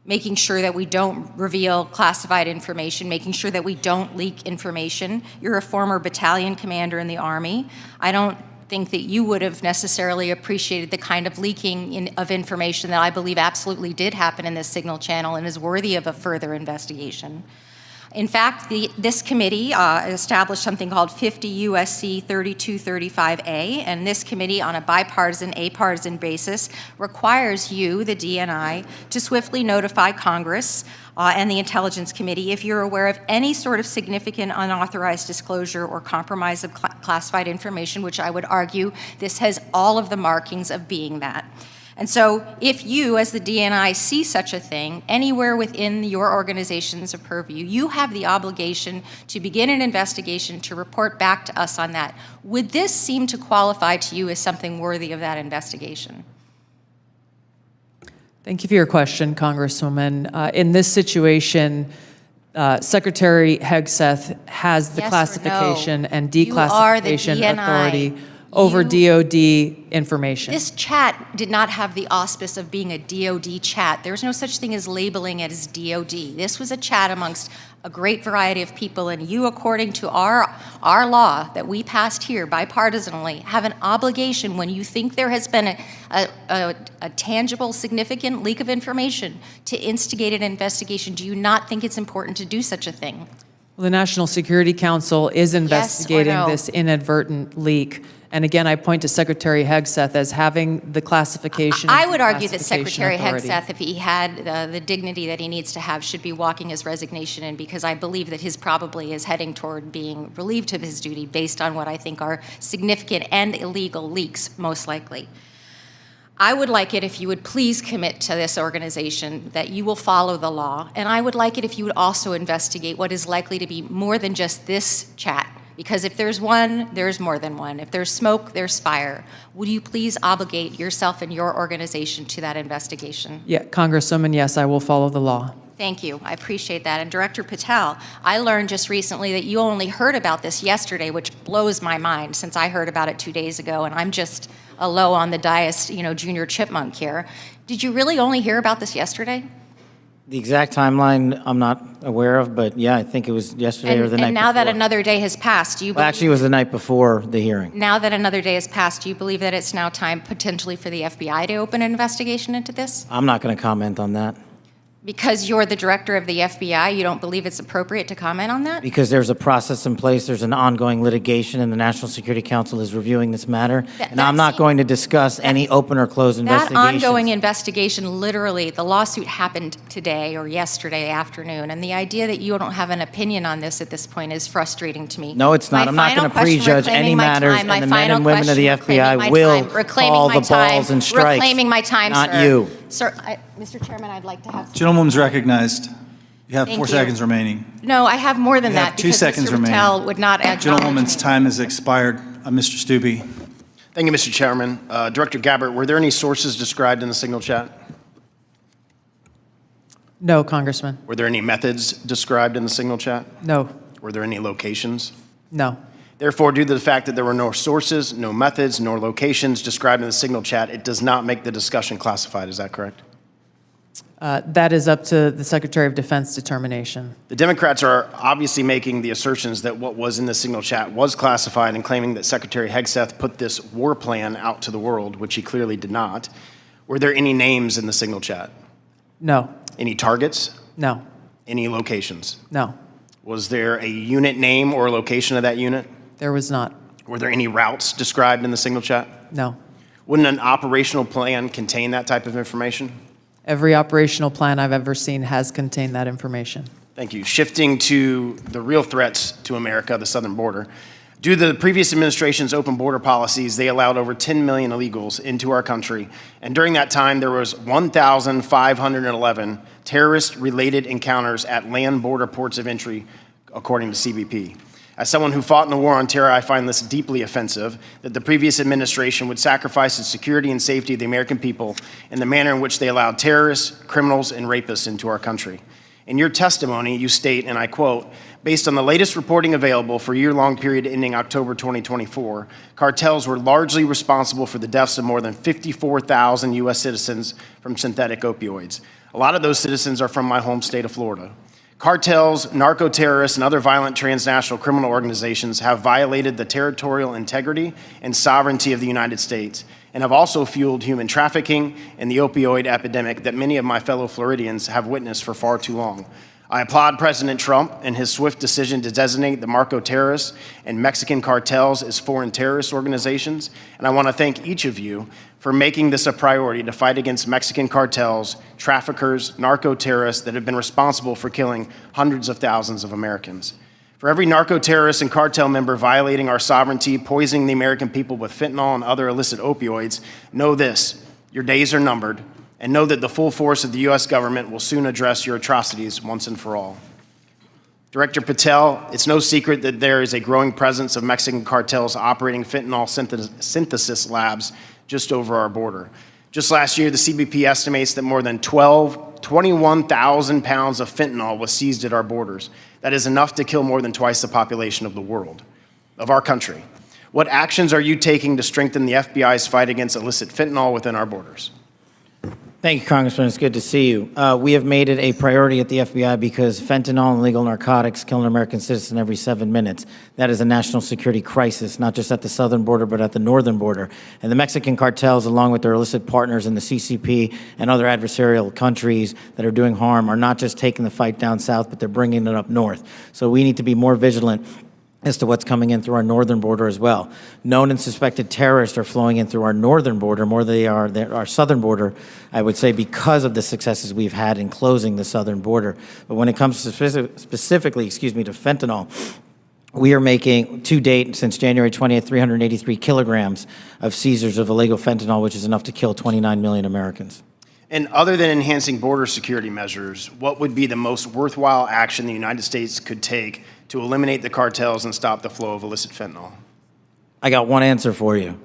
making sure that we don't reveal classified information, making sure that we don't leak information. You're a former battalion commander in the Army. I don't think that you would have necessarily appreciated the kind of leaking of information that I believe absolutely did happen in this signal channel and is worthy of a further investigation. In fact, this committee established something called 50 U.S.C. 3235A, and this committee, on a bipartisan, apartisan basis, requires you, the DNI, to swiftly notify Congress and the Intelligence Committee if you're aware of any sort of significant unauthorized disclosure or compromise of classified information, which I would argue this has all of the markings of being that. And so if you, as the DNI, see such a thing anywhere within your organization's purview, you have the obligation to begin an investigation to report back to us on that. Would this seem to qualify to you as something worthy of that investigation? Thank you for your question, Congresswoman. In this situation, Secretary Hegseth has the Yes or classification no? and You are the declassification DNI. authority over DOD information. This chat did not have the auspice of being a DOD chat. There's no such thing as labeling it as DOD. This was a chat amongst a great variety of people, and you, according to our law that we passed here bipartisanly, have an obligation when you think there has been a tangible, significant leak of information to instigate an investigation. Do you not think it's important to do such a thing? Well, the National Security Council is investigating no? this inadvertent leak. And again, I point to Secretary Hegseth as having the classification. I would argue that classification Secretary authority. Hegseth, if he had the dignity that he needs to have, should be walking his resignation in, because I believe that his probably is heading toward being relieved of his duty based on what I think are significant and illegal leaks, most likely. I would like it if you would please commit to this organization that you will follow the law, and I would like it if you would also investigate what is likely to be more than just this chat. Because if there's one, there's more than one. If there's smoke, there's fire. Would you please obligate yourself and your organization to that investigation? Yeah, Congresswoman, yes, I will follow the law. Thank you. I appreciate that. And Director Patel, I learned just recently that you only heard about this yesterday, which blows my mind since I heard about it 2 days ago, and I'm just a low on the dais, junior chipmunk here. Did you really only hear about this yesterday? The exact timeline I'm not aware of, but yeah, I think it was yesterday or the night before. And now that another day has passed, do you believe... Actually, it was the night before the hearing. Now that another day has passed, do you believe that it's now time potentially for the FBI to open an investigation into this? I'm not going to comment on that. Because you're the director of the FBI, you don't believe it's appropriate to comment on that? Because there's a process in place, there's an ongoing litigation, and the National Security Council is reviewing this matter. And I'm not going to discuss any open or closed That investigations. ongoing investigation, literally, the lawsuit happened today or yesterday afternoon, and the idea that you don't have an opinion on this at this point is frustrating to me. No, it's not. I'm not going to prejudge any matters, and the men and women of the FBI will call the balls and strikes. Reclaiming my time, not sir. you. Sir, Mr. Chairman, I'd like to have... Gentlewoman's recognized. You have Thank 4 you. seconds remaining. No, I have more than You that have 2 because seconds Mr. remaining. Patel would not acknowledge Gentlewoman's me. time has expired. Mr. Stubbe. Thank you, Mr. Chairman. Director Gabbard, were there any sources described in the signal chat? No, Congressman. Were there any methods described in the signal chat? No. Were there any locations? No. Therefore, due to the fact that there were no sources, no methods, nor locations described in the signal chat, it does not make the discussion classified. Is that correct? That is up to the Secretary of Defense determination. The Democrats are obviously making the assertions that what was in the signal chat was classified and claiming that Secretary Hegseth put this war plan out to the world, which he clearly did not. Were there any names in the signal chat? No. Any targets? No. Any locations? No. Was there a unit name or location of that unit? There was not. Were there any routes described in the signal chat? No. Wouldn't an operational plan contain that type of information? Every operational plan I've ever seen has contained that information. Thank you. Shifting to the real threats to America, the southern border. Due to the previous administration's open border policies, they allowed over 10 million illegals into our country. And during that time, there was 1,511 terrorist-related encounters at land border ports of entry, according to CBP. As someone who fought in the war on terror, I find this deeply offensive that the previous administration would sacrifice the security and safety of the American people in the manner in which they allowed terrorists, criminals, and rapists into our country. In your testimony, you state, and I quote, "Based on the latest reporting available for a year-long period ending October 2024, cartels were largely responsible for the deaths of more than 54,000 U.S. citizens from synthetic opioids. A lot of those citizens are from my home state of Florida. Cartels, narco-terrorists, and other violent transnational criminal organizations have violated the territorial integrity and sovereignty of the United States and have also fueled human trafficking and the opioid epidemic that many of my fellow Floridians have witnessed for far too long. I applaud President Trump and his swift decision to designate the narco terrorists and Mexican cartels as foreign terrorist organizations, and I want to thank each of you for making this a priority to fight against Mexican cartels, traffickers, narco-terrorists that have been responsible for killing hundreds of thousands of Americans. For every narco-terrorist and cartel member violating our sovereignty, poisoning the American people with fentanyl and other illicit opioids, know this: your days are numbered, and know that the full force of the U.S. government will soon address your atrocities once and for all. Director Patel, it's no secret that there is a growing presence of Mexican cartels operating fentanyl synthesis labs just over our border. Just last year, the CBP estimates that more than 21,000 pounds of fentanyl was seized at our borders. That is enough to kill more than twice the population of the world, of our country. What actions are you taking to strengthen the FBI's fight against illicit fentanyl within our borders? Thank you, Congressman. It's good to see you. We have made it a priority at the FBI because fentanyl and illegal narcotics kill an American citizen every 7 minutes. That is a national security crisis, not just at the southern border, but at the northern border. And the Mexican cartels, along with their illicit partners in the CCP and other adversarial countries that are doing harm, are not just taking the fight down south, but they're bringing it up north. So we need to be more vigilant as to what's coming in through our northern border as well. Known and suspected terrorists are flowing in through our northern border more than they are our southern border, I would say, because of the successes we've had in closing the southern border. But when it comes to specifically to fentanyl, we are making, to date, since January 20th, 383 kilograms of seizures of illegal fentanyl, which is enough to kill 29 million Americans. And other than enhancing border security measures, what would be the most worthwhile action the United States could take to eliminate the cartels and stop the flow of illicit fentanyl? I got one answer for you.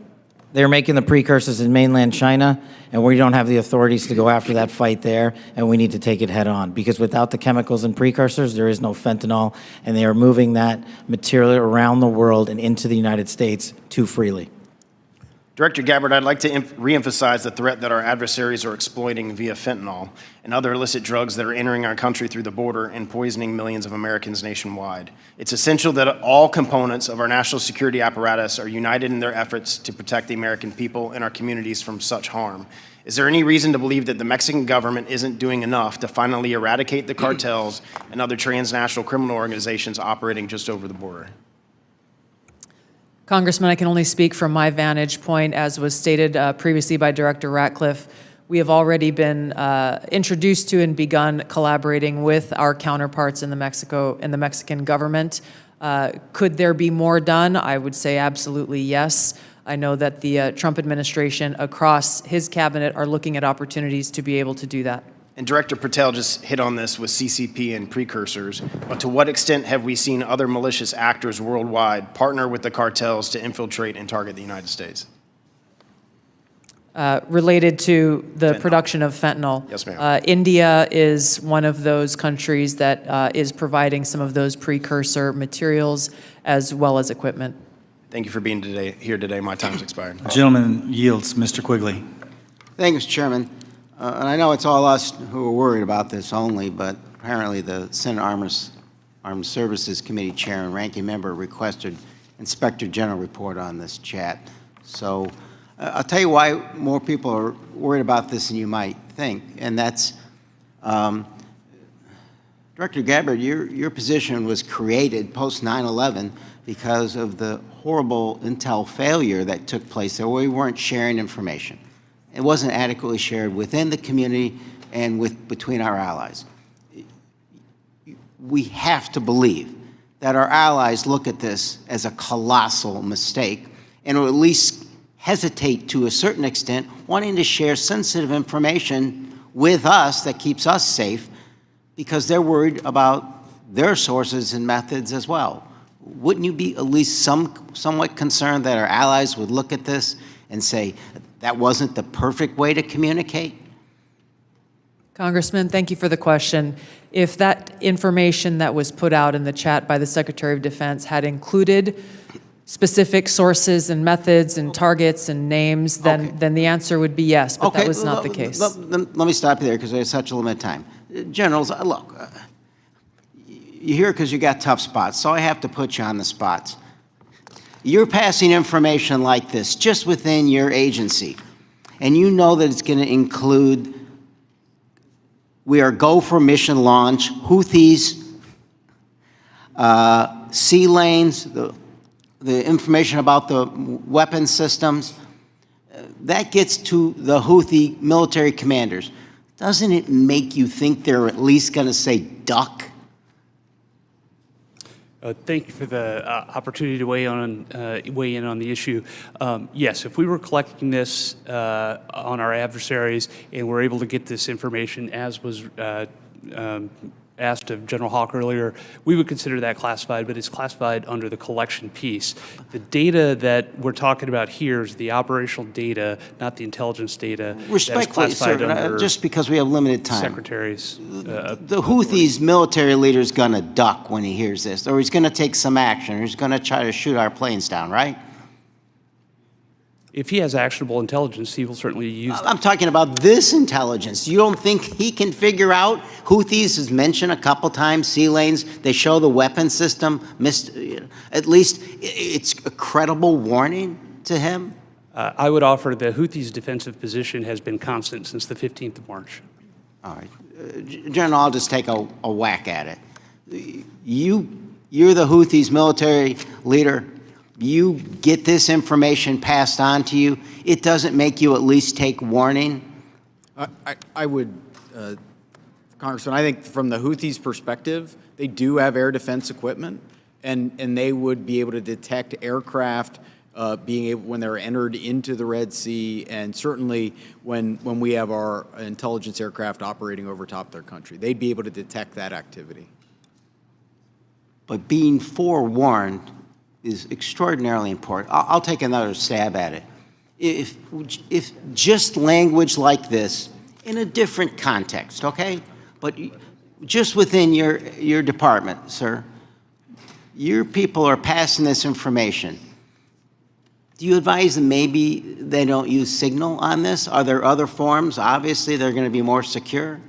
They're making the precursors in mainland China, and we don't have the authorities to go after that fight there, and we need to take it head on. Because without the chemicals and precursors, there is no fentanyl, and they are moving that material around the world and into the United States too freely. Director Gabbard, I'd like to reemphasize the threat that our adversaries are exploiting via fentanyl and other illicit drugs that are entering our country through the border and poisoning millions of Americans nationwide. It's essential that all components of our national security apparatus are united in their efforts to protect the American people and our communities from such harm. Is there any reason to believe that the Mexican government isn't doing enough to finally eradicate the cartels and other transnational criminal organizations operating just over the border? Congressman, I can only speak from my vantage point. As was stated previously by Director Ratcliffe, we have already been introduced to and begun collaborating with our counterparts in the Mexican government. Could there be more done? I would say absolutely yes. I know that the Trump administration across his cabinet are looking at opportunities to be able to do that. And Director Patel just hit on this with CCP and precursors, but to what extent have we seen other malicious actors worldwide partner with the cartels to infiltrate and target the United States? Related to the production of fentanyl. Yes, ma'am. India is one of those countries that is providing some of those precursor materials as well as equipment. Thank you for being here today. My time's expired. Gentleman yields. Mr. Quigley. Thank you, Mr. Chairman. And I know it's all us who are worried about this only, but apparently the Senate Armed Services Committee Chair and Ranking Member requested Inspector General report on this chat. So I'll tell you why more people are worried about this than you might think, and that's Director Gabbard, your position was created post 9/11 because of the horrible intel failure that took place there where we weren't sharing information. It wasn't adequately shared within the community and between our allies. We have to believe that our allies look at this as a colossal mistake and will at least hesitate to a certain extent, wanting to share sensitive information with us that keeps us safe because they're worried about their sources and methods as well. Wouldn't you be at least somewhat concerned that our allies would look at this and say, that wasn't the perfect way to communicate? Congressman, thank you for the question. If that information that was put out in the chat by the Secretary of Defense had included specific sources and methods and targets and names, then the answer would be yes, but that was not the case. Let me stop you there because there's such a limited time. Generals, look, you're here because you got tough spots, so I have to put you on the spots. You're passing information like this just within your agency, and you know that it's going to include, we are go for mission launch, Houthis, sea lanes, the information about the weapon systems. That gets to the Houthi military commanders. Doesn't it make you think they're at least going to say duck? Thank you for the opportunity to weigh in on the issue. Yes, if we were collecting this on our adversaries and we're able to get this information as was asked of General Haugh earlier, we would consider that classified, but it's classified under the collection piece. The data that we're talking about here is the operational data, not the intelligence data. Respectfully, sir, just because we have limited time. Secretaries. The Houthis military leader is going to duck when he hears this, or he's going to take some action, or he's going to try to shoot our planes down, right? If he has actionable intelligence, he will certainly use it. I'm talking about this intelligence. You don't think he can figure out? Houthis is mentioned a couple times, sea lanes. They show the weapon system. At least it's a credible warning to him. I would offer the Houthis' defensive position has been constant since the 15th of March. All right. General, I'll just take a whack at it. You're the Houthis' military leader. You get this information passed on to you, it doesn't make you at least take warning? I would, Congressman, I think from the Houthis' perspective, they do have air defense equipment, and they would be able to detect aircraft when they're entered into the Red Sea, and certainly when we have our intelligence aircraft operating over top their country. They'd be able to detect that activity. But being forewarned is extraordinarily important. I'll take another stab at it. If just language like this in a different context, okay? But just within your department, sir, your people are passing this information. Do you advise them maybe they don't use Signal on this? Are there other forms? Obviously, they're going to be more secure.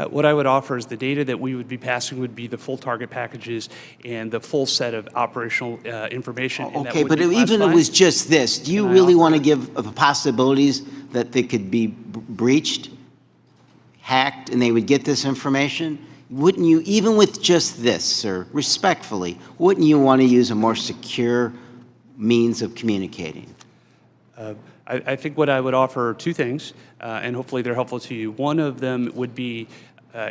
What I would offer is the data that we would be passing would be the full target packages and the full set of operational information. Okay, but even if it was just this, do you really want to give the possibilities that they could be breached, hacked, and they would get this information? Wouldn't you, even with just this, sir, respectfully, wouldn't you want to use a more secure means of communicating? I think what I would offer are two things, and hopefully they're helpful to you. One of them would be,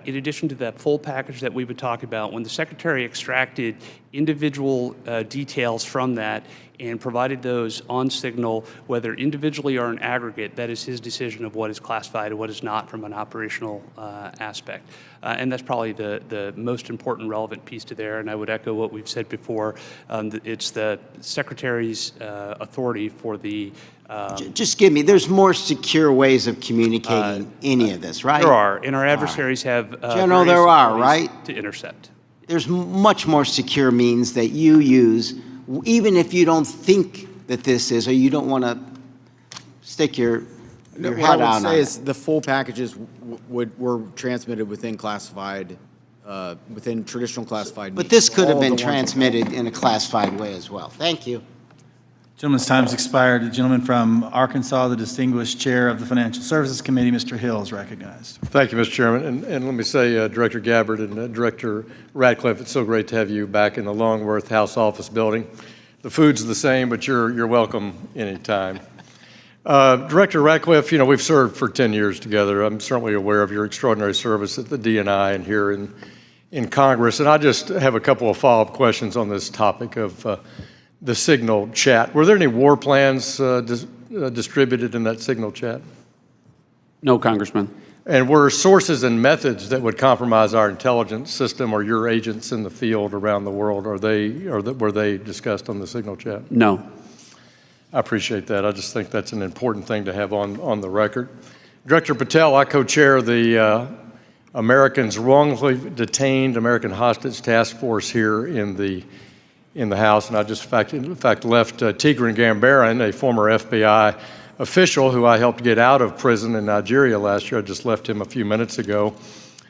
in addition to that full package that we would talk about, when the Secretary extracted individual details from that and provided those on Signal, whether individually or in aggregate, that is his decision of what is classified and what is not from an operational aspect. And that's probably the most important relevant piece to there, and I would echo what we've said before. It's the Secretary's authority for the just give me, there's more secure ways of communicating any of this, right? There are, and our adversaries have General, there are, right? To intercept. There's much more secure means that you use, even if you don't think that this is, or you don't want to stick your head out on it. What I would say is the full packages were transmitted within classified, within traditional classified. But this could have been transmitted in a classified way as well. Thank you. Gentleman's time's expired. The gentleman from Arkansas, the distinguished chair of the Financial Services Committee, Mr. Hill, is recognized. Thank you, Mr. Chairman. And let me say, Director Gabbard and Director Ratcliffe, it's so great to have you back in the Longworth House Office building. The food's the same, but you're welcome anytime. Director Ratcliffe, we've served for 10 years together. I'm certainly aware of your extraordinary service at the DNI and here in Congress. And I just have a couple of follow-up questions on this topic of the Signal chat. Were there any war plans distributed in that Signal chat? No, Congressman. And were sources and methods that would compromise our intelligence system or your agents in the field around the world, were they discussed on the Signal chat? No. I appreciate that. I just think that's an important thing to have on the record. Director Patel, I co-chair the Americans Wrongfully Detained American Hostage Task Force here in the House, and I just in fact left Tigran Gambaryan, a former FBI official who I helped get out of prison in Nigeria last year. I just left him a few minutes ago.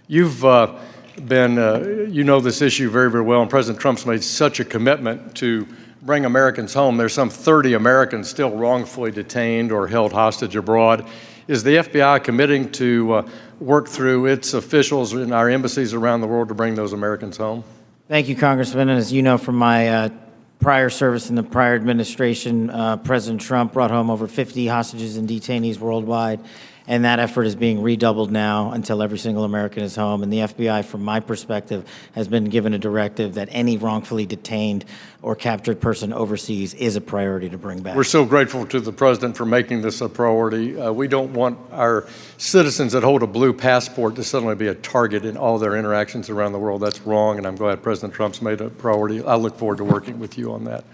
You've you know this issue very, very well, and President Trump's made such a commitment to bring Americans home. There's some 30 Americans still wrongfully detained or held hostage abroad. Is the FBI committing to work through its officials in our embassies around the world to bring those Americans home? Thank you, Congressman. And as you know from my prior service in the prior administration, President Trump brought home over 50 hostages and detainees worldwide, and that effort is being redoubled now until every single American is home. And the FBI, from my perspective, has been given a directive that any wrongfully detained or captured person overseas is a priority to bring back. We're so grateful to the President for making this a priority. We don't want our citizens that hold a blue passport to suddenly be a target in all their interactions around the world. That's wrong, and I'm glad President Trump's made it a priority. I look forward to working with you on that.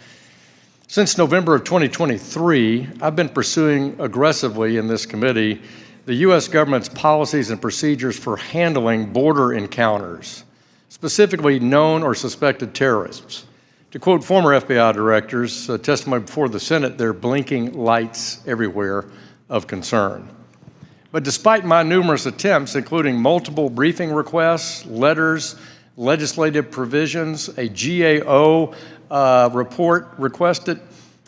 Since November of 2023, I've been pursuing aggressively in this committee the U.S. government's policies and procedures for handling border encounters, specifically known or suspected terrorists. To quote former FBI directors, testimony before the Senate, they're blinking lights everywhere of concern. But despite my numerous attempts, including multiple briefing requests, letters, legislative provisions, a GAO report requested,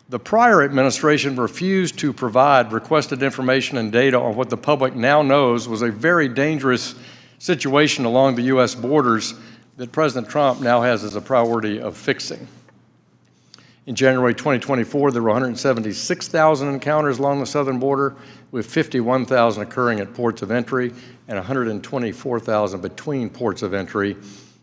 the prior administration refused to provide requested information and data on what the public now knows was a very dangerous situation along the U.S. borders that President Trump now has as a priority of fixing. In January 2024, there were 176,000 encounters along the southern border, with 51,000 occurring at ports of entry and 124,000 between ports of entry.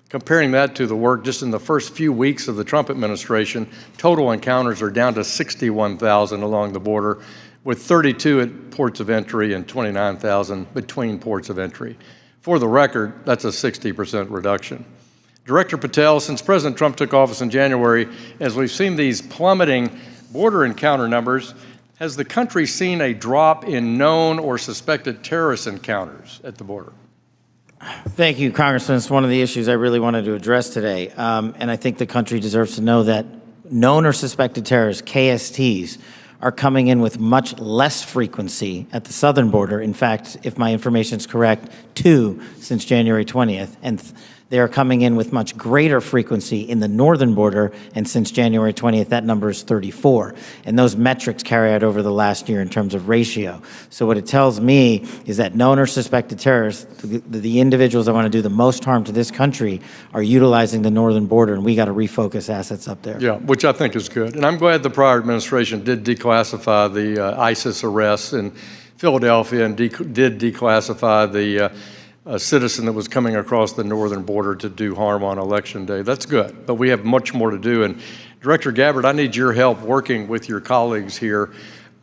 Comparing that to the work just in the first few weeks of the Trump administration, total encounters are down to 61,000 along the border, with 32 at ports of entry and 29,000 between ports of entry. For the record, that's a 60% reduction. Director Patel, since President Trump took office in January, as we've seen these plummeting border encounter numbers, has the country seen a drop in known or suspected terrorist encounters at the border? Thank you, Congressman. It's one of the issues I really wanted to address today. And I think the country deserves to know that known or suspected terrorists, KSTs, are coming in with much less frequency at the southern border. In fact, if my information is correct, 2 since January 20th. And they are coming in with much greater frequency in the northern border, and since January 20th, that number is 34. And those metrics carry out over the last year in terms of ratio. So what it tells me is that known or suspected terrorists, the individuals that want to do the most harm to this country, are utilizing the northern border, and we got to refocus assets up there. Yeah, which I think is good. And I'm glad the prior administration did declassify the ISIS arrests in Philadelphia and did declassify the a citizen that was coming across the northern border to do harm on Election Day. That's good, but we have much more to do. And Director Gabbard, I need your help working with your colleagues here.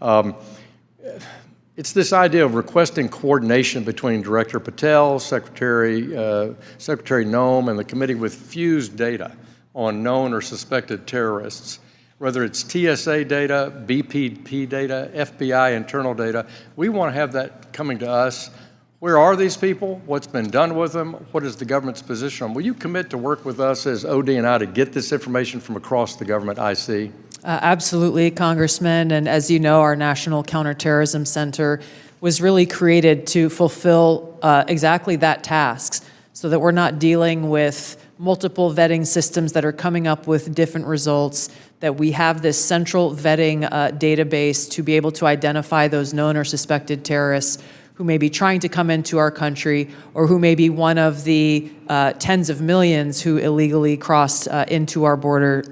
It's this idea of requesting coordination between Director Patel, Secretary Noem, and the committee with fused data on known or suspected terrorists. Whether it's TSA data, BPP data, FBI internal data, we want to have that coming to us. Where are these people? What's been done with them? What is the government's position on them? Will you commit to work with us as OD&I to get this information from across the government, IC? Absolutely, Congressman. And as you know, our National Counterterrorism Center was really created to fulfill exactly that task, so that we're not dealing with multiple vetting systems that are coming up with different results, that we have this central vetting database to be able to identify those known or suspected terrorists who may be trying to come into our country, or who may be one of the tens of millions who illegally crossed into our border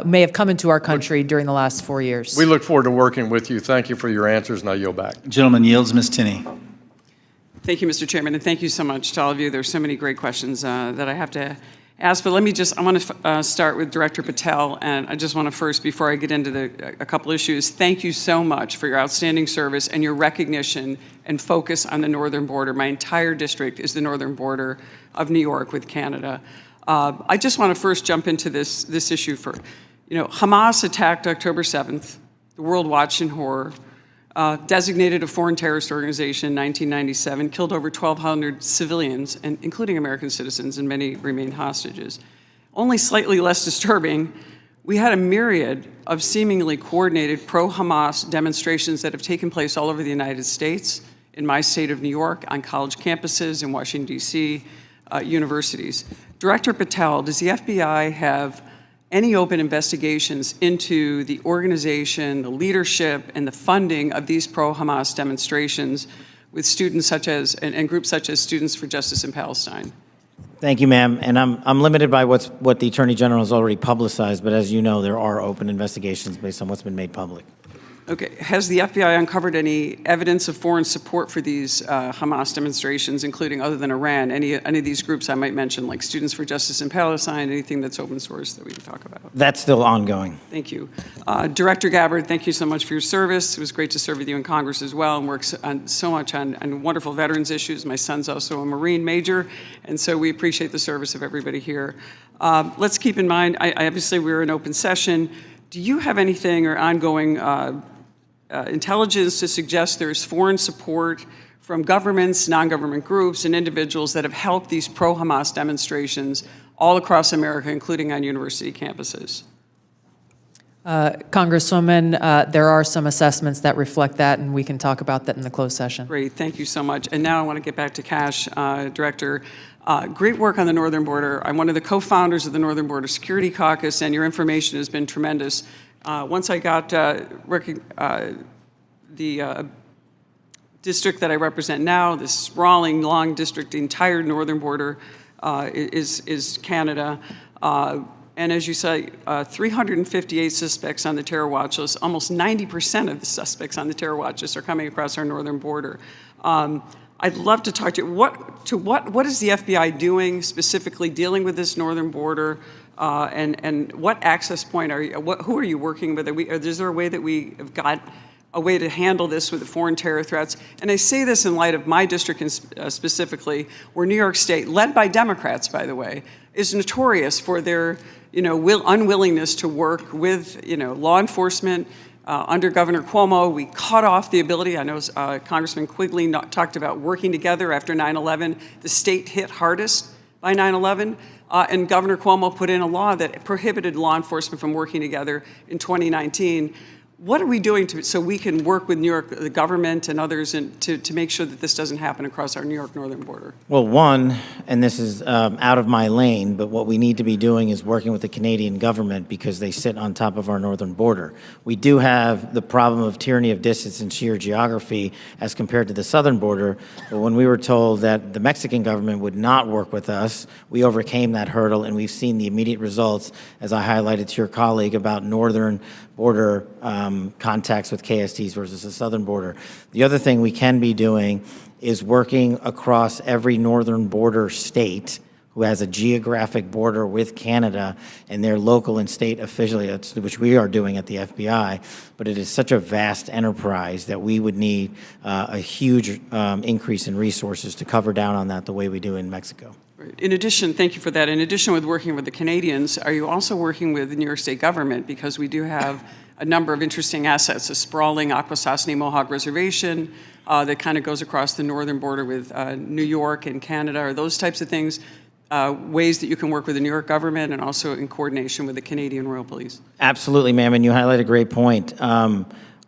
may have come into our country during the last 4 years. We look forward to working with you. Thank you for your answers, and I yield back. Gentleman yields. Ms. Tinney. Thank you, Mr. Chairman, and thank you so much to all of you. There's so many great questions that I have to ask, but I want to start with Director Patel, and I just want to first, before I get into a couple issues, thank you so much for your outstanding service and your recognition and focus on the northern border. My entire district is the northern border of New York with Canada. I just want to first jump into this issue for, Hamas attacked October 7th. The world watched in horror. Designated a foreign terrorist organization in 1997, killed over 1,200 civilians, and including American citizens, and many remain hostages. Only slightly less disturbing, we had a myriad of seemingly coordinated pro-Hamas demonstrations that have taken place all over the United States, in my state of New York, on college campuses, in Washington, D.C., universities. Director Patel, does the FBI have any open investigations into the organization, the leadership, and the funding of these pro-Hamas demonstrations with students such as, and groups such as Students for Justice in Palestine? Thank you, ma'am. And I'm limited by what the Attorney General has already publicized, but as you know, there are open investigations based on what's been made public. Okay. Has the FBI uncovered any evidence of foreign support for these Hamas demonstrations, including, other than Iran, any of these groups I might mention, like Students for Justice in Palestine, anything that's open source that we can talk about? That's still ongoing. Thank you. Director Gabbard, thank you so much for your service. It was great to serve with you in Congress as well, and work so much on wonderful veterans issues. My son's also a Marine major, and so we appreciate the service of everybody here. Let's keep in mind, obviously we're in open session. Do you have anything or ongoing intelligence to suggest there's foreign support from governments, non-government groups, and individuals that have helped these pro-Hamas demonstrations all across America, including on university campuses? Congresswoman, there are some assessments that reflect that, and we can talk about that in the closed session. Great, thank you so much. And now I want to get back to Kash, Director. Great work on the northern border. I'm one of the co-founders of the Northern Border Security Caucus, and your information has been tremendous. Once I got the district that I represent now, this sprawling, long district, the entire northern border is Canada. And as you say, 358 suspects on the terror watch list. Almost 90% of the suspects on the terror watch list are coming across our northern border. I'd love to talk to you. What is the FBI doing specifically dealing with this northern border? And what access point are you? Who are you working with? Is there a way that we have got a way to handle this with the foreign terror threats? And I say this in light of my district specifically, where New York State, led by Democrats, by the way, is notorious for their unwillingness to work with law enforcement. Under Governor Cuomo, we cut off the ability. I know Congressman Quigley talked about working together after 9/11. The state hit hardest by 9/11. And Governor Cuomo put in a law that prohibited law enforcement from working together in 2019. What are we doing so we can work with New York, the government and others, to make sure that this doesn't happen across our New York northern border? Well, one, and this is out of my lane, but what we need to be doing is working with the Canadian government because they sit on top of our northern border. We do have the problem of tyranny of distance and sheer geography as compared to the southern border, but when we were told that the Mexican government would not work with us, we overcame that hurdle, and we've seen the immediate results, as I highlighted to your colleague, about northern border contacts with KSTs versus the southern border. The other thing we can be doing is working across every northern border state who has a geographic border with Canada and their local and state affiliates, which we are doing at the FBI, but it is such a vast enterprise that we would need a huge increase in resources to cover down on that the way we do in Mexico. In addition, thank you for that. In addition with working with the Canadians, are you also working with the New York State government? Because we do have a number of interesting assets, a sprawling Akwesasne Mohawk Reservation that kind of goes across the northern border with New York and Canada. Are those types of things ways that you can work with the New York government and also in coordination with the Canadian Royal Police? Absolutely, ma'am, and you highlight a great point.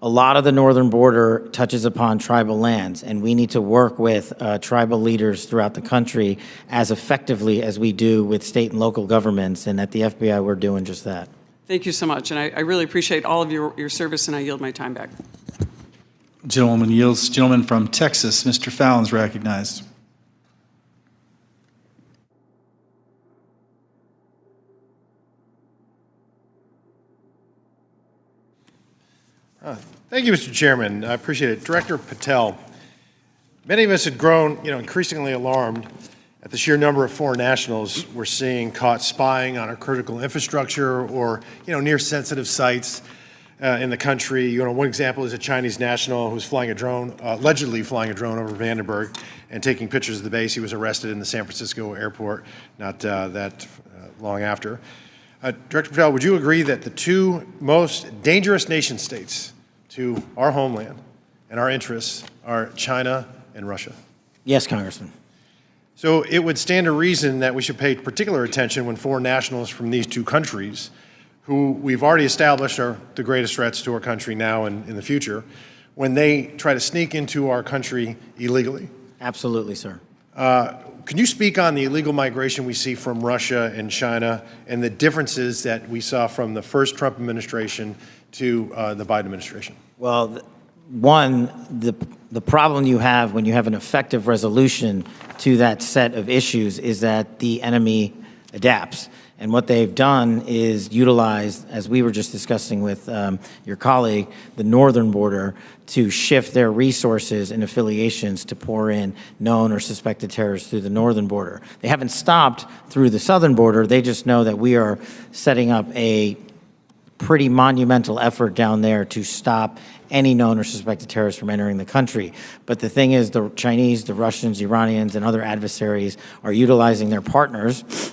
A lot of the northern border touches upon tribal lands, and we need to work with tribal leaders throughout the country as effectively as we do with state and local governments, and at the FBI, we're doing just that. Thank you so much, and I really appreciate all of your service, and I yield my time back. Gentleman yields. Gentleman from Texas, Mr. Fallon's recognized. Thank you, Mr. Chairman. I appreciate it. Director Patel, many of us had grown, increasingly alarmed at the sheer number of foreign nationals we're seeing caught spying on our critical infrastructure or, near sensitive sites in the country. One example is a Chinese national who's flying a drone, allegedly flying a drone over Vandenberg and taking pictures of the base. He was arrested in the San Francisco airport not that long after. Director Patel, would you agree that the two most dangerous nation states to our homeland and our interests are China and Russia? Yes, Congressman. So it would stand to reason that we should pay particular attention when foreign nationals from these two countries, who we've already established are the greatest threats to our country now and in the future, when they try to sneak into our country illegally. Absolutely, sir. Can you speak on the illegal migration we see from Russia and China and the differences that we saw from the first Trump administration to the Biden administration? Well, one, the problem you have when you have an effective resolution to that set of issues is that the enemy adapts. And what they've done is utilize, as we were just discussing with your colleague, the northern border to shift their resources and affiliations to pour in known or suspected terrorists through the northern border. They haven't stopped through the southern border. They just know that we are setting up a pretty monumental effort down there to stop any known or suspected terrorists from entering the country. But the thing is, the Chinese, the Russians, Iranians, and other adversaries are utilizing their partners,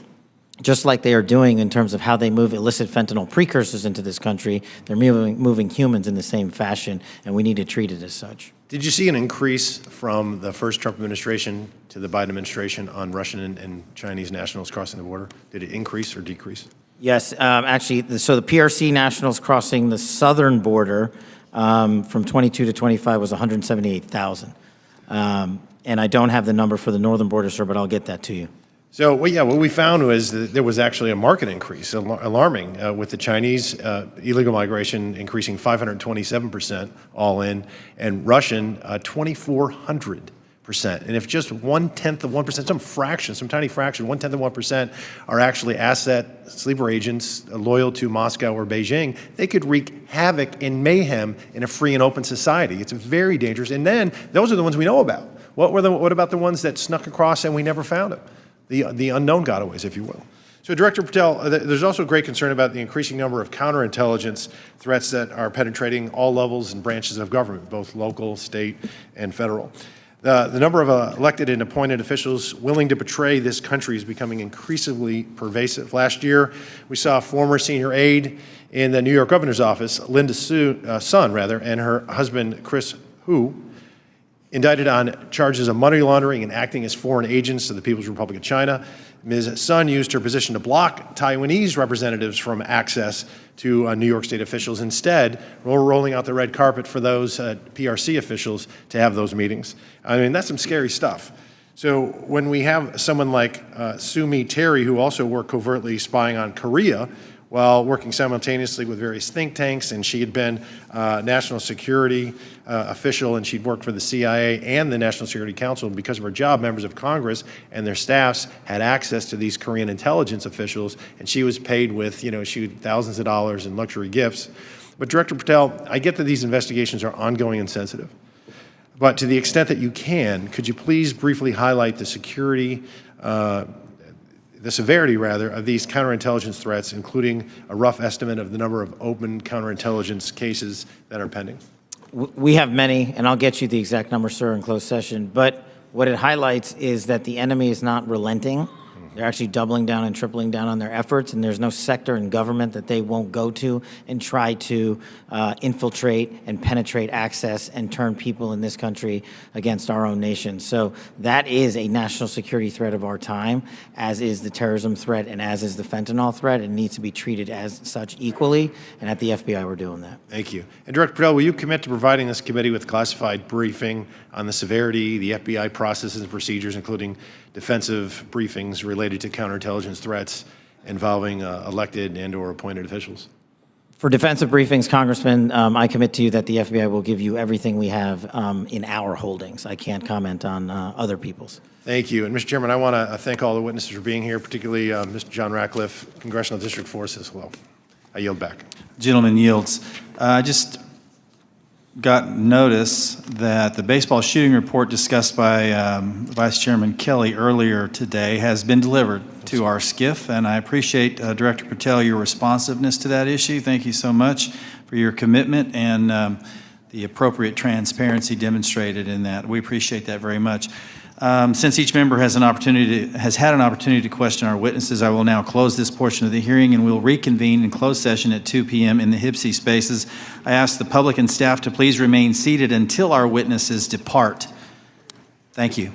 just like they are doing in terms of how they move illicit fentanyl precursors into this country. They're moving humans in the same fashion, and we need to treat it as such. Did you see an increase from the first Trump administration to the Biden administration on Russian and Chinese nationals crossing the border? Did it increase or decrease? Yes, actually, so the PRC nationals crossing the southern border from 22 to 25 was 178,000. And I don't have the number for the northern border, sir, but I'll get that to you. So, what we found was that there was actually a market increase, alarming, with the Chinese illegal migration increasing 527% all in, and Russian 2,400%. And if just 1/10 of 1%, some tiny fraction, 1/10 of 1% are actually asset sleeper agents loyal to Moscow or Beijing, they could wreak havoc and mayhem in a free and open society. It's very dangerous. And then those are the ones we know about. What about the ones that snuck across and we never found them? The unknown gotaways, if you will. So, Director Patel, there's also great concern about the increasing number of counterintelligence threats that are penetrating all levels and branches of government, both local, state, and federal. The number of elected and appointed officials willing to betray this country is becoming increasingly pervasive. Last year, we saw a former senior aide in the New York governor's office, Linda Sun, and her husband, Kruse, indicted on charges of money laundering and acting as foreign agents to the People's Republic of China. Ms. Sun used her position to block Taiwanese representatives from access to New York State officials. Instead, we're rolling out the red carpet for those PRC officials to have those meetings. I mean, that's some scary stuff. So when we have someone like Sumi Terry, who also worked covertly spying on Korea, while working simultaneously with various think tanks, and she had been national security official, and she'd worked for the CIA and the National Security Council. And because of her job, members of Congress and their staffs had access to these Korean intelligence officials, and she was paid with, thousands of dollars in luxury gifts. But Director Patel, I get that these investigations are ongoing and sensitive. But to the extent that you can, could you please briefly highlight the severity of these counterintelligence threats, including a rough estimate of the number of open counterintelligence cases that are pending? We have many, and I'll get you the exact number, sir, in closed session. But what it highlights is that the enemy is not relenting. They're actually doubling down and tripling down on their efforts, and there's no sector in government that they won't go to and try to infiltrate and penetrate access and turn people in this country against our own nation. So that is a national security threat of our time, as is the terrorism threat and as is the fentanyl threat. It needs to be treated as such equally, and at the FBI we're doing that. Thank you. And Director Patel, will you commit to providing this committee with classified briefing on the severity, the FBI processes and procedures, including defensive briefings related to counterintelligence threats involving elected and or appointed officials? For defensive briefings, Congressman, I commit to you that the FBI will give you everything we have in our holdings. I can't comment on other people's. Thank you. And Mr. Chairman, I want to thank all the witnesses for being here, particularly Mr. John Ratcliffe, Congressional District 4 as well. I yield back. Gentleman yields. got notice that the baseball shooting report discussed by Vice Chairman Kelly earlier today has been delivered to our SCIF, and I appreciate, Director Patel, your responsiveness to that issue. Thank you so much for your commitment and the appropriate transparency demonstrated in that. We appreciate that very much. Since each member has had an opportunity to question our witnesses, I will now close this portion of the hearing, and we'll reconvene in closed session at 2 p.m. in the HIPSI spaces. I ask the public and staff to please remain seated until our witnesses depart. Thank you.